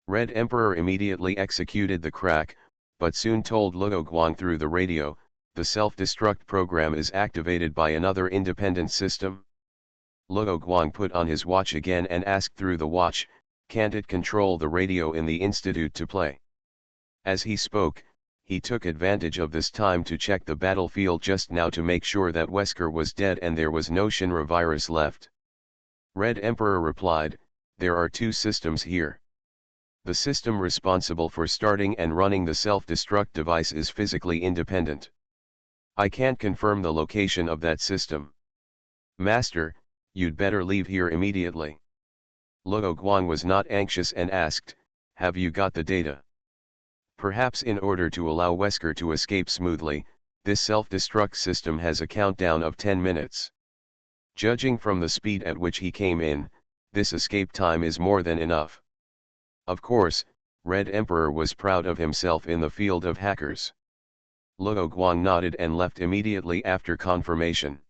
Red Emperor immediately executed the crack, but soon told Luo Guang through the radio, the self-destruct program is activated by another independent system. Luo Guang put on his watch again and asked through the watch, can't it control the radio in the institute to play? As he spoke, he took advantage of this time to check the battlefield just now to make sure that Wesker was dead and there was no Shinra virus left. Red Emperor replied, there are two systems here. The system responsible for starting and running the self-destruct device is physically independent. I can't confirm the location of that system. Master, you'd better leave here immediately. Luo Guang was not anxious and asked, have you got the data? Perhaps in order to allow Wesker to escape smoothly, this self-destruct system has a countdown of 10 minutes. Judging from the speed at which he came in, this escape time is more than enough. Of course, Red Emperor was proud of himself in the field of hackers. Luo Guang nodded and left immediately after confirmation.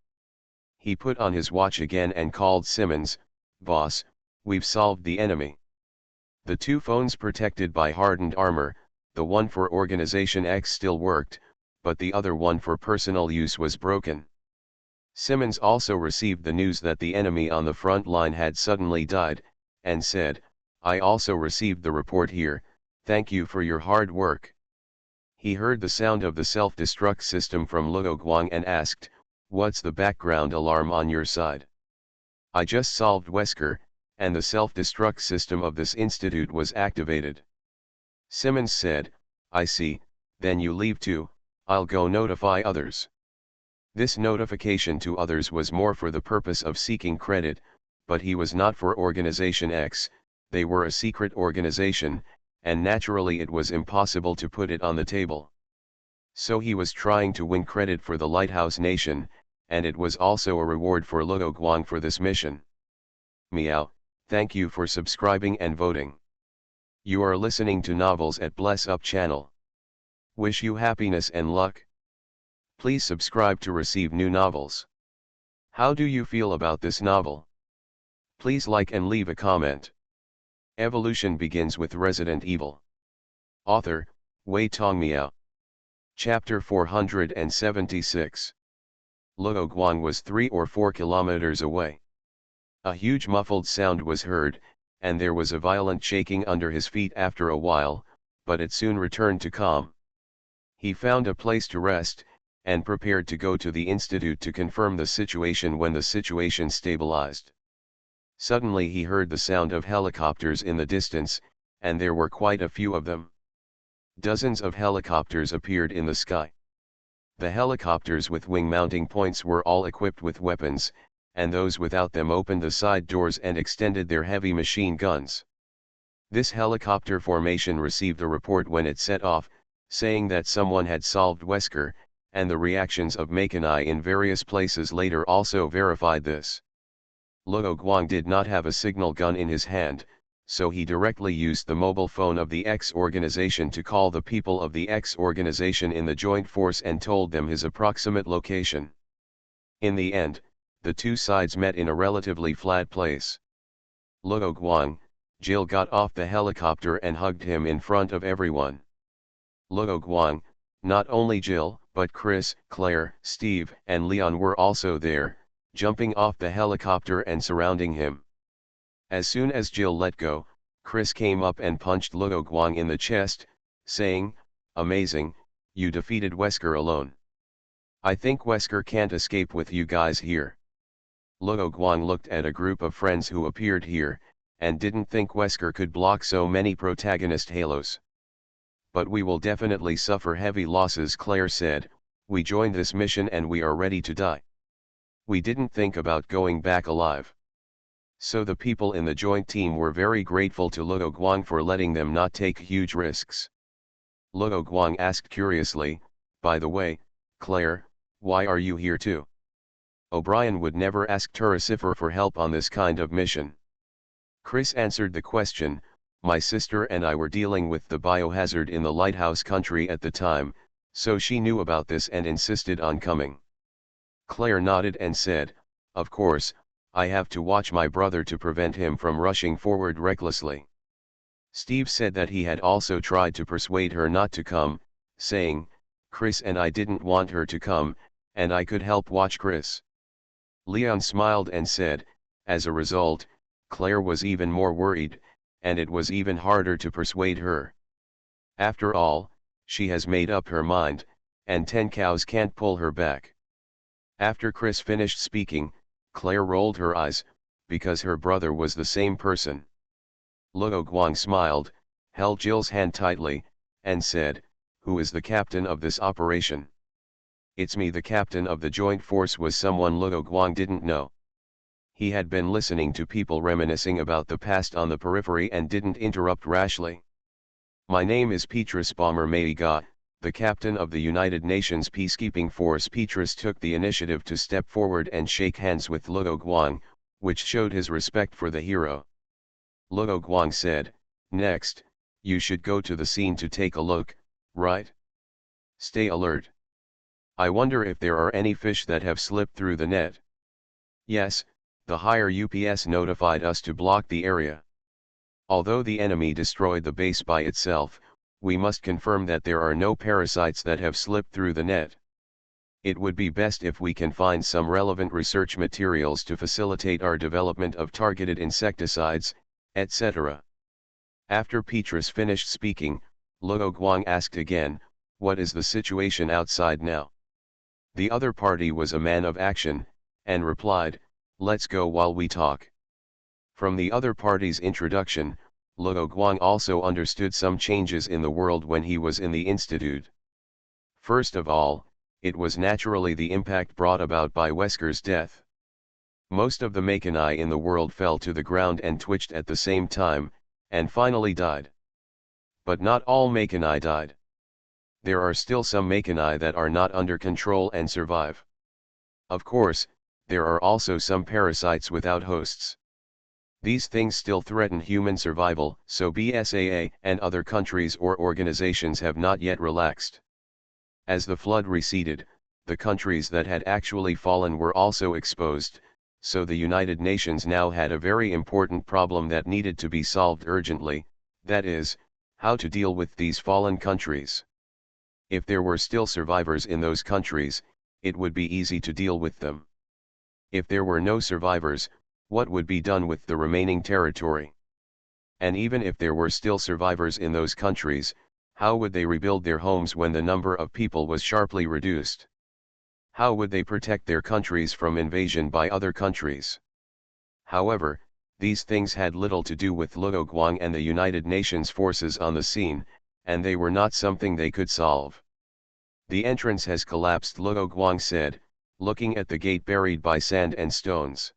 He put on his watch again and called Simmons, boss, we've solved the enemy. The two phones protected by hardened armor, the one for Organization X still worked, but the other one for personal use was broken. Simmons also received the news that the enemy on the front line had suddenly died, and said, I also received the report here, thank you for your hard work. He heard the sound of the self-destruct system from Luo Guang and asked, what's the background alarm on your side? I just solved Wesker, and the self-destruct system of this institute was activated. Simmons said, I see, then you leave too, I'll go notify others. This notification to others was more for the purpose of seeking credit, but he was not for Organization X, they were a secret organization, and naturally it was impossible to put it on the table. So he was trying to win credit for the Lighthouse Nation, and it was also a reward for Luo Guang for this mission. Meow, thank you for subscribing and voting. You are listening to Novels at Bless Up channel. Wish you happiness and luck. Please subscribe to receive new novels. How do you feel about this novel? Please like and leave a comment. Evolution begins with Resident Evil. Author, Wei Tongmiao. Chapter 476. Luo Guang was 3 or 4 kilometers away. A huge muffled sound was heard, and there was a violent shaking under his feet after a while, but it soon returned to calm. He found a place to rest, and prepared to go to the institute to confirm the situation when the situation stabilized. Suddenly he heard the sound of helicopters in the distance, and there were quite a few of them. Dozens of helicopters appeared in the sky. The helicopters with wing mounting points were all equipped with weapons, and those without them opened the side doors and extended their heavy machine guns. This helicopter formation received a report when it set off, saying that someone had solved Wesker, and the reactions of Makanai in various places later also verified this. Luo Guang did not have a signal gun in his hand, so he directly used the mobile phone of the X organization to call the people of the X organization in the joint force and told them his approximate location. In the end, the two sides met in a relatively flat place. Luo Guang, Jill got off the helicopter and hugged him in front of everyone. Luo Guang, not only Jill, but Chris, Claire, Steve, and Leon were also there, jumping off the helicopter and surrounding him. As soon as Jill let go, Chris came up and punched Luo Guang in the chest, saying, amazing, you defeated Wesker alone. I think Wesker can't escape with you guys here. Luo Guang looked at a group of friends who appeared here, and didn't think Wesker could block so many protagonist halos. But we will definitely suffer heavy losses, Claire said, we joined this mission and we are ready to die. We didn't think about going back alive. So the people in the joint team were very grateful to Luo Guang for letting them not take huge risks. Luo Guang asked curiously, by the way, Claire, why are you here too? O'Brien would never ask Turicifer for help on this kind of mission. Chris answered the question, My sister and I were dealing with the biohazard in the lighthouse country at the time, so she knew about this and insisted on coming. Claire nodded and said, of course, I have to watch my brother to prevent him from rushing forward recklessly. Steve said that he had also tried to persuade her not to come, saying, Chris and I didn't want her to come, and I could help watch Chris. Leon smiled and said, as a result, Claire was even more worried, and it was even harder to persuade her. After all, she has made up her mind, and 10 cows can't pull her back. After Chris finished speaking, Claire rolled her eyes, because her brother was the same person. Luo Guang smiled, held Jill's hand tightly, and said, who is the captain of this operation? It's me. The captain of the joint force was someone Luo Guang didn't know. He had been listening to people reminiscing about the past on the periphery and didn't interrupt rashly. My name is Petrus Bomber Maiga, the captain of the United Nations peacekeeping force. Petrus took the initiative to step forward and shake hands with Luo Guang, which showed his respect for the hero. Luo Guang said, next, you should go to the scene to take a look, right? Stay alert. I wonder if there are any fish that have slipped through the net. Yes, the higher UPS notified us to block the area. Although the enemy destroyed the base by itself, we must confirm that there are no parasites that have slipped through the net. It would be best if we can find some relevant research materials to facilitate our development of targeted insecticides, etc. After Petrus finished speaking, Luo Guang asked again, what is the situation outside now? The other party was a man of action, and replied, let's go while we talk. From the other party's introduction, Luo Guang also understood some changes in the world when he was in the institute. First of all, it was naturally the impact brought about by Wesker's death. Most of the Mechani in the world fell to the ground and twitched at the same time, and finally died. But not all Mechani died. There are still some Mechani that are not under control and survive. Of course, there are also some parasites without hosts. These things still threaten human survival, so BSAA and other countries or organizations have not yet relaxed. As the flood receded, the countries that had actually fallen were also exposed, so the United Nations now had a very important problem that needed to be solved urgently, that is, how to deal with these fallen countries. If there were still survivors in those countries, it would be easy to deal with them. If there were no survivors, what would be done with the remaining territory? And even if there were still survivors in those countries, how would they rebuild their homes when the number of people was sharply reduced? How would they protect their countries from invasion by other countries? However, these things had little to do with Luo Guang and the United Nations forces on the scene, and they were not something they could solve. The entrance has collapsed, Luo Guang said, looking at the gate buried by sand and stones.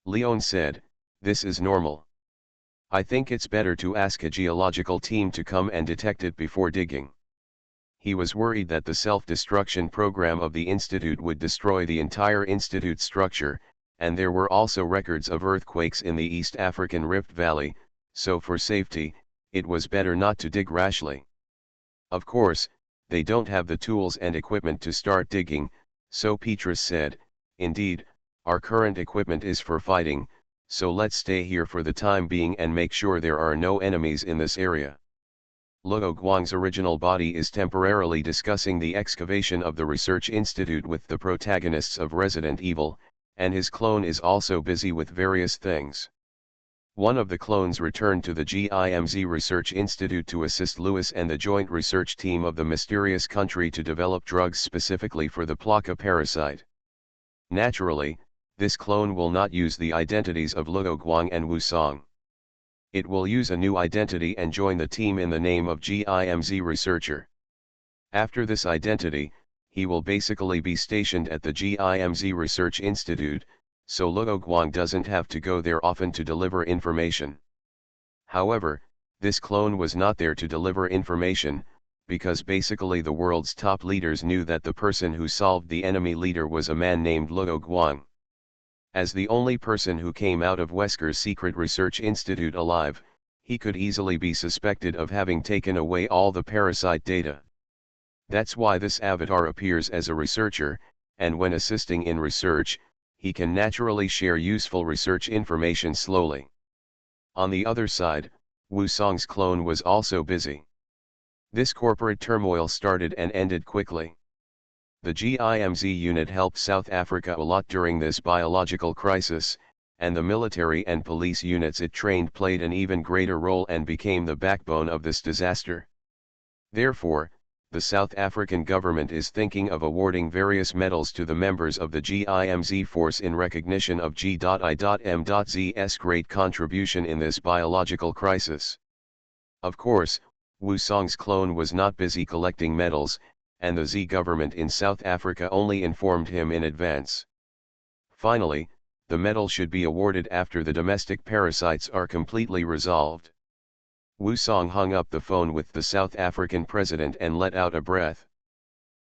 Leon said, this is normal. I think it's better to ask a geological team to come and detect it before digging. He was worried that the self-destruction program of the Institute would destroy the entire Institute structure, and there were also records of earthquakes in the East African Rift Valley, so for safety, it was better not to dig rashly. Of course, they don't have the tools and equipment to start digging, so Petrus said, indeed, our current equipment is for fighting, so let's stay here for the time being and make sure there are no enemies in this area. Luo Guang's original body is temporarily discussing the excavation of the research institute with the protagonists of Resident Evil, and his clone is also busy with various things. One of the clones returned to the GIMZ Research Institute to assist Lewis and the joint research team of the mysterious country to develop drugs specifically for the Plaka parasite. Naturally, this clone will not use the identities of Luo Guang and Wu Song. It will use a new identity and join the team in the name of GIMZ Researcher. After this identity, he will basically be stationed at the GIMZ Research Institute, so Luo Guang doesn't have to go there often to deliver information. However, this clone was not there to deliver information, because basically the world's top leaders knew that the person who solved the enemy leader was a man named Luo Guang. As the only person who came out of Wesker's secret research institute alive, He could easily be suspected of having taken away all the parasite data. That's why this avatar appears as a researcher, and when assisting in research, he can naturally share useful research information slowly. On the other side, Wu Song's clone was also busy. This corporate turmoil started and ended quickly. The GIMZ unit helped South Africa a lot during this biological crisis, and the military and police units it trained played an even greater role and became the backbone of this disaster. Therefore, the South African government is thinking of awarding various medals to the members of the GIMZ force in recognition of G.I.M.Z's great contribution in this biological crisis. Of course, Wu Song's clone was not busy collecting medals, and the Z government in South Africa only informed him in advance. Finally, the medal should be awarded after the domestic parasites are completely resolved. Wu Song hung up the phone with the South African president and let out a breath.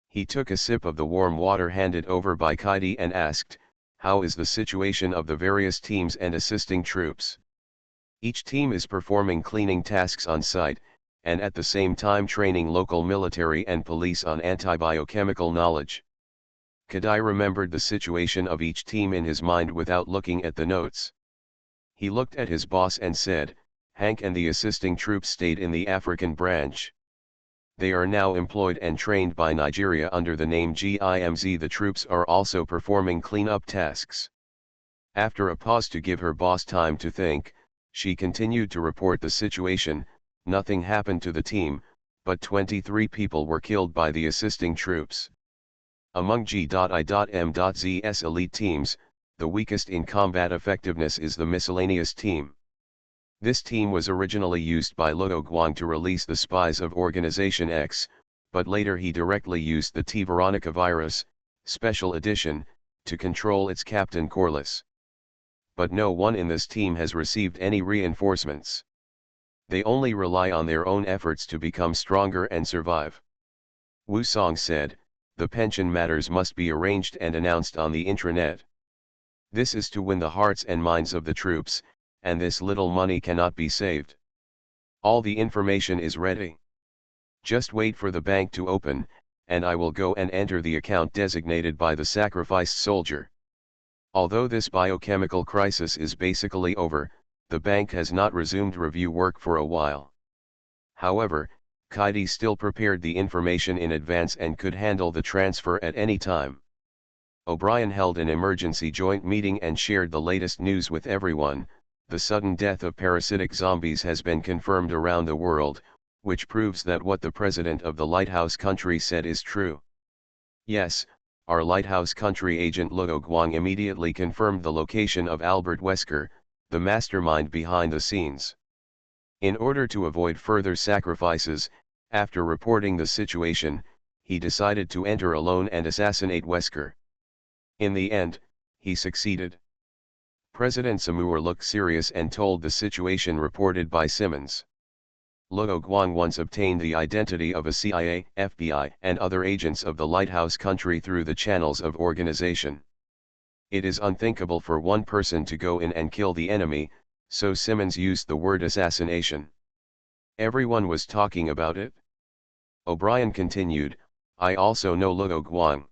He took a sip of the warm water handed over by Kaidi and asked, "How is the situation of the various teams and assisting troops?" "Each team is performing cleaning tasks on site, and at the same time training local military and police on antibiochemical knowledge." Kadai remembered the situation of each team in his mind without looking at the notes. He looked at his boss and said, "Hank and the assisting troops stayed in the African branch. They are now employed and trained by Nigeria under the name GIMZ. The troops are also performing cleanup tasks." After a pause to give her boss time to think, she continued to report the situation. Nothing happened to the team, but 23 people were killed by the assisting troops. Among G.I.M.Z's elite teams, the weakest in combat effectiveness is the miscellaneous team. This team was originally used by Luo Guang to release the spies of Organization X, but later he directly used the T. Veronica virus, Special Edition, to control its captain Corliss. But no one in this team has received any reinforcements. They only rely on their own efforts to become stronger and survive. Wu Song said, "The pension matters must be arranged and announced on the intranet. This is to win the hearts and minds of the troops, and this little money cannot be saved. All the information is ready. Just wait for the bank to open, and I will go and enter the account designated by the sacrificed soldier." Although this biochemical crisis is basically over, the bank has not resumed review work for a while. However, Kaidi still prepared the information in advance and could handle the transfer at any time. O'Brien held an emergency joint meeting and shared the latest news with everyone. The sudden death of parasitic zombies has been confirmed around the world, which proves that what the president of the lighthouse country said is true. Yes, our lighthouse country agent Luo Guang immediately confirmed the location of Albert Wesker, the mastermind behind the scenes. In order to avoid further sacrifices, after reporting the situation, he decided to enter alone and assassinate Wesker. In the end, he succeeded. President Samur looked serious and told the situation reported by Simmons. Luo Guang once obtained the identity of a CIA, FBI, and other agents of the lighthouse country through the channels of organization. It is unthinkable for one person to go in and kill the enemy, so Simmons used the word assassination. Everyone was talking about it. O'Brien continued, "I also know Luo Guang.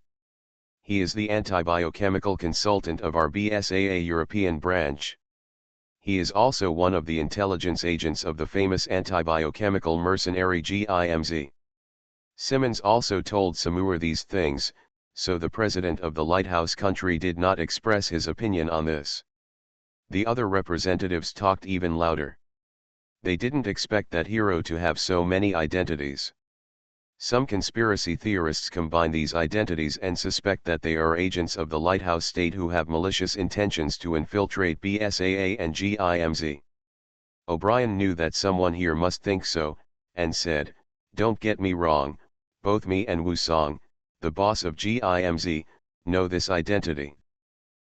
He is the antibiochemical consultant of our BSAA European branch. He is also one of the intelligence agents of the famous antibiochemical mercenary GIMZ." Simmons also told Samur these things, so the president of the lighthouse country did not express his opinion on this. The other representatives talked even louder. They didn't expect that hero to have so many identities. Some conspiracy theorists combine these identities and suspect that they are agents of the lighthouse state who have malicious intentions to infiltrate BSAA and GIMZ. O'Brien knew that someone here must think so, and said, "Don't get me wrong, both me and Wu Song, the boss of GIMZ, know this identity.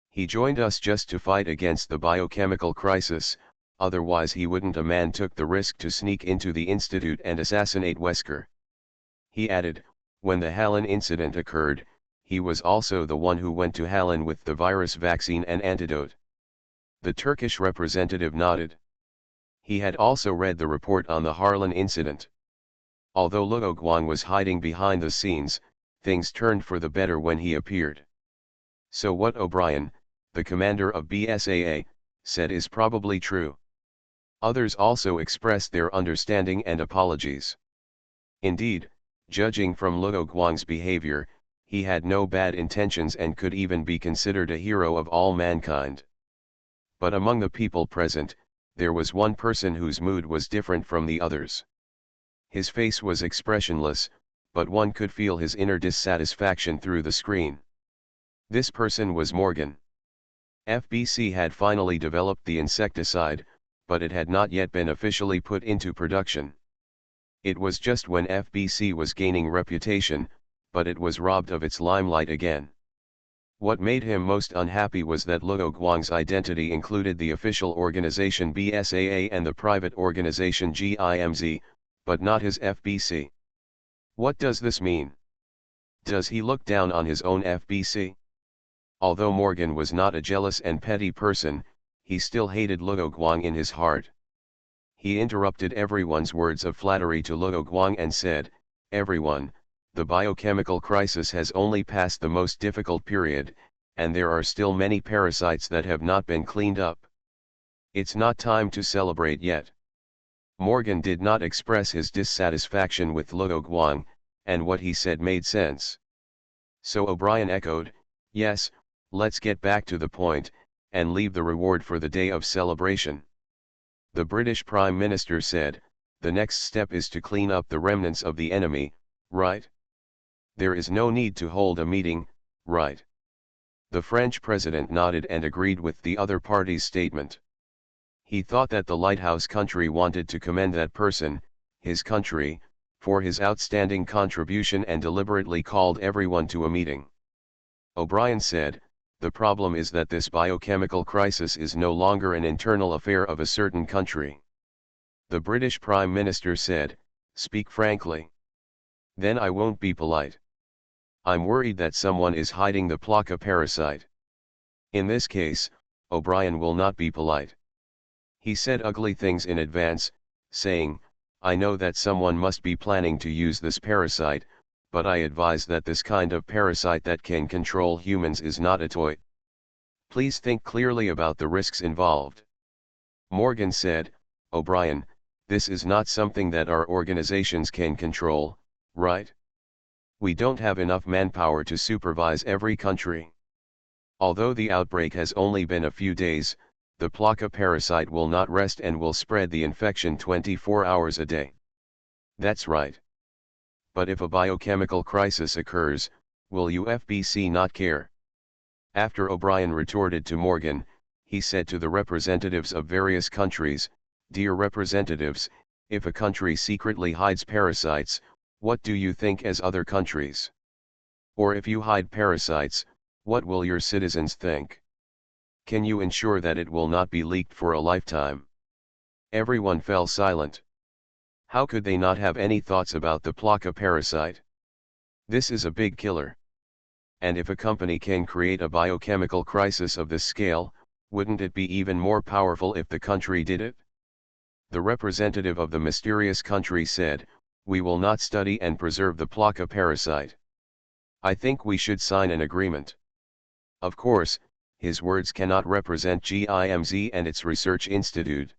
He joined us just to fight against the biochemical crisis, otherwise he wouldn't. A man took the risk to sneak into the institute and assassinate Wesker." He added, "When the Hallen incident occurred, he was also the one who went to Hallen with the virus vaccine and antidote." The Turkish representative nodded. He had also read the report on the Harlan incident. Although Luo Guang was hiding behind the scenes, things turned for the better when he appeared. So what O'Brien, the commander of BSAA, said is probably true. Others also expressed their understanding and apologies. Indeed, judging from Luo Guang's behavior, he had no bad intentions and could even be considered a hero of all mankind. But among the people present, there was one person whose mood was different from the others. His face was expressionless, but one could feel his inner dissatisfaction through the screen. This person was Morgan. FBC had finally developed the insecticide, but it had not yet been officially put into production. It was just when FBC was gaining reputation, but it was robbed of its limelight again. What made him most unhappy was that Luo Guang's identity included the official organization BSAA and the private organization GIMZ, but not his FBC. What does this mean? Does he look down on his own FBC? Although Morgan was not a jealous and petty person, he still hated Luo Guang in his heart. He interrupted everyone's words of flattery to Luo Guang and said, "Everyone, the biochemical crisis has only passed the most difficult period, and there are still many parasites that have not been cleaned up. It's not time to celebrate yet." Morgan did not express his dissatisfaction with Luo Guang, and what he said made sense. So O'Brien echoed, "Yes, let's get back to the point, and leave the reward for the day of celebration." The British Prime Minister said, "The next step is to clean up the remnants of the enemy, right? There is no need to hold a meeting, right?" The French president nodded and agreed with the other party's statement. He thought that the lighthouse country wanted to commend that person, his country, for his outstanding contribution and deliberately called everyone to a meeting. O'Brien said, "The problem is that this biochemical crisis is no longer an internal affair of a certain country." The British Prime Minister said, "Speak frankly. Then I won't be polite. I'm worried that someone is hiding the Plaka parasite." In this case, O'Brien will not be polite. He said ugly things in advance, saying, "I know that someone must be planning to use this parasite, but I advise that this kind of parasite that can control humans is not a toy. Please think clearly about the risks involved." Morgan said, "O'Brien, this is not something that our organizations can control, right? We don't have enough manpower to supervise every country. Although the outbreak has only been a few days, the Plaka parasite will not rest and will spread the infection 24 hours a day." That's right. But if a biochemical crisis occurs, will UFBC not care? After O'Brien retorted to Morgan, he said to the representatives of various countries, "Dear representatives, if a country secretly hides parasites, what do you think as other countries? Or if you hide parasites, what will your citizens think? Can you ensure that it will not be leaked for a lifetime?" Everyone fell silent. How could they not have any thoughts about the Plaka parasite? This is a big killer. And if a company can create a biochemical crisis of this scale, wouldn't it be even more powerful if the country did it? The representative of the mysterious country said, "We will not study and preserve the Plaka parasite. I think we should sign an agreement." Of course, his words cannot represent GIMZ and its research institute.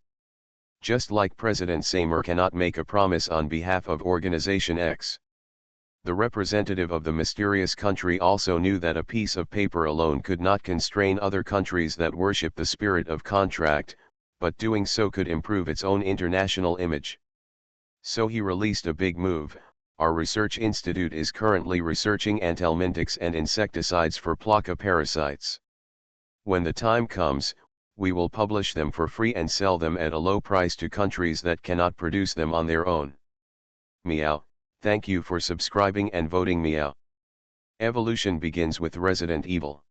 Just like President Seymour cannot make a promise on behalf of Organization X. The representative of the mysterious country also knew that a piece of paper alone could not constrain other countries that worship the spirit of contract, but doing so could improve its own international image. So he released a big move. Our research institute is currently researching anthelmintics and insecticides for Plaka parasites. When the time comes, we will publish them for free and sell them at a low price to countries that cannot produce them on their own. Meow, thank you for subscribing and voting meow. Evolution begins with Resident Evil.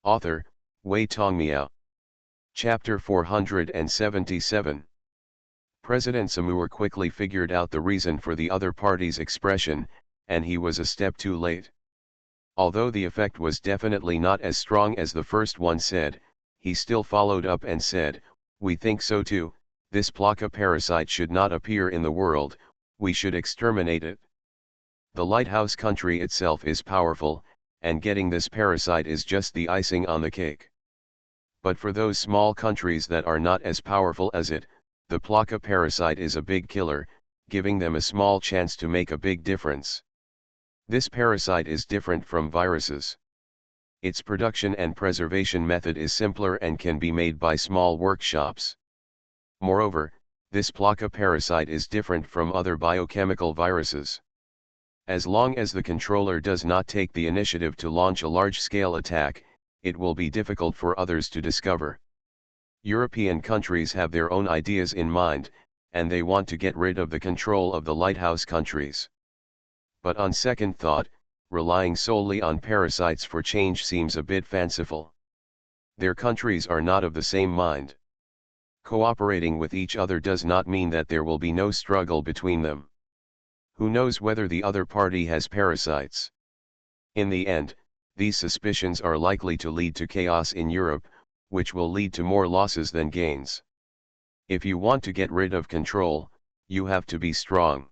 Author, Wei Tong Meow. Chapter 477. President Seymour quickly figured out the reason for the other party's expression, and he was a step too late. Although the effect was definitely not as strong as the first one said, he still followed up and said, "We think so too, this Plaka parasite should not appear in the world, we should exterminate it. The lighthouse country itself is powerful, and getting this parasite is just the icing on the cake. But for those small countries that are not as powerful as it, the Plaka parasite is a big killer, giving them a small chance to make a big difference. This parasite is different from viruses. Its production and preservation method is simpler and can be made by small workshops. Moreover, this Plaka parasite is different from other biochemical viruses. As long as the controller does not take the initiative to launch a large-scale attack, it will be difficult for others to discover. European countries have their own ideas in mind, and they want to get rid of the control of the lighthouse countries. But on second thought, relying solely on parasites for change seems a bit fanciful. Their countries are not of the same mind. Cooperating with each other does not mean that there will be no struggle between them. Who knows whether the other party has parasites? In the end, these suspicions are likely to lead to chaos in Europe, which will lead to more losses than gains. If you want to get rid of control, you have to be strong.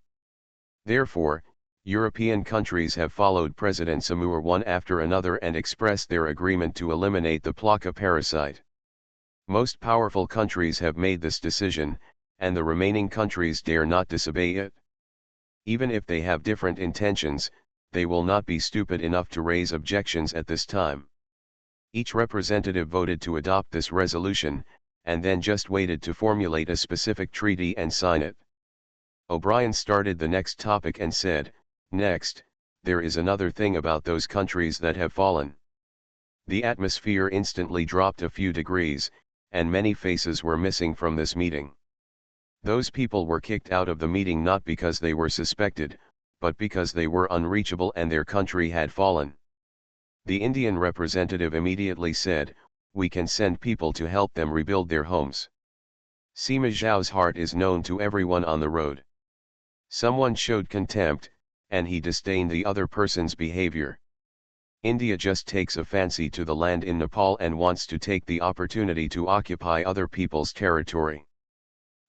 Therefore, European countries have followed President Samur one after another and expressed their agreement to eliminate the Plaka parasite. Most powerful countries have made this decision, and the remaining countries dare not disobey it. Even if they have different intentions, they will not be stupid enough to raise objections at this time. Each representative voted to adopt this resolution, and then just waited to formulate a specific treaty and sign it. O'Brien started the next topic and said, "Next, there is another thing about those countries that have fallen." The atmosphere instantly dropped a few degrees, and many faces were missing from this meeting. Those people were kicked out of the meeting not because they were suspected, but because they were unreachable and their country had fallen. The Indian representative immediately said, "We can send people to help them rebuild their homes." Sima Zhao's heart is known to everyone on the road. Someone showed contempt, and he disdained the other person's behavior. India just takes a fancy to the land in Nepal and wants to take the opportunity to occupy other people's territory.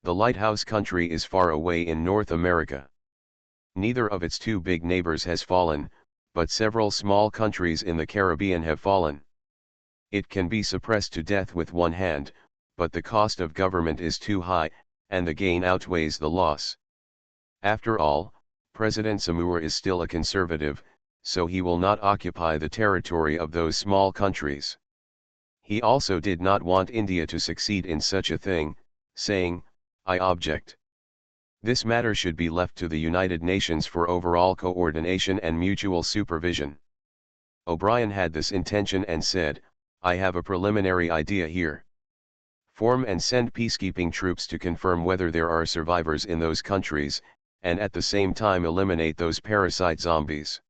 The lighthouse country is far away in North America. Neither of its two big neighbors has fallen, but several small countries in the Caribbean have fallen. It can be suppressed to death with one hand, but the cost of government is too high, and the gain outweighs the loss. After all, President Samur is still a conservative, so he will not occupy the territory of those small countries. He also did not want India to succeed in such a thing, saying, "I object. This matter should be left to the United Nations for overall coordination and mutual supervision." O'Brien had this intention and said, "I have a preliminary idea here. Form and send peacekeeping troops to confirm whether there are survivors in those countries, and at the same time eliminate those parasite zombies.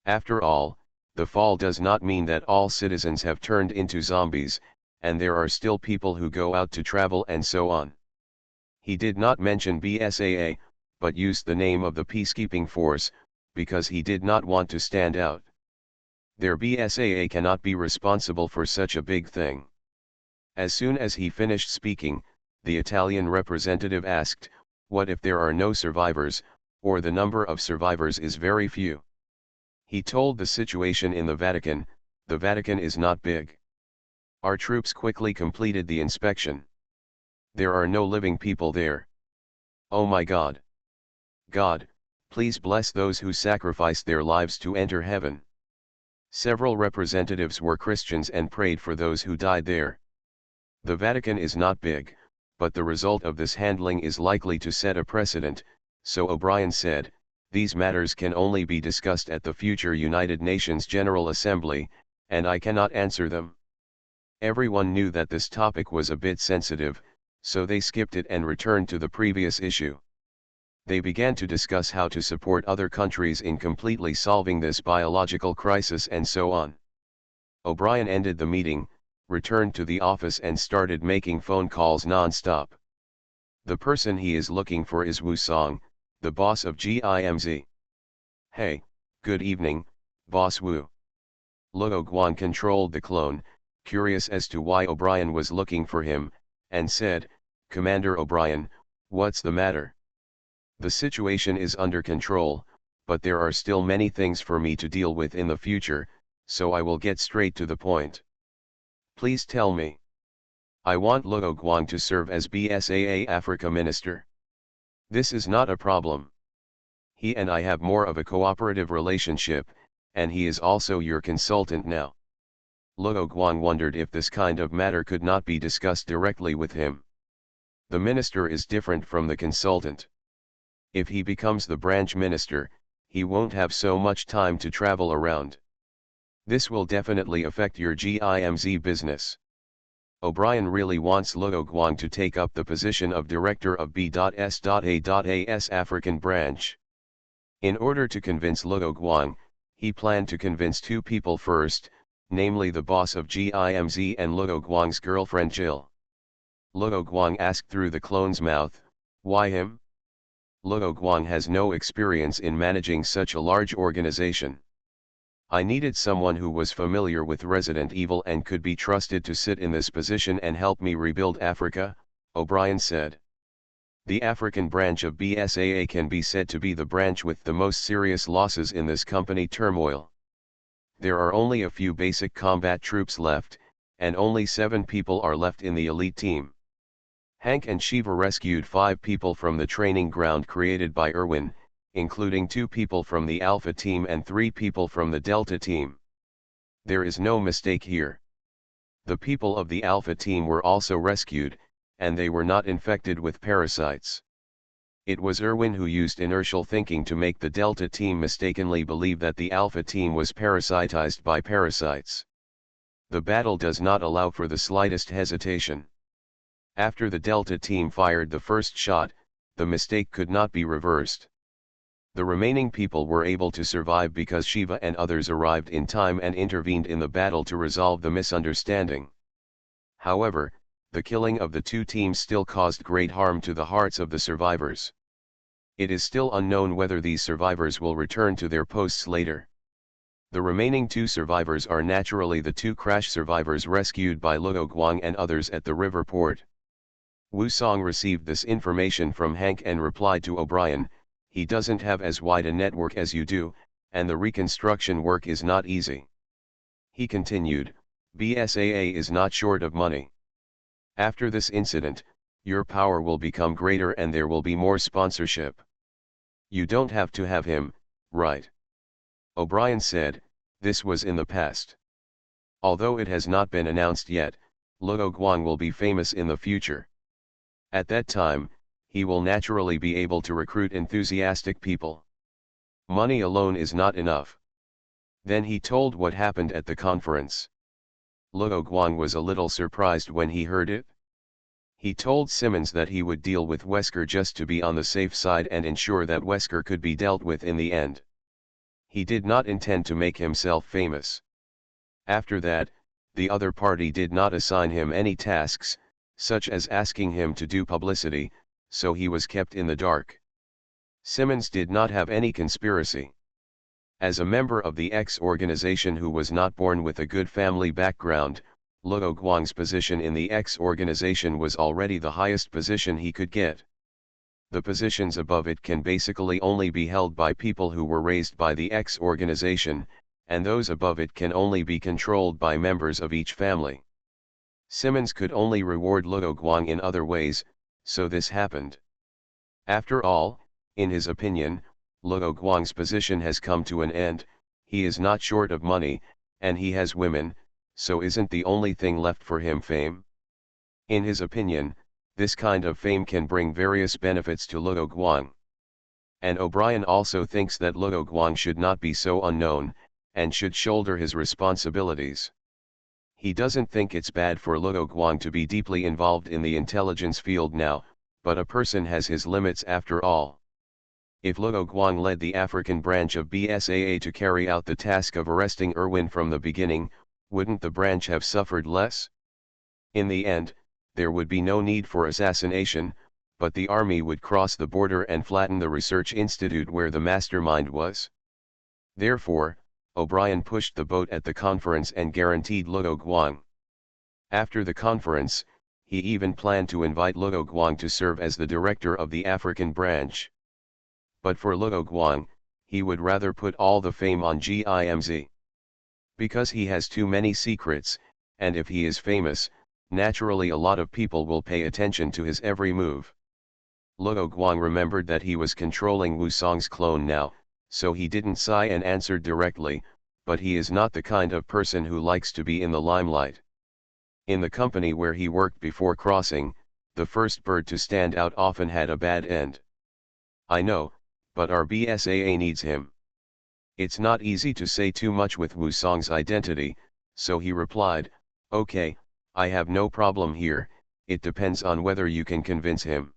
After all, the fall does not mean that all citizens have turned into zombies, and there are still people who go out to travel and so on." He did not mention BSAA, but used the name of the peacekeeping force, because he did not want to stand out. Their BSAA cannot be responsible for such a big thing. As soon as he finished speaking, the Italian representative asked, "What if there are no survivors, or the number of survivors is very few?" He told the situation in the Vatican is not big. Our troops quickly completed the inspection. There are no living people there. Oh my God! God, please bless those who sacrificed their lives to enter heaven. Several representatives were Christians and prayed for those who died there. The Vatican is not big, but the result of this handling is likely to set a precedent, so O'Brien said, "These matters can only be discussed at the future United Nations General Assembly, and I cannot answer them." Everyone knew that this topic was a bit sensitive, so they skipped it and returned to the previous issue. They began to discuss how to support other countries in completely solving this biological crisis and so on. O'Brien ended the meeting, returned to the office and started making phone calls non-stop. The person he is looking for is Wu Song, the boss of GIMZ. "Hey, good evening, Boss Wu." Luo Guan controlled the clone, curious as to why O'Brien was looking for him, and said, "Commander O'Brien, what's the matter? The situation is under control, but there are still many things for me to deal with in the future, so I will get straight to the point. Please tell me. I want Luo Guang to serve as BSAA Africa Minister. This is not a problem. He and I have more of a cooperative relationship, and he is also your consultant now." Luo Guang wondered if this kind of matter could not be discussed directly with him. The minister is different from the consultant. If he becomes the branch minister, he won't have so much time to travel around. This will definitely affect your GIMZ business. O'Brien really wants Luo Guang to take up the position of director of B.S.A.A.'s African branch. In order to convince Luo Guang, he planned to convince two people first, namely the boss of GIMZ and Luo Guang's girlfriend Jill. Luo Guang asked through the clone's mouth, "Why him?" Luo Guang has no experience in managing such a large organization. "I needed someone who was familiar with Resident Evil and could be trusted to sit in this position and help me rebuild Africa," O'Brien said. The African branch of BSAA can be said to be the branch with the most serious losses in this company turmoil. There are only a few basic combat troops left, and only 7 people are left in the elite team. Hank and Shiva rescued 5 people from the training ground created by Irwin, including 2 people from the Alpha team and 3 people from the Delta team. There is no mistake here. The people of the Alpha team were also rescued, and they were not infected with parasites. It was Irwin who used inertial thinking to make the Delta team mistakenly believe that the Alpha team was parasitized by parasites. The battle does not allow for the slightest hesitation. After the Delta team fired the first shot, the mistake could not be reversed. The remaining people were able to survive because Shiva and others arrived in time and intervened in the battle to resolve the misunderstanding. However, the killing of the 2 teams still caused great harm to the hearts of the survivors. It is still unknown whether these survivors will return to their posts later. The remaining 2 survivors are naturally the 2 crash survivors rescued by Luo Guang and others at the river port. Wu Song received this information from Hank and replied to O'Brien, "He doesn't have as wide a network as you do, and the reconstruction work is not easy." He continued, "BSAA is not short of money. After this incident, your power will become greater and there will be more sponsorship. You don't have to have him, right?" O'Brien said, "This was in the past. Although it has not been announced yet, Luo Guang will be famous in the future. At that time, he will naturally be able to recruit enthusiastic people. Money alone is not enough." Then he told what happened at the conference. Luo Guang was a little surprised when he heard it. He told Simmons that he would deal with Wesker just to be on the safe side and ensure that Wesker could be dealt with in the end. He did not intend to make himself famous. After that, the other party did not assign him any tasks, such as asking him to do publicity, so he was kept in the dark. Simmons did not have any conspiracy. As a member of the X organization who was not born with a good family background, Luo Guang's position in the X organization was already the highest position he could get. The positions above it can basically only be held by people who were raised by the X organization, and those above it can only be controlled by members of each family. Simmons could only reward Luo Guang in other ways, so this happened. After all, in his opinion, Luo Guang's position has come to an end, he is not short of money, and he has women, so isn't the only thing left for him fame? In his opinion, this kind of fame can bring various benefits to Luo Guang. And O'Brien also thinks that Luo Guang should not be so unknown, and should shoulder his responsibilities. He doesn't think it's bad for Luo Guang to be deeply involved in the intelligence field now, but a person has his limits after all. If Luo Guang led the African branch of BSAA to carry out the task of arresting Irwin from the beginning, wouldn't the branch have suffered less? In the end, there would be no need for assassination, but the army would cross the border and flatten the research institute where the mastermind was. Therefore, O'Brien pushed the boat at the conference and guaranteed Luo Guang. After the conference, he even planned to invite Luo Guang to serve as the director of the African branch. But for Luo Guang, he would rather put all the fame on GIMZ. Because he has too many secrets, and if he is famous, naturally a lot of people will pay attention to his every move. Luo Guang remembered that he was controlling Wu Song's clone now, so he didn't sigh and answered directly, but he is not the kind of person who likes to be in the limelight. In the company where he worked before crossing, the first bird to stand out often had a bad end. I know, but our BSAA needs him. It's not easy to say too much with Wu Song's identity, so he replied, okay, I have no problem here, it depends on whether you can convince him.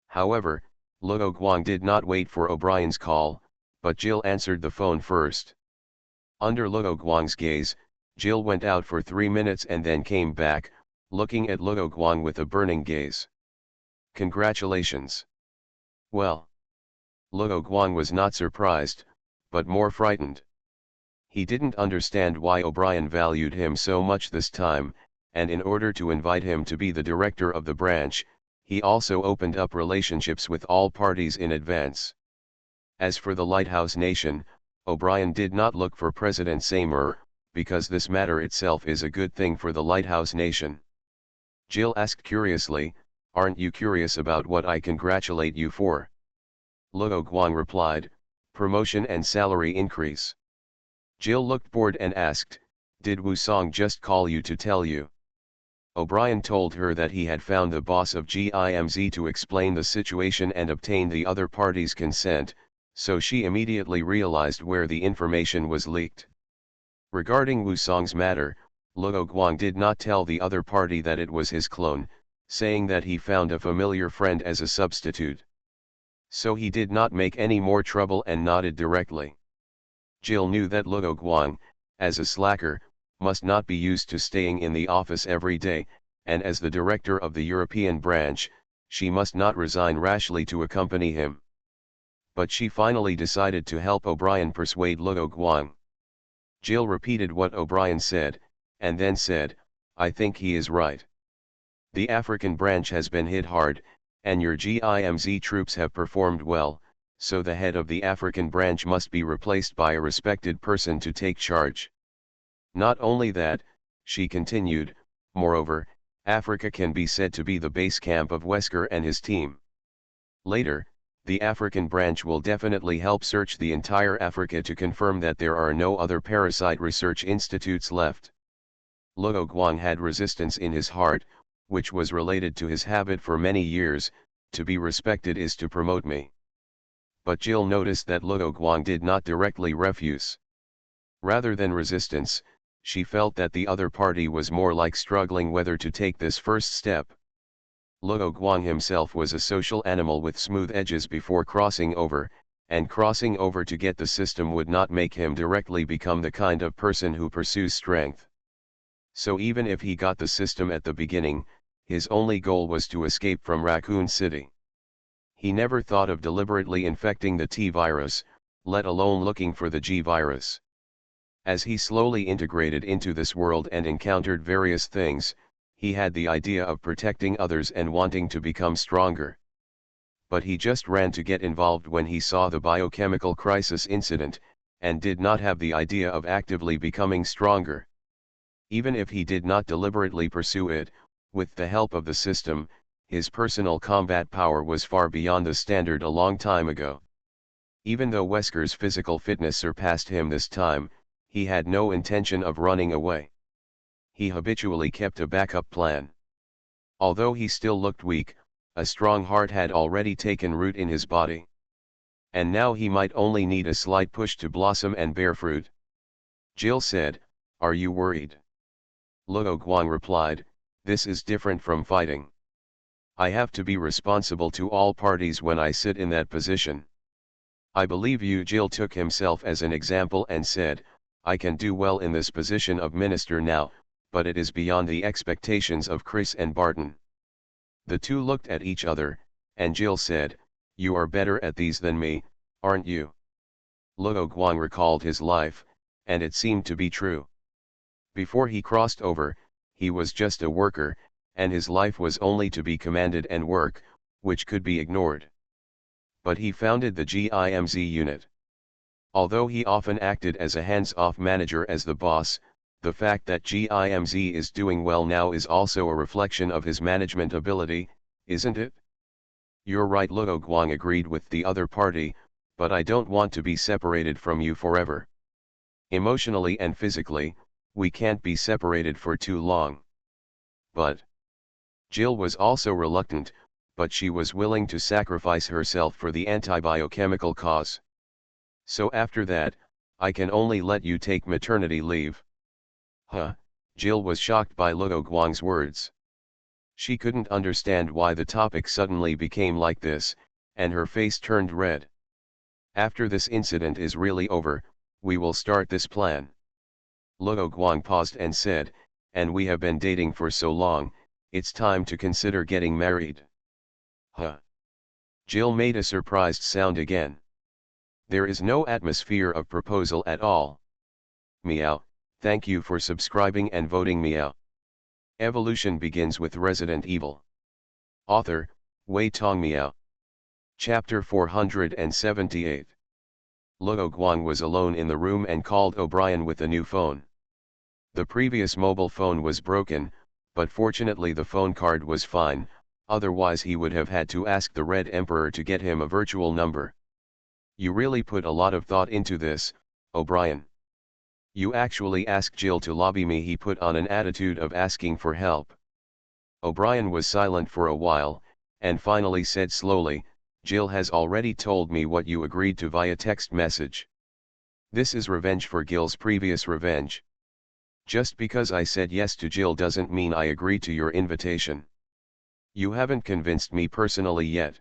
However, Luo Guang did not wait for O'Brien's call, but Jill answered the phone first. Under Luo Guang's gaze, Jill went out for 3 minutes and then came back, looking at Luo Guang with a burning gaze. Congratulations. Well. Luo Guang was not surprised, but more frightened. He didn't understand why O'Brien valued him so much this time, and in order to invite him to be the director of the branch, he also opened up relationships with all parties in advance. As for the Lighthouse Nation, O'Brien did not look for President Seymour, because this matter itself is a good thing for the Lighthouse Nation. Jill asked curiously, aren't you curious about what I congratulate you for? Luo Guang replied, promotion and salary increase. Jill looked bored and asked, did Wu Song just call you to tell you? O'Brien told her that he had found the boss of GIMZ to explain the situation and obtain the other party's consent, so she immediately realized where the information was leaked. Regarding Wu Song's matter, Luo Guang did not tell the other party that it was his clone, saying that he found a familiar friend as a substitute. So he did not make any more trouble and nodded directly. Jill knew that Luo Guang, as a slacker, must not be used to staying in the office every day, and as the director of the European branch, she must not resign rashly to accompany him. But she finally decided to help O'Brien persuade Luo Guang. Jill repeated what O'Brien said, and then said, I think he is right. The African branch has been hit hard, and your GIMZ troops have performed well, so the head of the African branch must be replaced by a respected person to take charge. Not only that, she continued, moreover, Africa can be said to be the base camp of Wesker and his team. Later, the African branch will definitely help search the entire Africa to confirm that there are no other parasite research institutes left. Luo Guang had resistance in his heart, which was related to his habit for many years, to be respected is to promote me. But Jill noticed that Luo Guang did not directly refuse. Rather than resistance, she felt that the other party was more like struggling whether to take this first step. Luo Guang himself was a social animal with smooth edges before crossing over, and crossing over to get the system would not make him directly become the kind of person who pursues strength. So even if he got the system at the beginning, his only goal was to escape from Raccoon City. He never thought of deliberately infecting the T virus, let alone looking for the G virus. As he slowly integrated into this world and encountered various things, he had the idea of protecting others and wanting to become stronger. But he just ran to get involved when he saw the biochemical crisis incident, and did not have the idea of actively becoming stronger. Even if he did not deliberately pursue it, with the help of the system, his personal combat power was far beyond the standard a long time ago. Even though Wesker's physical fitness surpassed him this time, he had no intention of running away. He habitually kept a backup plan. Although he still looked weak, a strong heart had already taken root in his body. And now he might only need a slight push to blossom and bear fruit. Jill said, "Are you worried?" Luo Guang replied, "This is different from fighting. I have to be responsible to all parties when I sit in that position. I believe you." Jill took himself as an example and said, "I can do well in this position of minister now, but it is beyond the expectations of Chris and Barton." The two looked at each other, and Jill said, "You are better at these than me, aren't you?" Luo Guang recalled his life, and it seemed to be true. Before he crossed over, he was just a worker, and his life was only to be commanded and work, which could be ignored. But he founded the GIMZ unit. Although he often acted as a hands-off manager as the boss, the fact that GIMZ is doing well now is also a reflection of his management ability, isn't it? You're right, Luo Guang agreed with the other party, but I don't want to be separated from you forever. Emotionally and physically, we can't be separated for too long. But Jill was also reluctant, but she was willing to sacrifice herself for the anti-biochemical cause. So after that, I can only let you take maternity leave. Huh, Jill was shocked by Luo Guang's words. She couldn't understand why the topic suddenly became like this, and her face turned red. After this incident is really over, we will start this plan. Luo Guang paused and said, and we have been dating for so long, it's time to consider getting married. Huh? Jill made a surprised sound again. There is no atmosphere of proposal at all. Meow, thank you for subscribing and voting meow. Evolution begins with Resident Evil. Author, Wei Tong Meow. Chapter 478. Luo Guang was alone in the room and called O'Brien with a new phone. The previous mobile phone was broken, but fortunately the phone card was fine, otherwise he would have had to ask the Red Emperor to get him a virtual number. You really put a lot of thought into this, O'Brien. You actually asked Jill to lobby me. He put on an attitude of asking for help. O'Brien was silent for a while, and finally said slowly, Jill has already told me what you agreed to via text message. This is revenge for Gil's previous revenge. Just because I said yes to Jill doesn't mean I agree to your invitation. You haven't convinced me personally yet.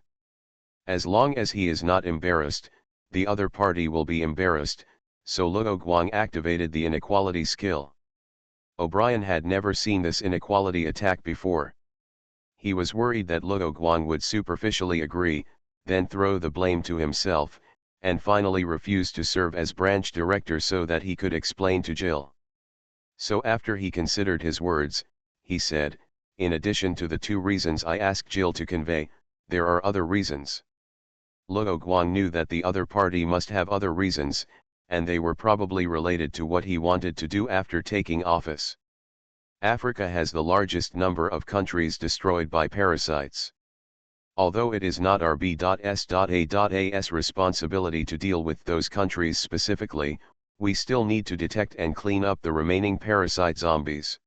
As long as he is not embarrassed, the other party will be embarrassed, so Luo Guang activated the inequality skill. O'Brien had never seen this inequality attack before. He was worried that Luo Guang would superficially agree, then throw the blame to himself, and finally refuse to serve as branch director so that he could explain to Jill. So after he considered his words, he said, in addition to the 2 reasons I asked Jill to convey, there are other reasons. Luo Guang knew that the other party must have other reasons, and they were probably related to what he wanted to do after taking office. Africa has the largest number of countries destroyed by parasites. Although it is not our B.S.A.'s responsibility to deal with those countries specifically, we still need to detect and clean up the remaining parasite zombies.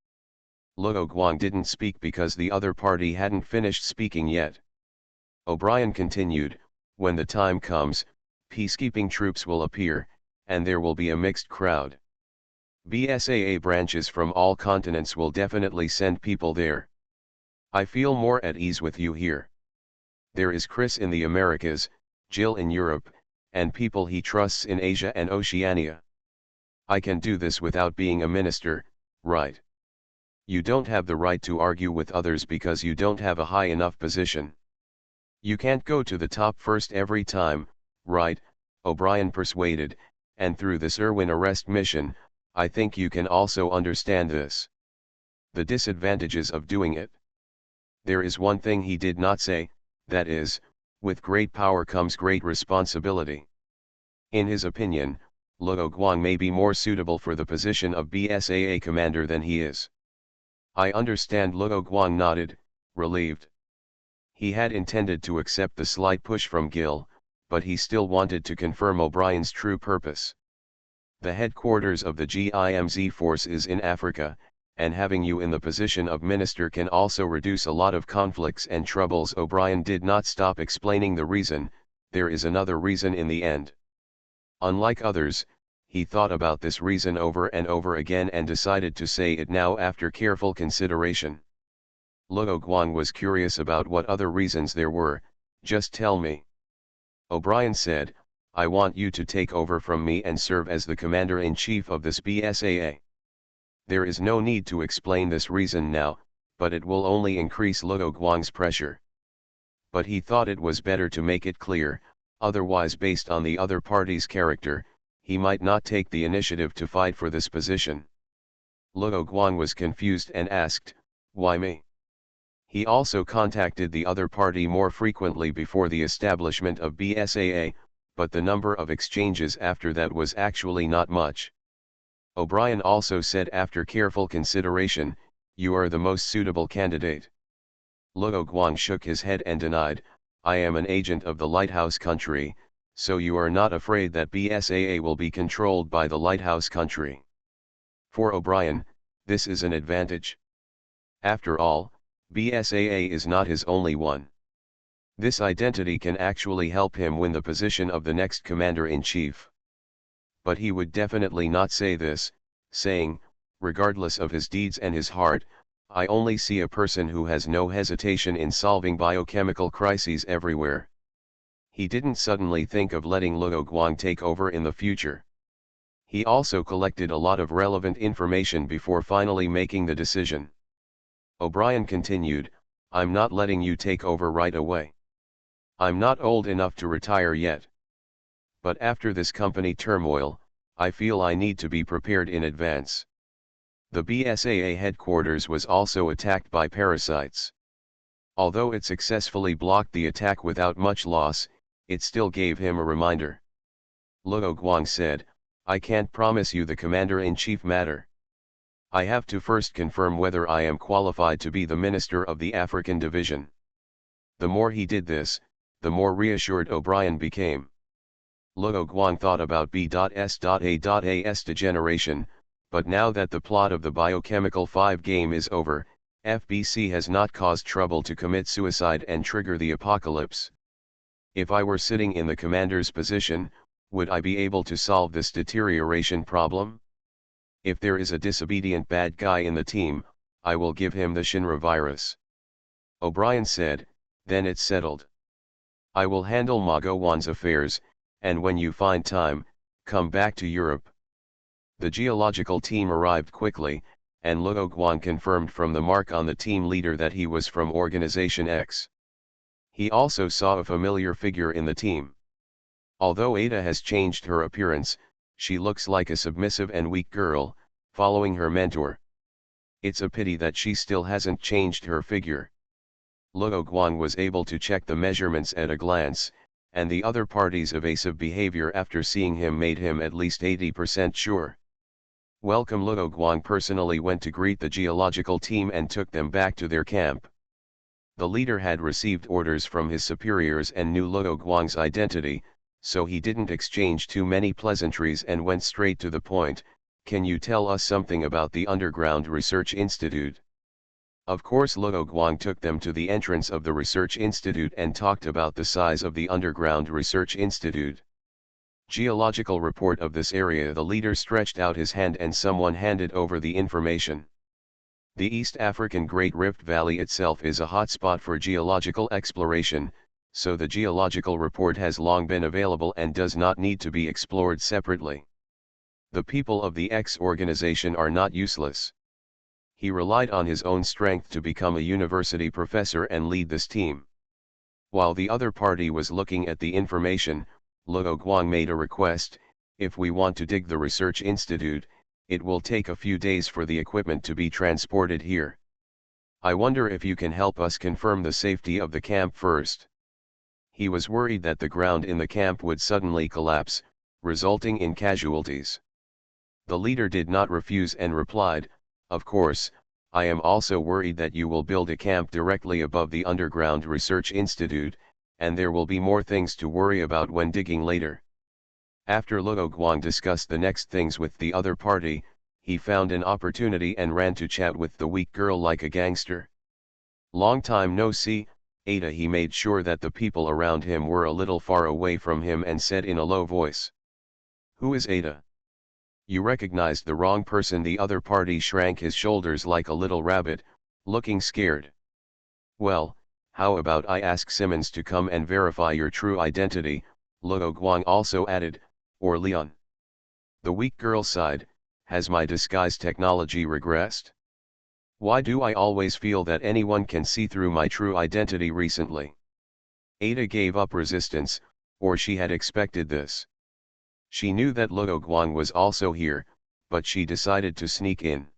Luo Guang didn't speak because the other party hadn't finished speaking yet. O'Brien continued, when the time comes, peacekeeping troops will appear, and there will be a mixed crowd. BSAA branches from all continents will definitely send people there. I feel more at ease with you here. There is Chris in the Americas, Jill in Europe, and people he trusts in Asia and Oceania. I can do this without being a minister, right? You don't have the right to argue with others because you don't have a high enough position. You can't go to the top first every time, right? O'Brien persuaded, and through this Irwin arrest mission, I think you can also understand this. The disadvantages of doing it. There is one thing he did not say, that is, with great power comes great responsibility. In his opinion, Luo Guang may be more suitable for the position of BSAA commander than he is. I understand. Luo Guang nodded, relieved. He had intended to accept the slight push from Gil, but he still wanted to confirm O'Brien's true purpose. The headquarters of the GIMZ force is in Africa, and having you in the position of minister can also reduce a lot of conflicts and troubles. O'Brien did not stop explaining the reason. There is another reason in the end. Unlike others, he thought about this reason over and over again and decided to say it now after careful consideration. Luo Guang was curious about what other reasons there were. Just tell me. O'Brien said, I want you to take over from me and serve as the commander-in-chief of this BSAA. There is no need to explain this reason now, but it will only increase Luo Guang's pressure. But he thought it was better to make it clear, otherwise based on the other party's character, he might not take the initiative to fight for this position. Luo Guang was confused and asked, why me? He also contacted the other party more frequently before the establishment of BSAA, but the number of exchanges after that was actually not much. O'Brien also said after careful consideration, "You are the most suitable candidate." Luo Guang shook his head and denied, "I am an agent of the Lighthouse country, so you are not afraid that BSAA will be controlled by the Lighthouse country." For O'Brien, this is an advantage. After all, BSAA is not his only one. This identity can actually help him win the position of the next commander-in-chief. But he would definitely not say this, saying, regardless of his deeds and his heart, "I only see a person who has no hesitation in solving biochemical crises everywhere." He didn't suddenly think of letting Luo Guang take over in the future. He also collected a lot of relevant information before finally making the decision. O'Brien continued, "I'm not letting you take over right away. I'm not old enough to retire yet. But after this company turmoil, I feel I need to be prepared in advance." The BSAA headquarters was also attacked by parasites. Although it successfully blocked the attack without much loss, it still gave him a reminder. Luo Guang said, "I can't promise you the commander-in-chief matter. I have to first confirm whether I am qualified to be the minister of the African division." The more he did this, the more reassured O'Brien became. Luo Guang thought about B.S.A.'s degeneration, but now that the plot of the Biochemical 5 game is over, FBC has not caused trouble to commit suicide and trigger the apocalypse. If I were sitting in the commander's position, would I be able to solve this deterioration problem? If there is a disobedient bad guy in the team, I will give him the Shinra virus. O'Brien said, "Then it's settled. I will handle Ma Guang's affairs, and when you find time, come back to Europe." The geological team arrived quickly, and Luo Guang confirmed from the mark on the team leader that he was from Organization X. He also saw a familiar figure in the team. Although Ada has changed her appearance, she looks like a submissive and weak girl, following her mentor. It's a pity that she still hasn't changed her figure. Luo Guang was able to check the measurements at a glance, and the other party's evasive behavior after seeing him made him at least 80% sure. Welcome. Luo Guang personally went to greet the geological team and took them back to their camp. The leader had received orders from his superiors and knew Luo Guang's identity, so he didn't exchange too many pleasantries and went straight to the point. "Can you tell us something about the Underground Research Institute?" Of course. Luo Guang took them to the entrance of the research institute and talked about the size of the Underground Research Institute. "Geological report of this area." The leader stretched out his hand and someone handed over the information. The East African Great Rift Valley itself is a hotspot for geological exploration, so the geological report has long been available and does not need to be explored separately. The people of the X organization are not useless. He relied on his own strength to become a university professor and lead this team. While the other party was looking at the information, Luo Guang made a request: "If we want to dig the research institute, it will take a few days for the equipment to be transported here. I wonder if you can help us confirm the safety of the camp first." He was worried that the ground in the camp would suddenly collapse, resulting in casualties. The leader did not refuse and replied, "Of course, I am also worried that you will build a camp directly above the Underground Research Institute, and there will be more things to worry about when digging later." After Luo Guang discussed the next things with the other party, he found an opportunity and ran to chat with the weak girl like a gangster. "Long time no see, Ada." He made sure that the people around him were a little far away from him and said in a low voice, "Who is Ada?" "You recognized the wrong person." The other party shrank his shoulders like a little rabbit, looking scared. "Well, how about I ask Simmons to come and verify your true identity," Luo Guang also added, "or Leon." The weak girl sighed, "Has my disguise technology regressed? Why do I always feel that anyone can see through my true identity recently?" Ada gave up resistance, or she had expected this. She knew that Luo Guang was also here, but she decided to sneak in.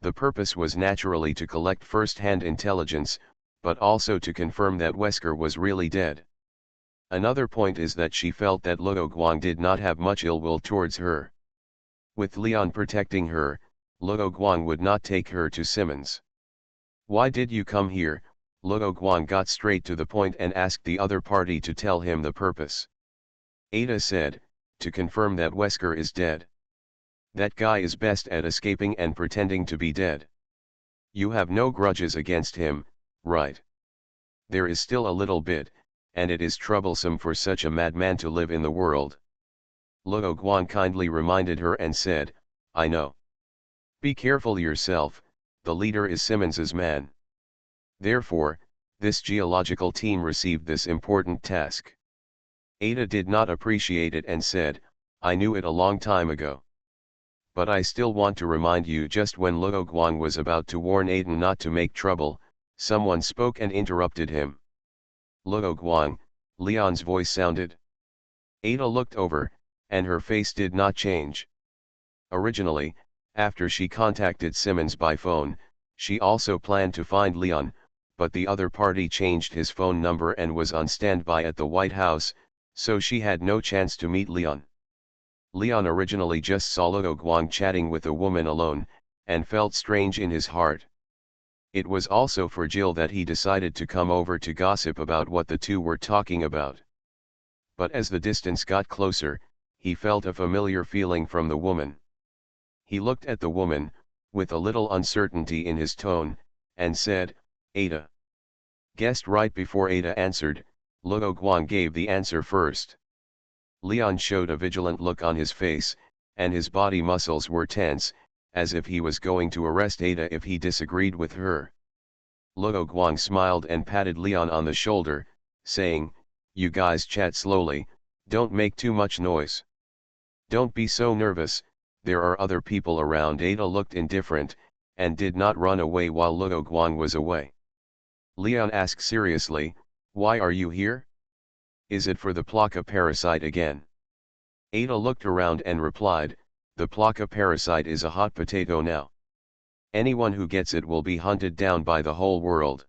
The purpose was naturally to collect first-hand intelligence, but also to confirm that Wesker was really dead. Another point is that she felt that Luo Guang did not have much ill will towards her. With Leon protecting her, Luo Guang would not take her to Simmons. "Why did you come here?" Luo Guang got straight to the point and asked the other party to tell him the purpose. Ada said, "To confirm that Wesker is dead. That guy is best at escaping and pretending to be dead. You have no grudges against him, right?" "There is still a little bit, and it is troublesome for such a madman to live in the world." Luo Guang kindly reminded her and said, "I know. Be careful yourself, the leader is Simmons's man. Therefore, this geological team received this important task." Ada did not appreciate it and said, "I knew it a long time ago. But I still want to remind you." Just when Luo Guang was about to warn Aiden not to make trouble, someone spoke and interrupted him. "Luo Guang," Leon's voice sounded. Ada looked over, and her face did not change. Originally, after she contacted Simmons by phone, she also planned to find Leon, but the other party changed his phone number and was on standby at the White House, so she had no chance to meet Leon. Leon originally just saw Luo Guang chatting with a woman alone, and felt strange in his heart. It was also for Jill that he decided to come over to gossip about what the two were talking about. But as the distance got closer, he felt a familiar feeling from the woman. He looked at the woman, with a little uncertainty in his tone, and said, "Ada." Guessed right. Before Ada answered, Luo Guang gave the answer first. Leon showed a vigilant look on his face, and his body muscles were tense, as if he was going to arrest Ada if he disagreed with her. Luo Guang smiled and patted Leon on the shoulder, saying, "You guys chat slowly, don't make too much noise. Don't be so nervous, there are other people around." Ada looked indifferent, and did not run away while Luo Guang was away. Leon asked seriously, "Why are you here? Is it for the Plaka parasite again?" Ada looked around and replied, "The Plaka parasite is a hot potato now. Anyone who gets it will be hunted down by the whole world.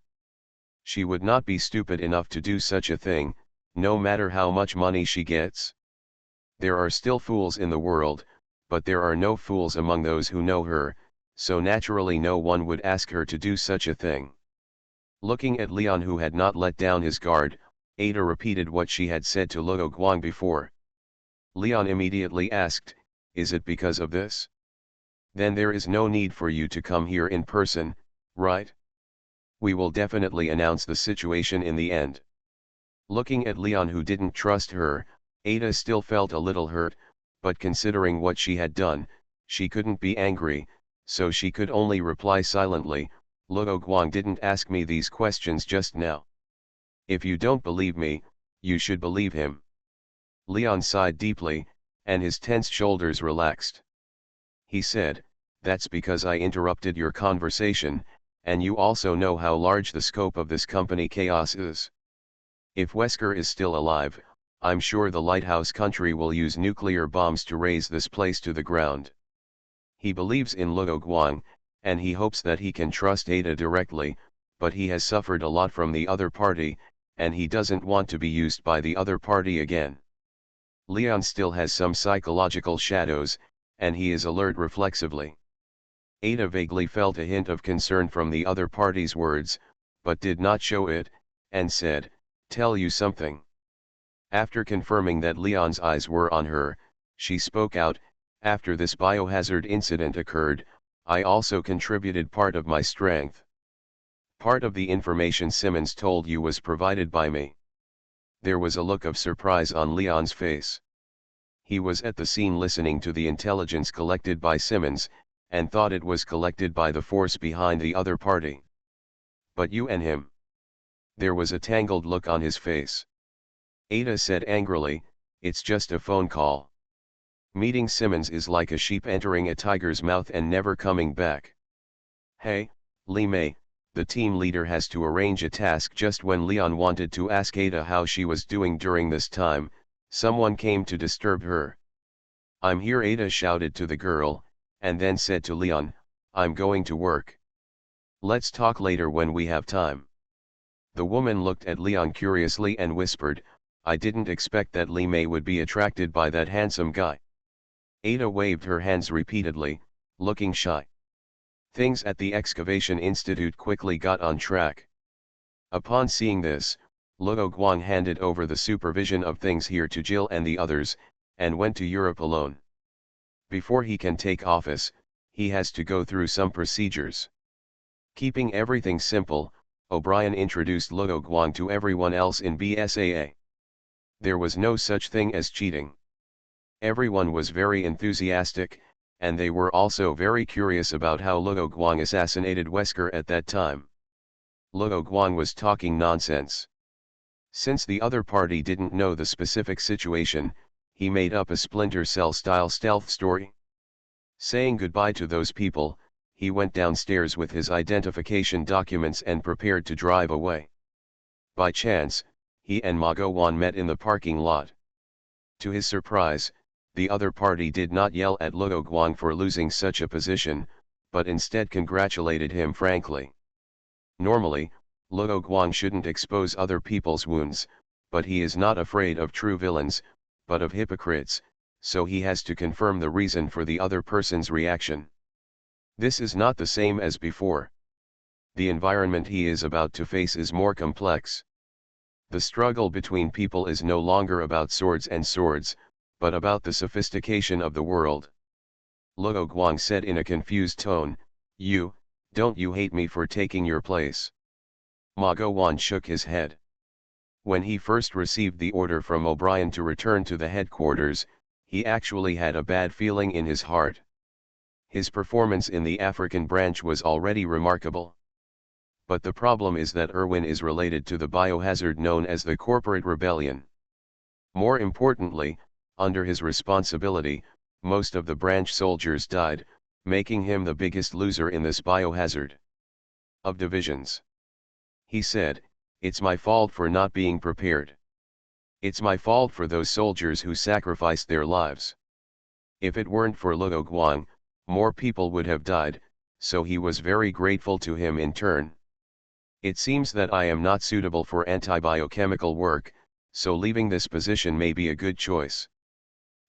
She would not be stupid enough to do such a thing, no matter how much money she gets. There are still fools in the world, but there are no fools among those who know her, so naturally no one would ask her to do such a thing." Looking at Leon, who had not let down his guard, Ada repeated what she had said to Luo Guang before. Leon immediately asked, "Is it because of this? Then there is no need for you to come here in person, right? We will definitely announce the situation in the end." Looking at Leon, who didn't trust her, Ada still felt a little hurt, but considering what she had done, she couldn't be angry, so she could only reply silently, "Luo Guang didn't ask me these questions just now. If you don't believe me, you should believe him." Leon sighed deeply, and his tense shoulders relaxed. He said, "That's because I interrupted your conversation, and you also know how large the scope of this company Chaos is. If Wesker is still alive, I'm sure the Lighthouse country will use nuclear bombs to raze this place to the ground." He believes in Luo Guang, and he hopes that he can trust Ada directly, but he has suffered a lot from the other party, and he doesn't want to be used by the other party again. Leon still has some psychological shadows, and he is alert reflexively. Ada vaguely felt a hint of concern from the other party's words, but did not show it, and said, "Tell you something." After confirming that Leon's eyes were on her, she spoke out, "After this biohazard incident occurred, I also contributed part of my strength. Part of the information Simmons told you was provided by me." There was a look of surprise on Leon's face. He was at the scene listening to the intelligence collected by Simmons, and thought it was collected by the force behind the other party. "But you and him?" There was a tangled look on his face. Ada said angrily, "It's just a phone call. Meeting Simmons is like a sheep entering a tiger's mouth and never coming back." "Hey, Li Mei," the team leader has to arrange a task. Just when Leon wanted to ask Ada how she was doing during this time, someone came to disturb her. "I'm here," Ada shouted to the girl, and then said to Leon, I'm going to work. Let's talk later when we have time. The woman looked at Leon curiously and whispered, I didn't expect that Li Mei would be attracted by that handsome guy. Ada waved her hands repeatedly, looking shy. Things at the Excavation Institute quickly got on track. Upon seeing this, Luo Guang handed over the supervision of things here to Jill and the others, and went to Europe alone. Before he can take office, he has to go through some procedures. Keeping everything simple, O'Brien introduced Luo Guang to everyone else in BSAA. There was no such thing as cheating. Everyone was very enthusiastic, and they were also very curious about how Luo Guang assassinated Wesker at that time. Luo Guang was talking nonsense. Since the other party didn't know the specific situation, he made up a Splinter Cell-style stealth story. Saying goodbye to those people, he went downstairs with his identification documents and prepared to drive away. By chance, he and Ma Guowan met in the parking lot. To his surprise, the other party did not yell at Luo Guang for losing such a position, but instead congratulated him frankly. Normally, Luo Guang shouldn't expose other people's wounds, but he is not afraid of true villains, but of hypocrites, so he has to confirm the reason for the other person's reaction. This is not the same as before. The environment he is about to face is more complex. The struggle between people is no longer about swords and swords, but about the sophistication of the world. Luo Guang said in a confused tone, don't you hate me for taking your place? Ma Guowan shook his head. When he first received the order from O'Brien to return to the headquarters, he actually had a bad feeling in his heart. His performance in the African branch was already remarkable. But the problem is that Irwin is related to the biohazard known as the Corporate Rebellion. More importantly, under his responsibility, most of the branch soldiers died, making him the biggest loser in this biohazard. Of divisions. He said, it's my fault for not being prepared. It's my fault for those soldiers who sacrificed their lives. If it weren't for Luo Guang, more people would have died, so he was very grateful to him in turn. It seems that I am not suitable for antibiochemical work, so leaving this position may be a good choice.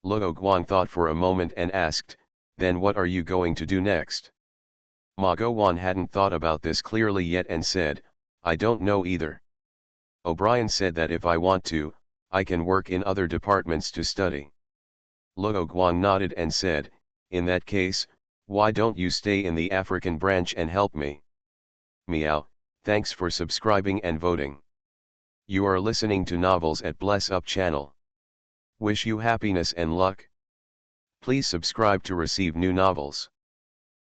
Luo Guang thought for a moment and asked, then what are you going to do next? Ma Guowan hadn't thought about this clearly yet and said, I don't know either. O'Brien said that if I want to, I can work in other departments to study. Luo Guang nodded and said, in that case, why don't you stay in the African branch and help me? Meow, thanks for subscribing and voting. You are listening to Novels at Bless Up channel. Wish you happiness and luck. Please subscribe to receive new novels.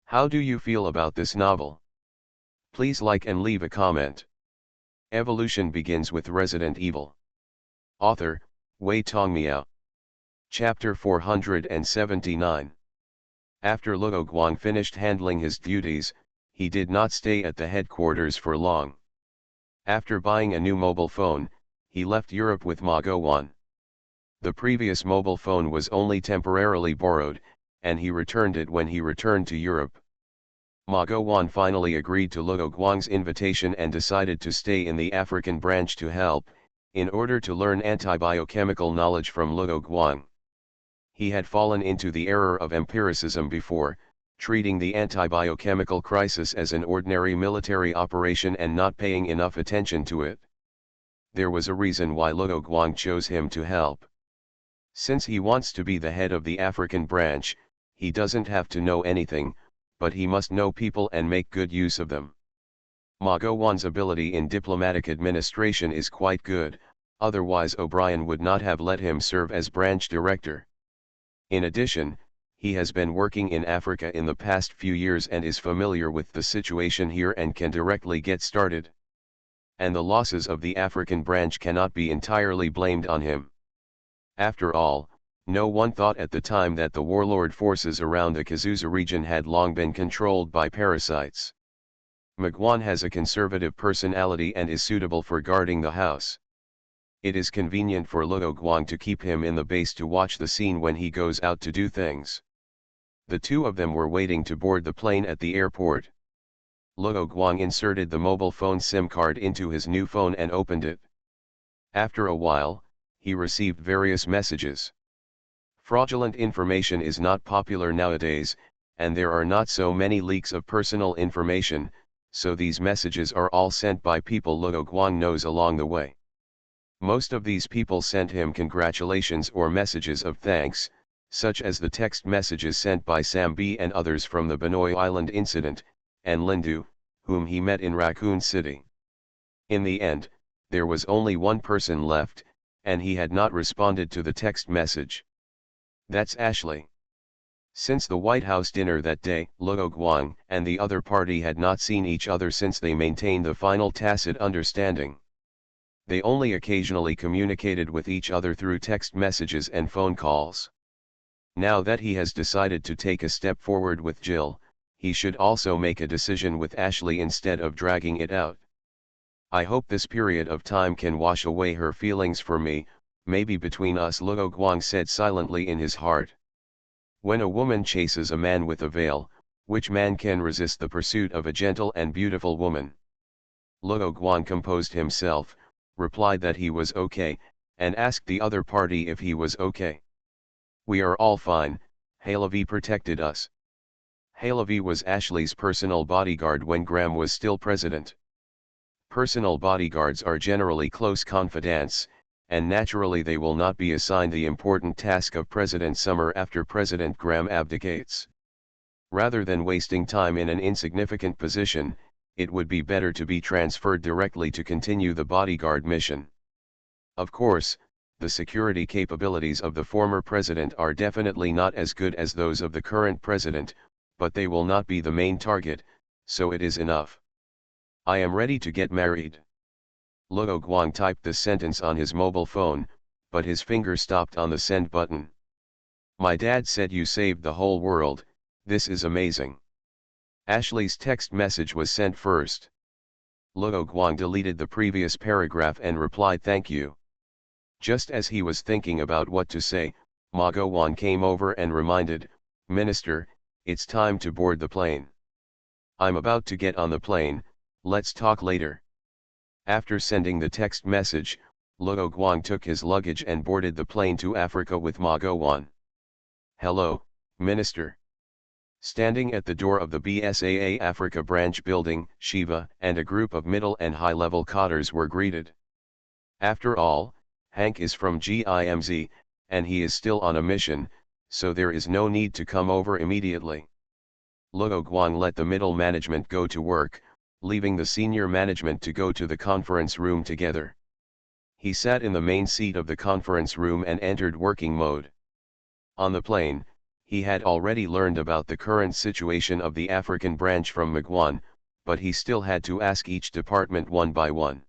How do you feel about this novel? Please like and leave a comment. Evolution begins with Resident Evil. Author, Wei Tong Miao. Chapter 479. After Luo Guang finished handling his duties, he did not stay at the headquarters for long. After buying a new mobile phone, he left Europe with Ma Guowan. The previous mobile phone was only temporarily borrowed, and he returned it when he returned to Europe. Ma Guowan finally agreed to Luo Guang's invitation and decided to stay in the African branch to help, in order to learn antibiochemical knowledge from Luo Guang. He had fallen into the error of empiricism before, treating the antibiochemical crisis as an ordinary military operation and not paying enough attention to it. There was a reason why Luo Guang chose him to help. Since he wants to be the head of the African branch, he doesn't have to know anything, but he must know people and make good use of them. Ma Guowan's ability in diplomatic administration is quite good, otherwise O'Brien would not have let him serve as branch director. In addition, he has been working in Africa in the past few years and is familiar with the situation here and can directly get started. And the losses of the African branch cannot be entirely blamed on him. After all, no one thought at the time that the warlord forces around the Kazusa region had long been controlled by parasites. Ma Guowan has a conservative personality and is suitable for guarding the house. It is convenient for Luo Guang to keep him in the base to watch the scene when he goes out to do things. The two of them were waiting to board the plane at the airport. Luo Guang inserted the mobile phone SIM card into his new phone and opened it. After a while, he received various messages. Fraudulent information is not popular nowadays, and there are not so many leaks of personal information, so these messages are all sent by people Luo Guang knows along the way. Most of these people sent him congratulations or messages of thanks, such as the text messages sent by Sam B and others from the Benoi Island incident, and Lindu, whom he met in Raccoon City. In the end, there was only one person left, and he had not responded to the text message. That's Ashley. Since the White House dinner that day, Luo Guang and the other party had not seen each other since they maintained the final tacit understanding. They only occasionally communicated with each other through text messages and phone calls. Now that he has decided to take a step forward with Jill, he should also make a decision with Ashley instead of dragging it out. I hope this period of time can wash away her feelings for me, maybe between us, Luo Guang said silently in his heart. When a woman chases a man with a veil, which man can resist the pursuit of a gentle and beautiful woman? Luo Guang composed himself, replied that he was okay, and asked the other party if he was okay. We are all fine, Halavi protected us. Halavi was Ashley's personal bodyguard when Graham was still president. Personal bodyguards are generally close confidants, and naturally they will not be assigned the important task of President Summer after President Graham abdicates. Rather than wasting time in an insignificant position, it would be better to be transferred directly to continue the bodyguard mission. Of course, the security capabilities of the former president are definitely not as good as those of the current president, but they will not be the main target, so it is enough. I am ready to get married. Luo Guang typed the sentence on his mobile phone, but his finger stopped on the send button. My dad said you saved the whole world, this is amazing. Ashley's text message was sent first. Luo Guang deleted the previous paragraph and replied thank you. Just as he was thinking about what to say, Ma Guowan came over and reminded, Minister, it's time to board the plane. I'm about to get on the plane, let's talk later. After sending the text message, Luo Guang took his luggage and boarded the plane to Africa with Ma Guowan. Hello, Minister. Standing at the door of the BSAA Africa branch building, Shiva and a group of middle and high-level cadres were greeted. After all, Hank is from GIMZ, and he is still on a mission, so there is no need to come over immediately. Luo Guang let the middle management go to work, leaving the senior management to go to the conference room together. He sat in the main seat of the conference room and entered working mode. On the plane, he had already learned about the current situation of the African branch from Magwan, but he still had to ask each department one by one.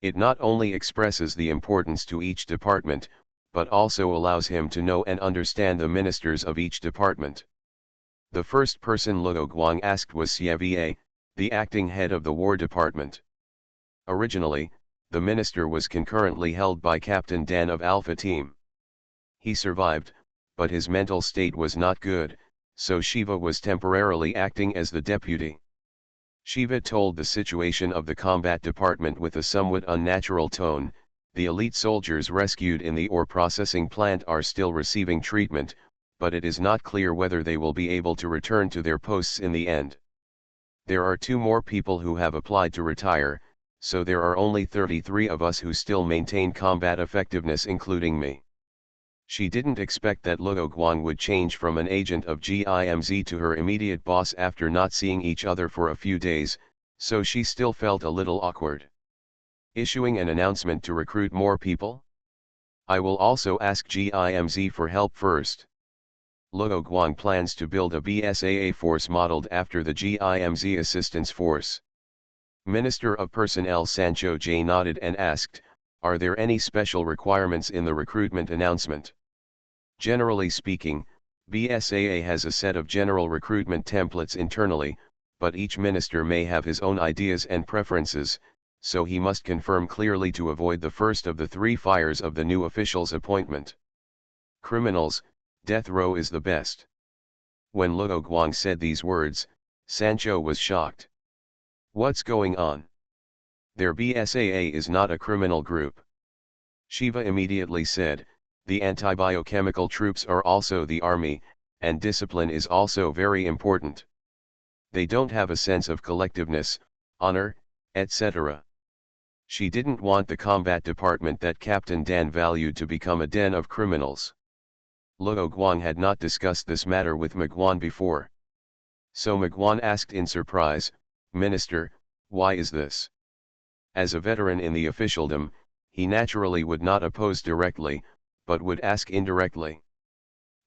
It not only expresses the importance to each department, but also allows him to know and understand the ministers of each department. The first person Luo Guang asked was Xie, the acting head of the War Department. Originally, the minister was concurrently held by Captain Dan of Alpha Team. He survived, but his mental state was not good, so Shiva was temporarily acting as the deputy. Shiva told the situation of the combat department with a somewhat unnatural tone. The elite soldiers rescued in the ore processing plant are still receiving treatment, but it is not clear whether they will be able to return to their posts in the end. There are 2 more people who have applied to retire, so there are only 33 of us who still maintain combat effectiveness, including me. She didn't expect that Luo Guang would change from an agent of GIMZ to her immediate boss after not seeing each other for a few days, so she still felt a little awkward. Issuing an announcement to recruit more people? I will also ask GIMZ for help first. Luo Guang plans to build a BSAA force modeled after the GIMZ assistance force. Minister of Personnel Sancho J nodded and asked, are there any special requirements in the recruitment announcement? Generally speaking, BSAA has a set of general recruitment templates internally, but each minister may have his own ideas and preferences, so he must confirm clearly to avoid the first of the 3 fires of the new official's appointment. Criminals, death row is the best. When Luo Guang said these words, Sancho was shocked. What's going on? Their BSAA is not a criminal group. Shiva immediately said, the anti-biochemical troops are also the army, and discipline is also very important. They don't have a sense of collectiveness, honor, etc. She didn't want the combat department that Captain Dan valued to become a den of criminals. Luo Guang had not discussed this matter with Miguan before. So Miguan asked in surprise, Minister, why is this? As a veteran in the officialdom, he naturally would not oppose directly, but would ask indirectly.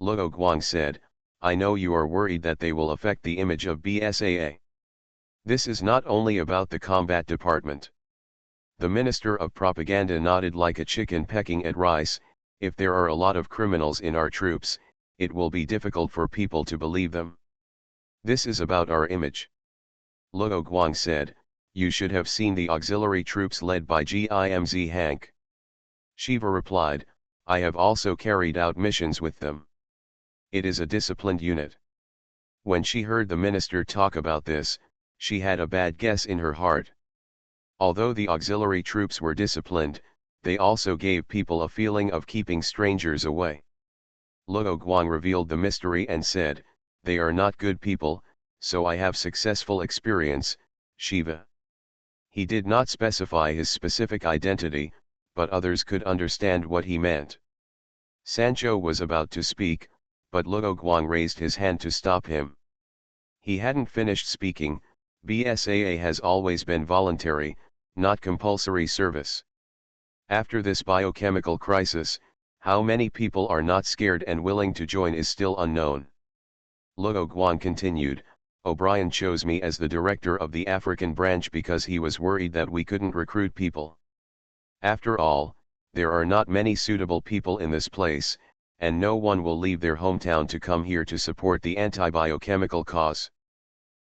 Luo Guang said, I know you are worried that they will affect the image of BSAA. This is not only about the combat department. The Minister of Propaganda nodded like a chicken pecking at rice. If there are a lot of criminals in our troops, it will be difficult for people to believe them. This is about our image. Luo Guang said, you should have seen the auxiliary troops led by Gimz Hank. Shiva replied, I have also carried out missions with them. It is a disciplined unit. When she heard the minister talk about this, she had a bad guess in her heart. Although the auxiliary troops were disciplined, they also gave people a feeling of keeping strangers away. Luo Guang revealed the mystery and said, they are not good people, so I have successful experience, Shiva. He did not specify his specific identity, but others could understand what he meant. Sancho was about to speak, but Luo Guang raised his hand to stop him. He hadn't finished speaking. BSAA has always been voluntary, not compulsory service. After this biochemical crisis, how many people are not scared and willing to join is still unknown. Luo Guang continued, O'Brien chose me as the director of the African branch because he was worried that we couldn't recruit people. After all, there are not many suitable people in this place, and no one will leave their hometown to come here to support the anti-biochemical cause.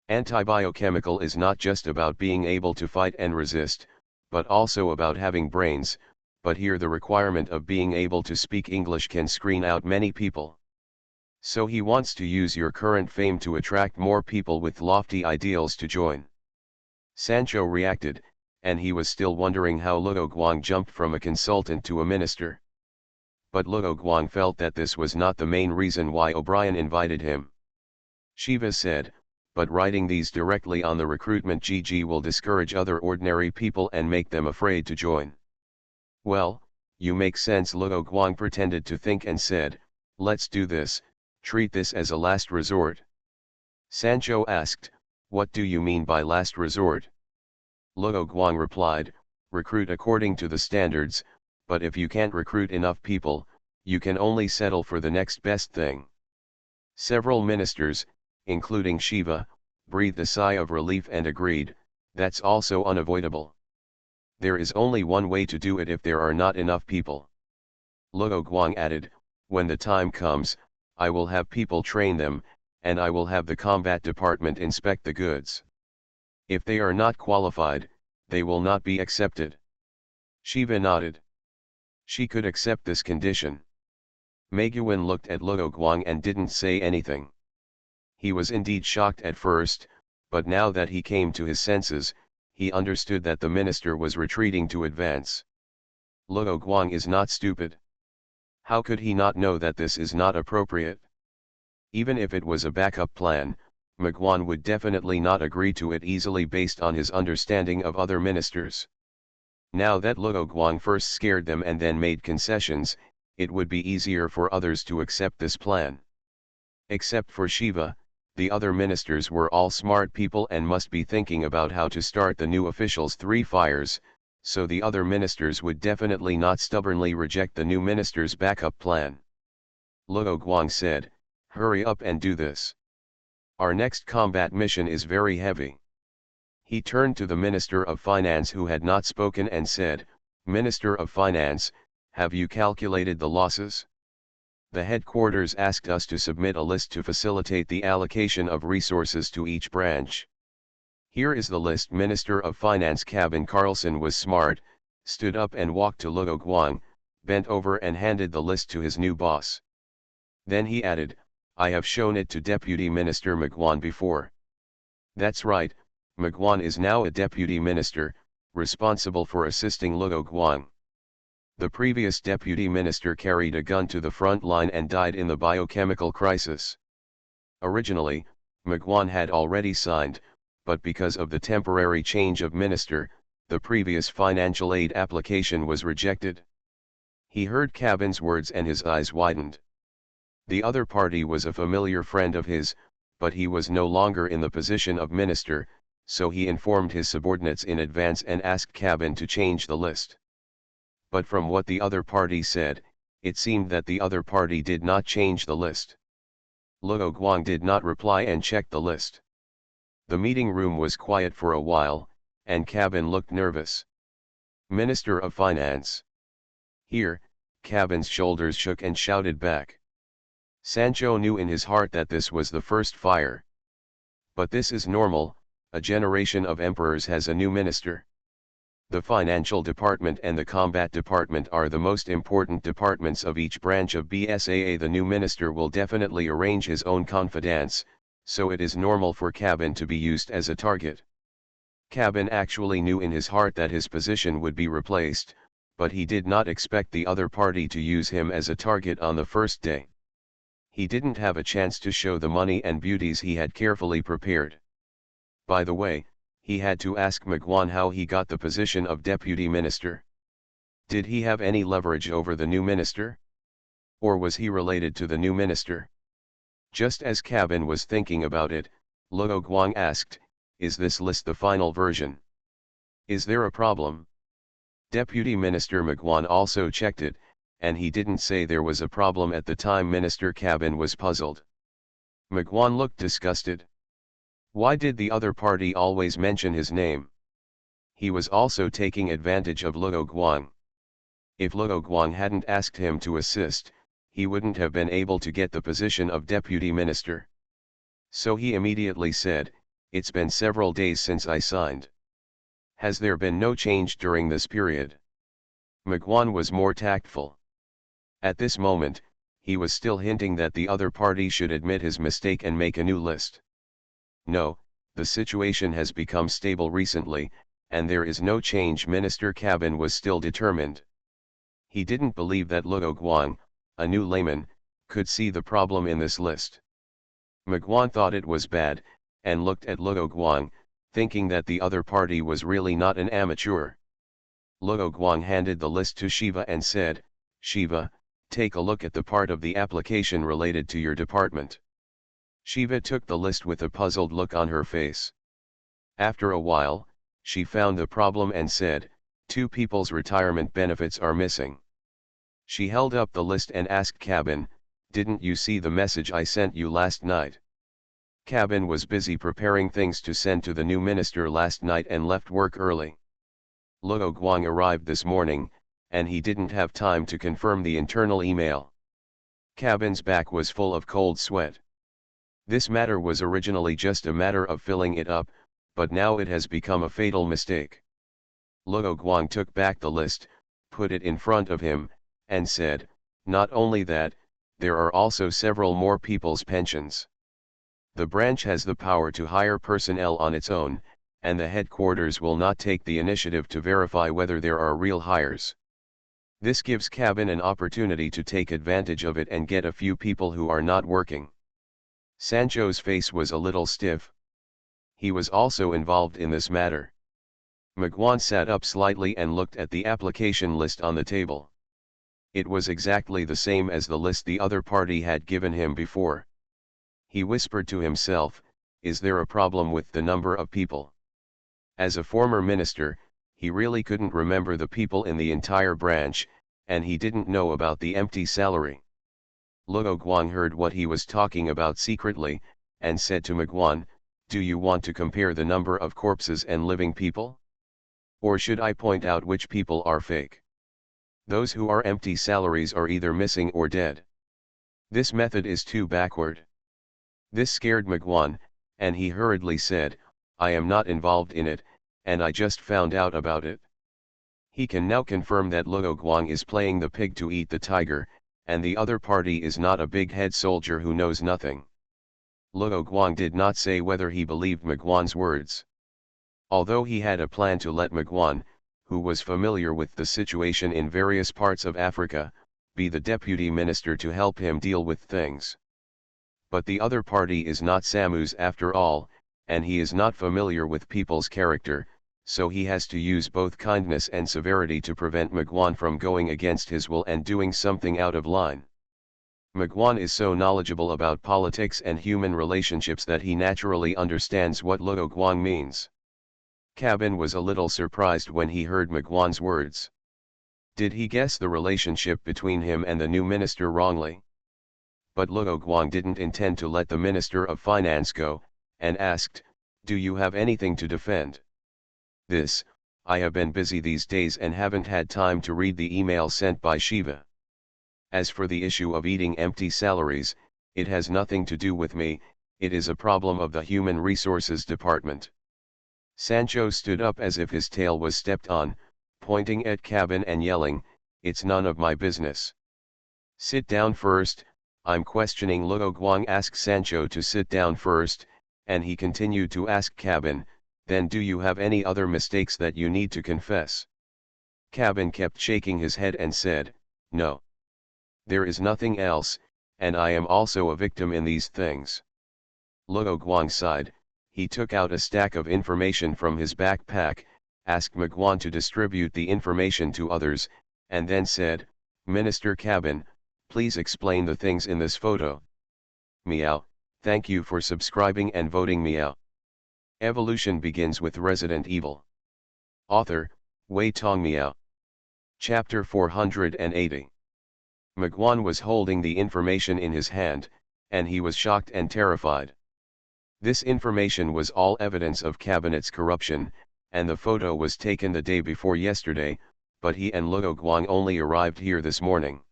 Anti-biochemical is not just about being able to fight and resist, but also about having brains, but here the requirement of being able to speak English can screen out many people. So he wants to use your current fame to attract more people with lofty ideals to join. Sancho reacted, and he was still wondering how Luo Guang jumped from a consultant to a minister. But Luo Guang felt that this was not the main reason why O'Brien invited him. Shiva said, but writing these directly on the recruitment GG will discourage other ordinary people and make them afraid to join. Well, you make sense. Luo Guang pretended to think and said, let's do this, treat this as a last resort. Sancho asked, what do you mean by last resort? Luo Guang replied, recruit according to the standards, but if you can't recruit enough people, you can only settle for the next best thing. Several ministers, including Shiva, breathed a sigh of relief and agreed, that's also unavoidable. There is only one way to do it if there are not enough people. Luo Guang added, when the time comes, I will have people train them, and I will have the combat department inspect the goods. If they are not qualified, they will not be accepted. Shiva nodded. She could accept this condition. Meguin looked at Luo Guang and didn't say anything. He was indeed shocked at first, but now that he came to his senses, he understood that the minister was retreating to advance. Luo Guang is not stupid. How could he not know that this is not appropriate? Even if it was a backup plan, Miguan would definitely not agree to it easily based on his understanding of other ministers. Now that Luo Guang first scared them and then made concessions, it would be easier for others to accept this plan. Except for Shiva, the other ministers were all smart people and must be thinking about how to start the new officials' 3 fires, so the other ministers would definitely not stubbornly reject the new minister's backup plan. Luo Guang said, hurry up and do this. Our next combat mission is very heavy. He turned to the Minister of Finance who had not spoken and said, Minister of Finance, have you calculated the losses? The headquarters asked us to submit a list to facilitate the allocation of resources to each branch. Here is the list. Minister of Finance Cabin Carlson was smart, stood up and walked to Luo Guang, bent over and handed the list to his new boss. Then he added, I have shown it to Deputy Minister McGuan before. That's right, McGuan is now a deputy minister, responsible for assisting Luo Guang. The previous deputy minister carried a gun to the front line and died in the biochemical crisis. Originally, McGuan had already signed, but because of the temporary change of minister, the previous financial aid application was rejected. He heard Cabin's words and his eyes widened. The other party was a familiar friend of his, but he was no longer in the position of minister, so he informed his subordinates in advance and asked Cabin to change the list. But from what the other party said, it seemed that the other party did not change the list. Luo Guang did not reply and checked the list. The meeting room was quiet for a while, and Cabin looked nervous. Minister of Finance. Here, Cabin's shoulders shook and shouted back. Sancho knew in his heart that this was the first fire. But this is normal, a generation of emperors has a new minister. The financial department and the combat department are the most important departments of each branch of BSAA. The new minister will definitely arrange his own confidants, so it is normal for Cabin to be used as a target. Cabin actually knew in his heart that his position would be replaced, but he did not expect the other party to use him as a target on the first day. He didn't have a chance to show the money and beauties he had carefully prepared. By the way, he had to ask McGuan how he got the position of deputy minister. Did he have any leverage over the new minister? Or was he related to the new minister? Just as Cabin was thinking about it, Luo Guang asked, "Is this list the final version? Is there a problem?" Deputy Minister McGuan also checked it, and he didn't say there was a problem at the time. Minister Cabin was puzzled. McGuan looked disgusted. Why did the other party always mention his name? He was also taking advantage of Luo Guang. If Luo Guang hadn't asked him to assist, he wouldn't have been able to get the position of deputy minister. So he immediately said, "It's been several days since I signed. Has there been no change during this period?" McGuan was more tactful. At this moment, he was still hinting that the other party should admit his mistake and make a new list. "No, the situation has become stable recently, and there is no change." Minister Cabin was still determined. He didn't believe that Luo Guang, a new layman, could see the problem in this list. McGuan thought it was bad, and looked at Luo Guang, thinking that the other party was really not an amateur. Luo Guang handed the list to Shiva and said, "Shiva, take a look at the part of the application related to your department." Shiva took the list with a puzzled look on her face. After a while, she found the problem and said, "Two people's retirement benefits are missing." She held up the list and asked Cabin, "Didn't you see the message I sent you last night?" Cabin was busy preparing things to send to the new minister last night and left work early. Luo Guang arrived this morning, and he didn't have time to confirm the internal email. Cabin's back was full of cold sweat. This matter was originally just a matter of filling it up, but now it has become a fatal mistake. Luo Guang took back the list, put it in front of him, and said, "Not only that, there are also several more people's pensions. The branch has the power to hire personnel on its own, and the headquarters will not take the initiative to verify whether there are real hires. This gives Cabin an opportunity to take advantage of it and get a few people who are not working." Sancho's face was a little stiff. He was also involved in this matter. McGuan sat up slightly and looked at the application list on the table. It was exactly the same as the list the other party had given him before. He whispered to himself, "Is there a problem with the number of people?" As a former minister, he really couldn't remember the people in the entire branch, and he didn't know about the empty salary. Luo Guang heard what he was talking about secretly, and said to McGuan, "Do you want to compare the number of corpses and living people? Or should I point out which people are fake? Those who are empty salaries are either missing or dead. This method is too backward." This scared McGuan, and he hurriedly said, "I am not involved in it, and I just found out about it." He can now confirm that Luo Guang is playing the pig to eat the tiger, and the other party is not a big head soldier who knows nothing. Luo Guang did not say whether he believed Miguan's words. Although he had a plan to let Miguan, who was familiar with the situation in various parts of Africa, be the deputy minister to help him deal with things. But the other party is not Samu's after all, and he is not familiar with people's character, so he has to use both kindness and severity to prevent Miguan from going against his will and doing something out of line. Miguan is so knowledgeable about politics and human relationships that he naturally understands what Luo Guang means. Cabin was a little surprised when he heard Miguan's words. Did he guess the relationship between him and the new minister wrongly? But Luo Guang didn't intend to let the Minister of Finance go, and asked, "Do you have anything to defend?" "This, I have been busy these days and haven't had time to read the email sent by Shiva. As for the issue of eating empty salaries, it has nothing to do with me, it is a problem of the Human Resources Department." Sancho stood up as if his tail was stepped on, pointing at Cabin and yelling, "It's none of my business." "Sit down first, I'm questioning." Luo Guang asked Sancho to sit down first, and he continued to ask Cabin, "Then do you have any other mistakes that you need to confess?" Cabin kept shaking his head and said, "No. There is nothing else, and I am also a victim in these things." Luo Guang sighed, he took out a stack of information from his backpack, asked Miguan to distribute the information to others, and then said, "Minister Cabin, please explain the things in this photo." Meow, thank you for subscribing and voting meow. Evolution begins with Resident Evil. Author, Wei Tong Meow. Chapter 480. Miguan was holding the information in his hand, and he was shocked and terrified. This information was all evidence of Cabinet's corruption, and the photo was taken the day before yesterday, but he and Luo Guang only arrived here this morning.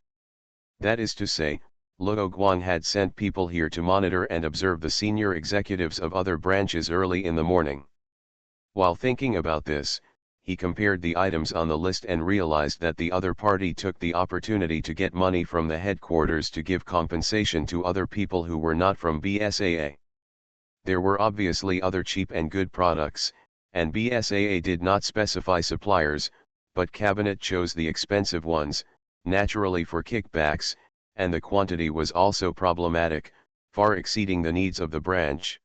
That is to say, Luo Guang had sent people here to monitor and observe the senior executives of other branches early in the morning. While thinking about this, he compared the items on the list and realized that the other party took the opportunity to get money from the headquarters to give compensation to other people who were not from BSAA. There were obviously other cheap and good products, and BSAA did not specify suppliers, but Cabinet chose the expensive ones, naturally for kickbacks, and the quantity was also problematic, far exceeding the needs of the branch.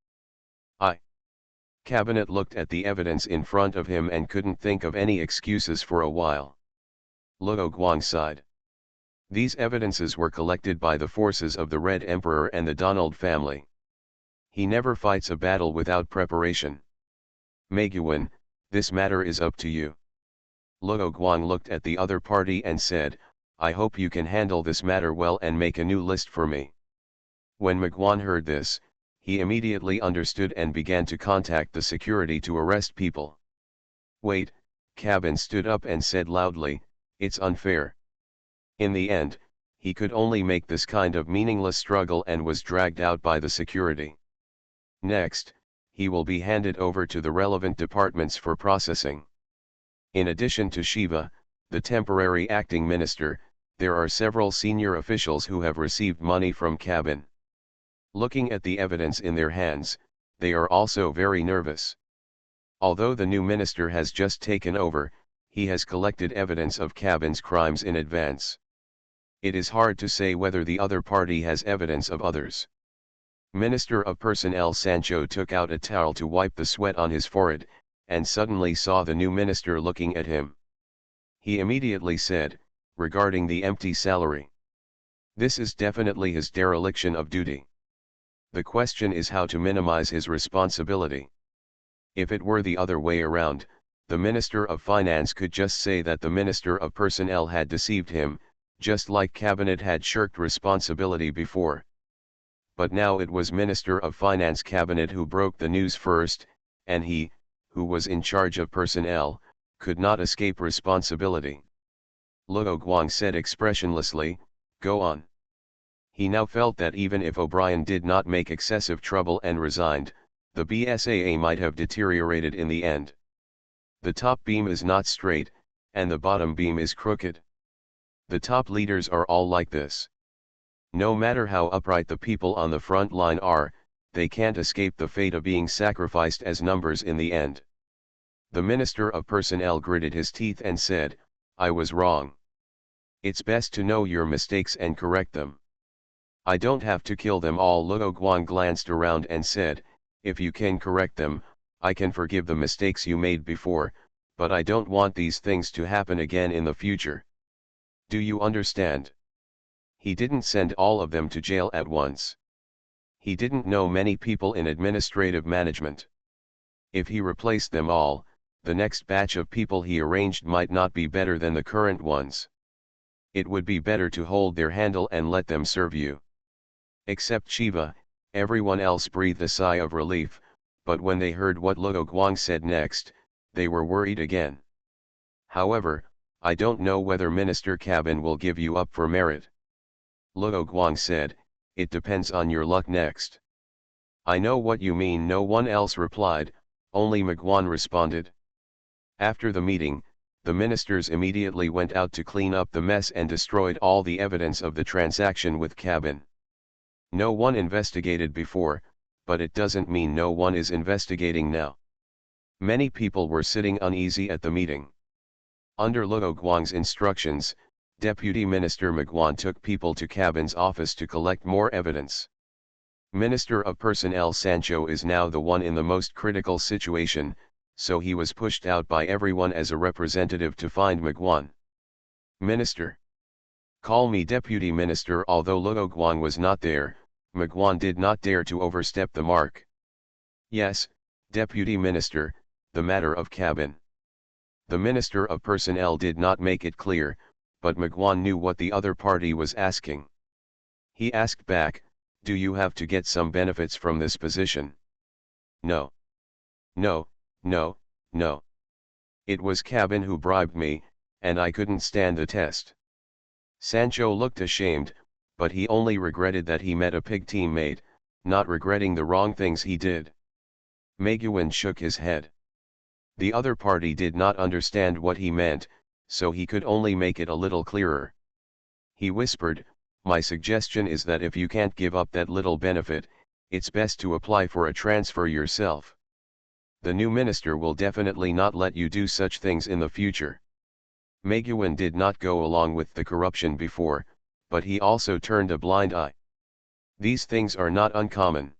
Cabinet looked at the evidence in front of him and couldn't think of any excuses for a while. Luo Guang sighed. These evidences were collected by the forces of the Red Emperor and the Donald family. He never fights a battle without preparation. Meiguan, this matter is up to you. Luo Guang looked at the other party and said, "I hope you can handle this matter well and make a new list for me." When Miguan heard this, he immediately understood and began to contact the security to arrest people. "Wait," Cabin stood up and said loudly, "it's unfair." In the end, he could only make this kind of meaningless struggle and was dragged out by the security. Next, he will be handed over to the relevant departments for processing. In addition to Shiva, the temporary acting minister, there are several senior officials who have received money from Cabin. Looking at the evidence in their hands, they are also very nervous. Although the new minister has just taken over, he has collected evidence of Cabin's crimes in advance. It is hard to say whether the other party has evidence of others. Minister of Personnel Sancho took out a towel to wipe the sweat on his forehead, and suddenly saw the new minister looking at him. He immediately said, regarding the empty salary, "This is definitely his dereliction of duty. The question is how to minimize his responsibility. If it were the other way around, the Minister of Finance could just say that the Minister of Personnel had deceived him, just like Cabinet had shirked responsibility before. But now it was Minister of Finance Cabinet who broke the news first, and he, who was in charge of personnel, could not escape responsibility." Luo Guang said expressionlessly, "Go on." He now felt that even if O'Brien did not make excessive trouble and resigned, the BSAA might have deteriorated in the end. The top beam is not straight, and the bottom beam is crooked. The top leaders are all like this. No matter how upright the people on the front line are, they can't escape the fate of being sacrificed as numbers in the end. The Minister of Personnel gritted his teeth and said, I was wrong. It's best to know your mistakes and correct them. I don't have to kill them all. Luo Guang glanced around and said, if you can correct them, I can forgive the mistakes you made before, but I don't want these things to happen again in the future. Do you understand? He didn't send all of them to jail at once. He didn't know many people in administrative management. If he replaced them all, the next batch of people he arranged might not be better than the current ones. It would be better to hold their handle and let them serve you. Except Shiva, everyone else breathed a sigh of relief, but when they heard what Luo Guang said next, they were worried again. However, I don't know whether Minister Cabin will give you up for merit. Luo Guang said, it depends on your luck next. I know what you mean. No one else replied, only Miguan responded. After the meeting, the ministers immediately went out to clean up the mess and destroyed all the evidence of the transaction with Cabin. No one investigated before, but it doesn't mean no one is investigating now. Many people were sitting uneasy at the meeting. Under Luo Guang's instructions, Deputy Minister Miguan took people to Cabin's office to collect more evidence. Minister of Personnel Sancho is now the one in the most critical situation, so he was pushed out by everyone as a representative to find Miguan. Minister. Call me Deputy Minister. Although Luo Guang was not there, Miguan did not dare to overstep the mark. Yes, Deputy Minister, the matter of Cabin. The Minister of Personnel did not make it clear, but Miguan knew what the other party was asking. He asked back, do you have to get some benefits from this position? No. No, no, no. It was Cabin who bribed me, and I couldn't stand the test. Sancho looked ashamed, but he only regretted that he met a pig teammate, not regretting the wrong things he did. Meguin shook his head. The other party did not understand what he meant, so he could only make it a little clearer. He whispered, my suggestion is that if you can't give up that little benefit, it's best to apply for a transfer yourself. The new minister will definitely not let you do such things in the future. Meguin did not go along with the corruption before, but he also turned a blind eye. These things are not uncommon.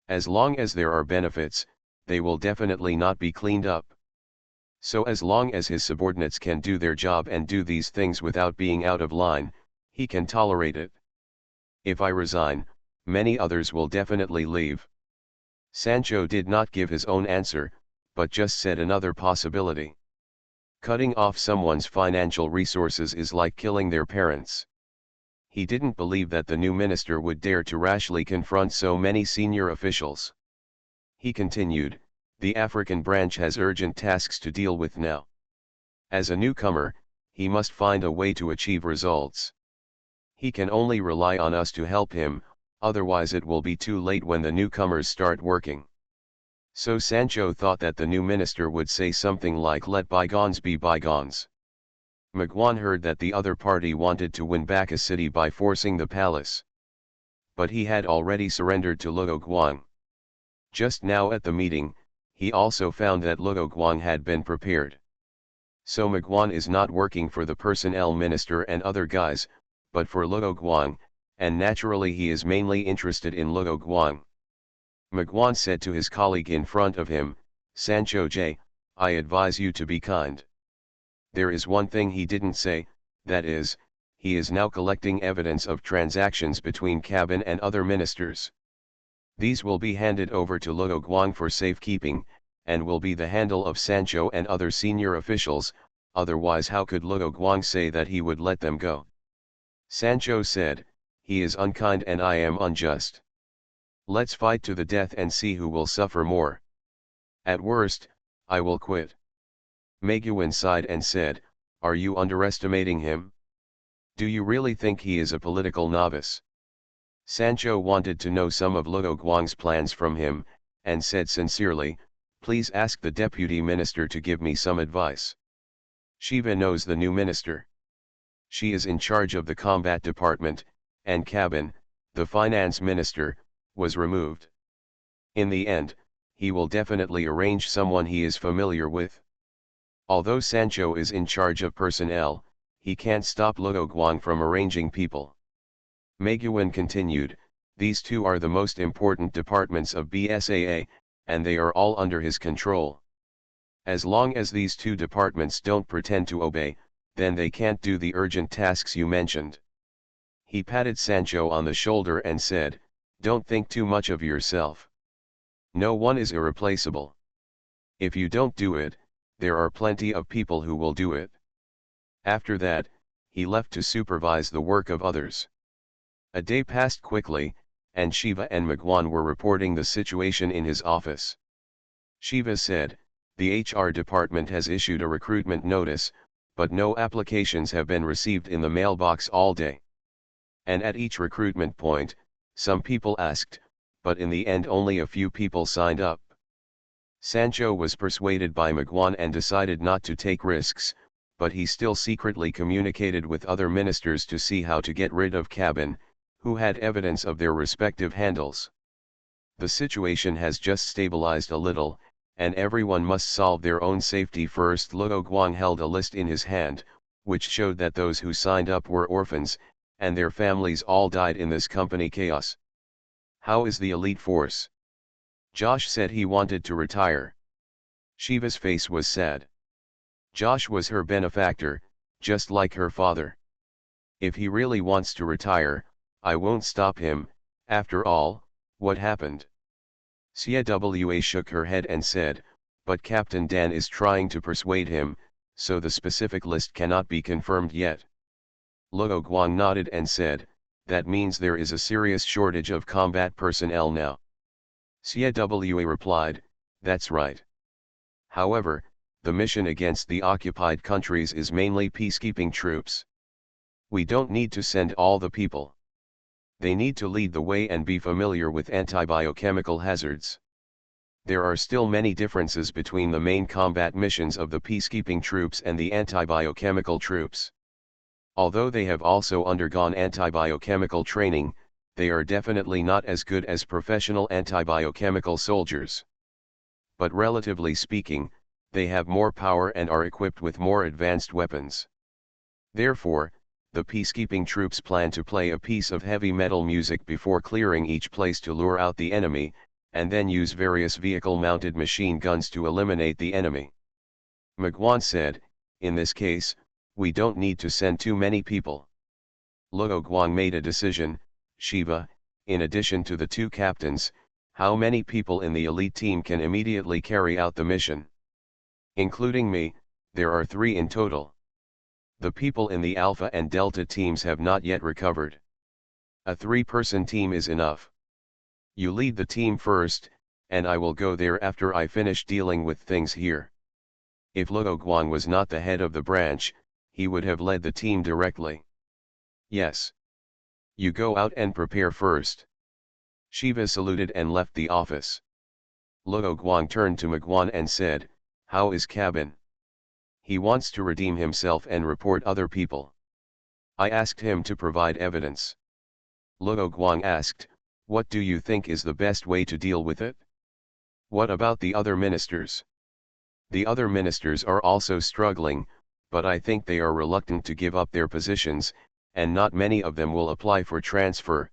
As long as there are benefits, they will definitely not be cleaned up. So as long as his subordinates can do their job and do these things without being out of line, he can tolerate it. If I resign, many others will definitely leave. Sancho did not give his own answer, but just said another possibility. Cutting off someone's financial resources is like killing their parents. He didn't believe that the new minister would dare to rashly confront so many senior officials. He continued, the African branch has urgent tasks to deal with now. As a newcomer, he must find a way to achieve results. He can only rely on us to help him, otherwise it will be too late when the newcomers start working. So Sancho thought that the new minister would say something like let bygones be bygones. Miguan heard that the other party wanted to win back a city by forcing the palace. But he had already surrendered to Luo Guang. Just now at the meeting, he also found that Luo Guang had been prepared. So Miguan is not working for the personnel minister and other guys, but for Luo Guang, and naturally he is mainly interested in Luo Guang. Miguan said to his colleague in front of him, Sancho J, I advise you to be kind. There is one thing he didn't say, that is, he is now collecting evidence of transactions between Cabin and other ministers. These will be handed over to Luo Guang for safekeeping, and will be the handle of Sancho and other senior officials, otherwise how could Luo Guang say that he would let them go? Sancho said, he is unkind and I am unjust. Let's fight to the death and see who will suffer more. At worst, I will quit. Meguin sighed and said, are you underestimating him? Do you really think he is a political novice? Sancho wanted to know some of Luo Guang's plans from him, and said sincerely, please ask the deputy minister to give me some advice. Shiva knows the new minister. She is in charge of the combat department, and Cabin, the finance minister, was removed. In the end, he will definitely arrange someone he is familiar with. Although Sancho is in charge of personnel, he can't stop Luo Guang from arranging people. Meguin continued, these two are the most important departments of BSAA, and they are all under his control. As long as these two departments don't pretend to obey, then they can't do the urgent tasks you mentioned. He patted Sancho on the shoulder and said, don't think too much of yourself. No one is irreplaceable. If you don't do it, there are plenty of people who will do it. After that, he left to supervise the work of others. A day passed quickly, and Shiva and Meguin were reporting the situation in his office. Shiva said, the HR department has issued a recruitment notice, but no applications have been received in the mailbox all day. And at each recruitment point, some people asked, but in the end only a few people signed up. Sancho was persuaded by Meguin and decided not to take risks, but he still secretly communicated with other ministers to see how to get rid of Cabin, who had evidence of their respective handles. The situation has just stabilized a little, and everyone must solve their own safety first. Luo Guang held a list in his hand, which showed that those who signed up were orphans, and their families all died in this company chaos. How is the elite force? Josh said he wanted to retire. Shiva's face was sad. Josh was her benefactor, just like her father. If he really wants to retire, I won't stop him. After all, what happened? Cwa shook her head and said, but Captain Dan is trying to persuade him, so the specific list cannot be confirmed yet. Luo Guang nodded and said, that means there is a serious shortage of combat personnel now. Cwa replied, that's right. However, the mission against the occupied countries is mainly peacekeeping troops. We don't need to send all the people. They need to lead the way and be familiar with anti-biochemical hazards. There are still many differences between the main combat missions of the peacekeeping troops and the anti-biochemical troops. Although they have also undergone anti-biochemical training, they are definitely not as good as professional anti-biochemical soldiers. But relatively speaking, they have more power and are equipped with more advanced weapons. Therefore, the peacekeeping troops plan to play a piece of heavy metal music before clearing each place to lure out the enemy, and then use various vehicle-mounted machine guns to eliminate the enemy. Meguin said, in this case, we don't need to send too many people. Luo Guang made a decision. Shiva, in addition to the two captains, how many people in the elite team can immediately carry out the mission? Including me, there are 3 in total. The people in the Alpha and Delta teams have not yet recovered. A 3-person team is enough. You lead the team first, and I will go there after I finish dealing with things here. If Luo Guang was not the head of the branch, he would have led the team directly. Yes. You go out and prepare first. Shiva saluted and left the office. Luo Guang turned to Meguin and said, how is Cabin? He wants to redeem himself and report other people. I asked him to provide evidence. Luo Guang asked, what do you think is the best way to deal with it? What about the other ministers? The other ministers are also struggling, but I think they are reluctant to give up their positions, and not many of them will apply for transfer.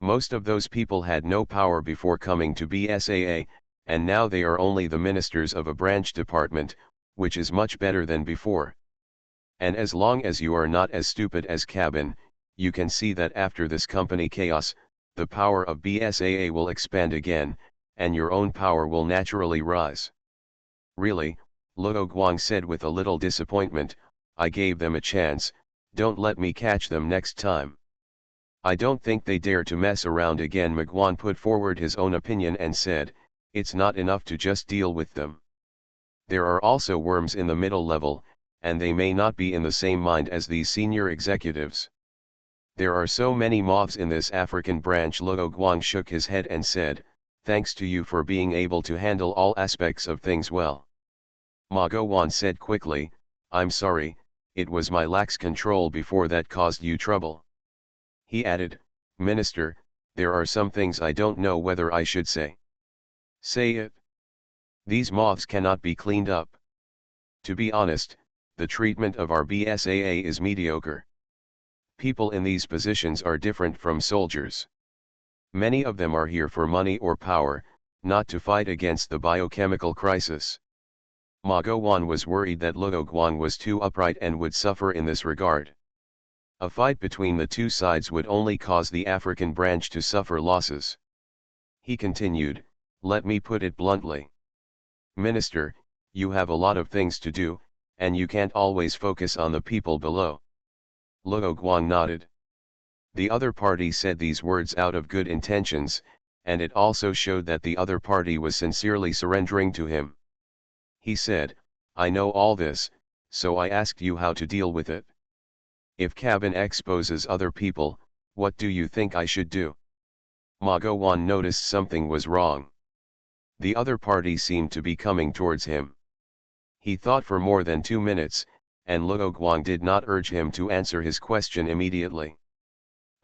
Most of those people had no power before coming to BSAA, and now they are only the ministers of a branch department, which is much better than before. And as long as you are not as stupid as Cabin, you can see that after this company chaos, the power of BSAA will expand again, and your own power will naturally rise. Really, Luo Guang said with a little disappointment, I gave them a chance, don't let me catch them next time. I don't think they dare to mess around again. Meguin put forward his own opinion and said, it's not enough to just deal with them. There are also worms in the middle level, and they may not be in the same mind as these senior executives. There are so many mobs in this African branch. Luo Guang shook his head and said, thanks to you for being able to handle all aspects of things well. Ma Guan said quickly, I'm sorry, it was my lax control before that caused you trouble. He added, "Minister, there are some things I don't know whether I should say." "Say it." "These moths cannot be cleaned up. To be honest, the treatment of our BSAA is mediocre. People in these positions are different from soldiers. Many of them are here for money or power, not to fight against the biochemical crisis." Ma Guan was worried that Luo Guang was too upright and would suffer in this regard. A fight between the two sides would only cause the African branch to suffer losses. He continued, "Let me put it bluntly. Minister, you have a lot of things to do, and you can't always focus on the people below." Luo Guang nodded. The other party said these words out of good intentions, and it also showed that the other party was sincerely surrendering to him. He said, "I know all this, so I asked you how to deal with it. If cabin exposes other people, what do you think I should do?" Ma Guan noticed something was wrong. The other party seemed to be coming towards him. He thought for more than 2 minutes, and Luo Guang did not urge him to answer his question immediately.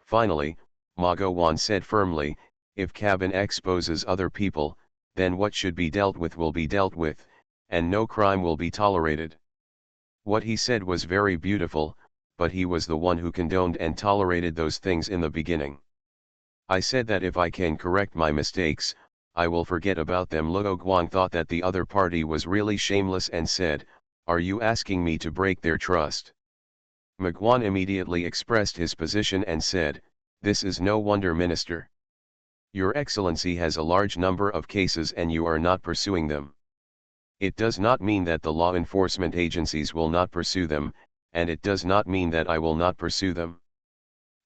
Finally, Ma Guan said firmly, "If cabin exposes other people, then what should be dealt with will be dealt with, and no crime will be tolerated." What he said was very beautiful, but he was the one who condoned and tolerated those things in the beginning. "I said that if I can correct my mistakes, I will forget about them." Luo Guang thought that the other party was really shameless and said, "Are you asking me to break their trust?" Ma Guan immediately expressed his position and said, "This is no wonder, Minister. Your Excellency has a large number of cases and you are not pursuing them. It does not mean that the law enforcement agencies will not pursue them, and it does not mean that I will not pursue them.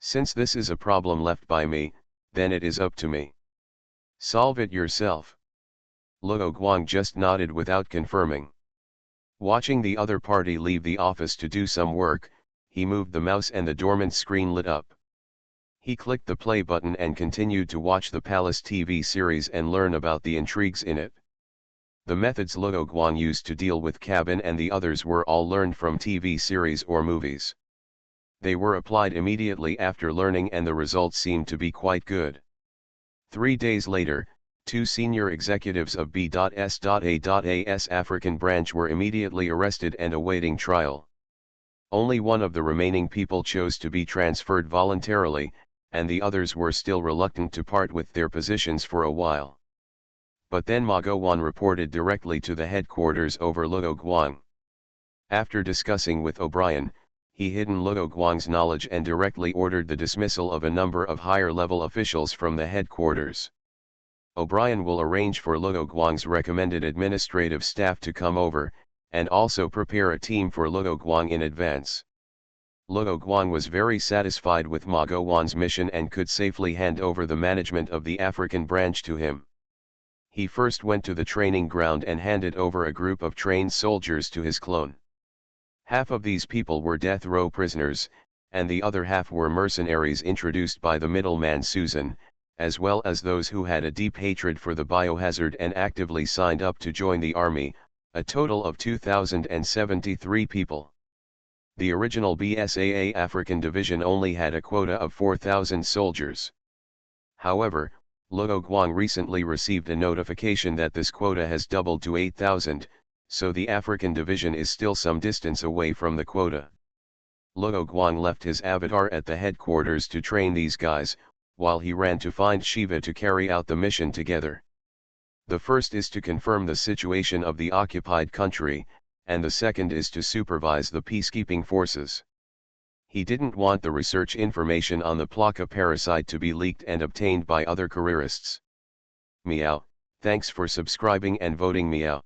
Since this is a problem left by me, then it is up to me. Solve it yourself." Luo Guang just nodded without confirming. Watching the other party leave the office to do some work, he moved the mouse and the dormant screen lit up. He clicked the play button and continued to watch the Palace TV series and learn about the intrigues in it. The methods Luo Guang used to deal with cabin and the others were all learned from TV series or movies. They were applied immediately after learning and the results seemed to be quite good. 3 days later, 2 senior executives of B.S.A.'s African branch were immediately arrested and awaiting trial. Only one of the remaining people chose to be transferred voluntarily, and the others were still reluctant to part with their positions for a while. But then Ma Guan reported directly to the headquarters over Luo Guang. After discussing with O'Brien, he hidden Luo Guang's knowledge and directly ordered the dismissal of a number of higher-level officials from the headquarters. O'Brien will arrange for Luo Guang's recommended administrative staff to come over, and also prepare a team for Luo Guang in advance. Luo Guang was very satisfied with Ma Guan's mission and could safely hand over the management of the African branch to him. He first went to the training ground and handed over a group of trained soldiers to his clone. Half of these people were death row prisoners, and the other half were mercenaries introduced by the middleman Susan, as well as those who had a deep hatred for the biohazard and actively signed up to join the army, a total of 2,073 people. The original BSAA African division only had a quota of 4,000 soldiers. However, Luo Guang recently received a notification that this quota has doubled to 8,000, so the African division is still some distance away from the quota. Luo Guang left his avatar at the headquarters to train these guys, while he ran to find Shiva to carry out the mission together. The first is to confirm the situation of the occupied country, and the second is to supervise the peacekeeping forces. He didn't want the research information on the Plaka parasite to be leaked and obtained by other careerists. Meow, thanks for subscribing and voting meow.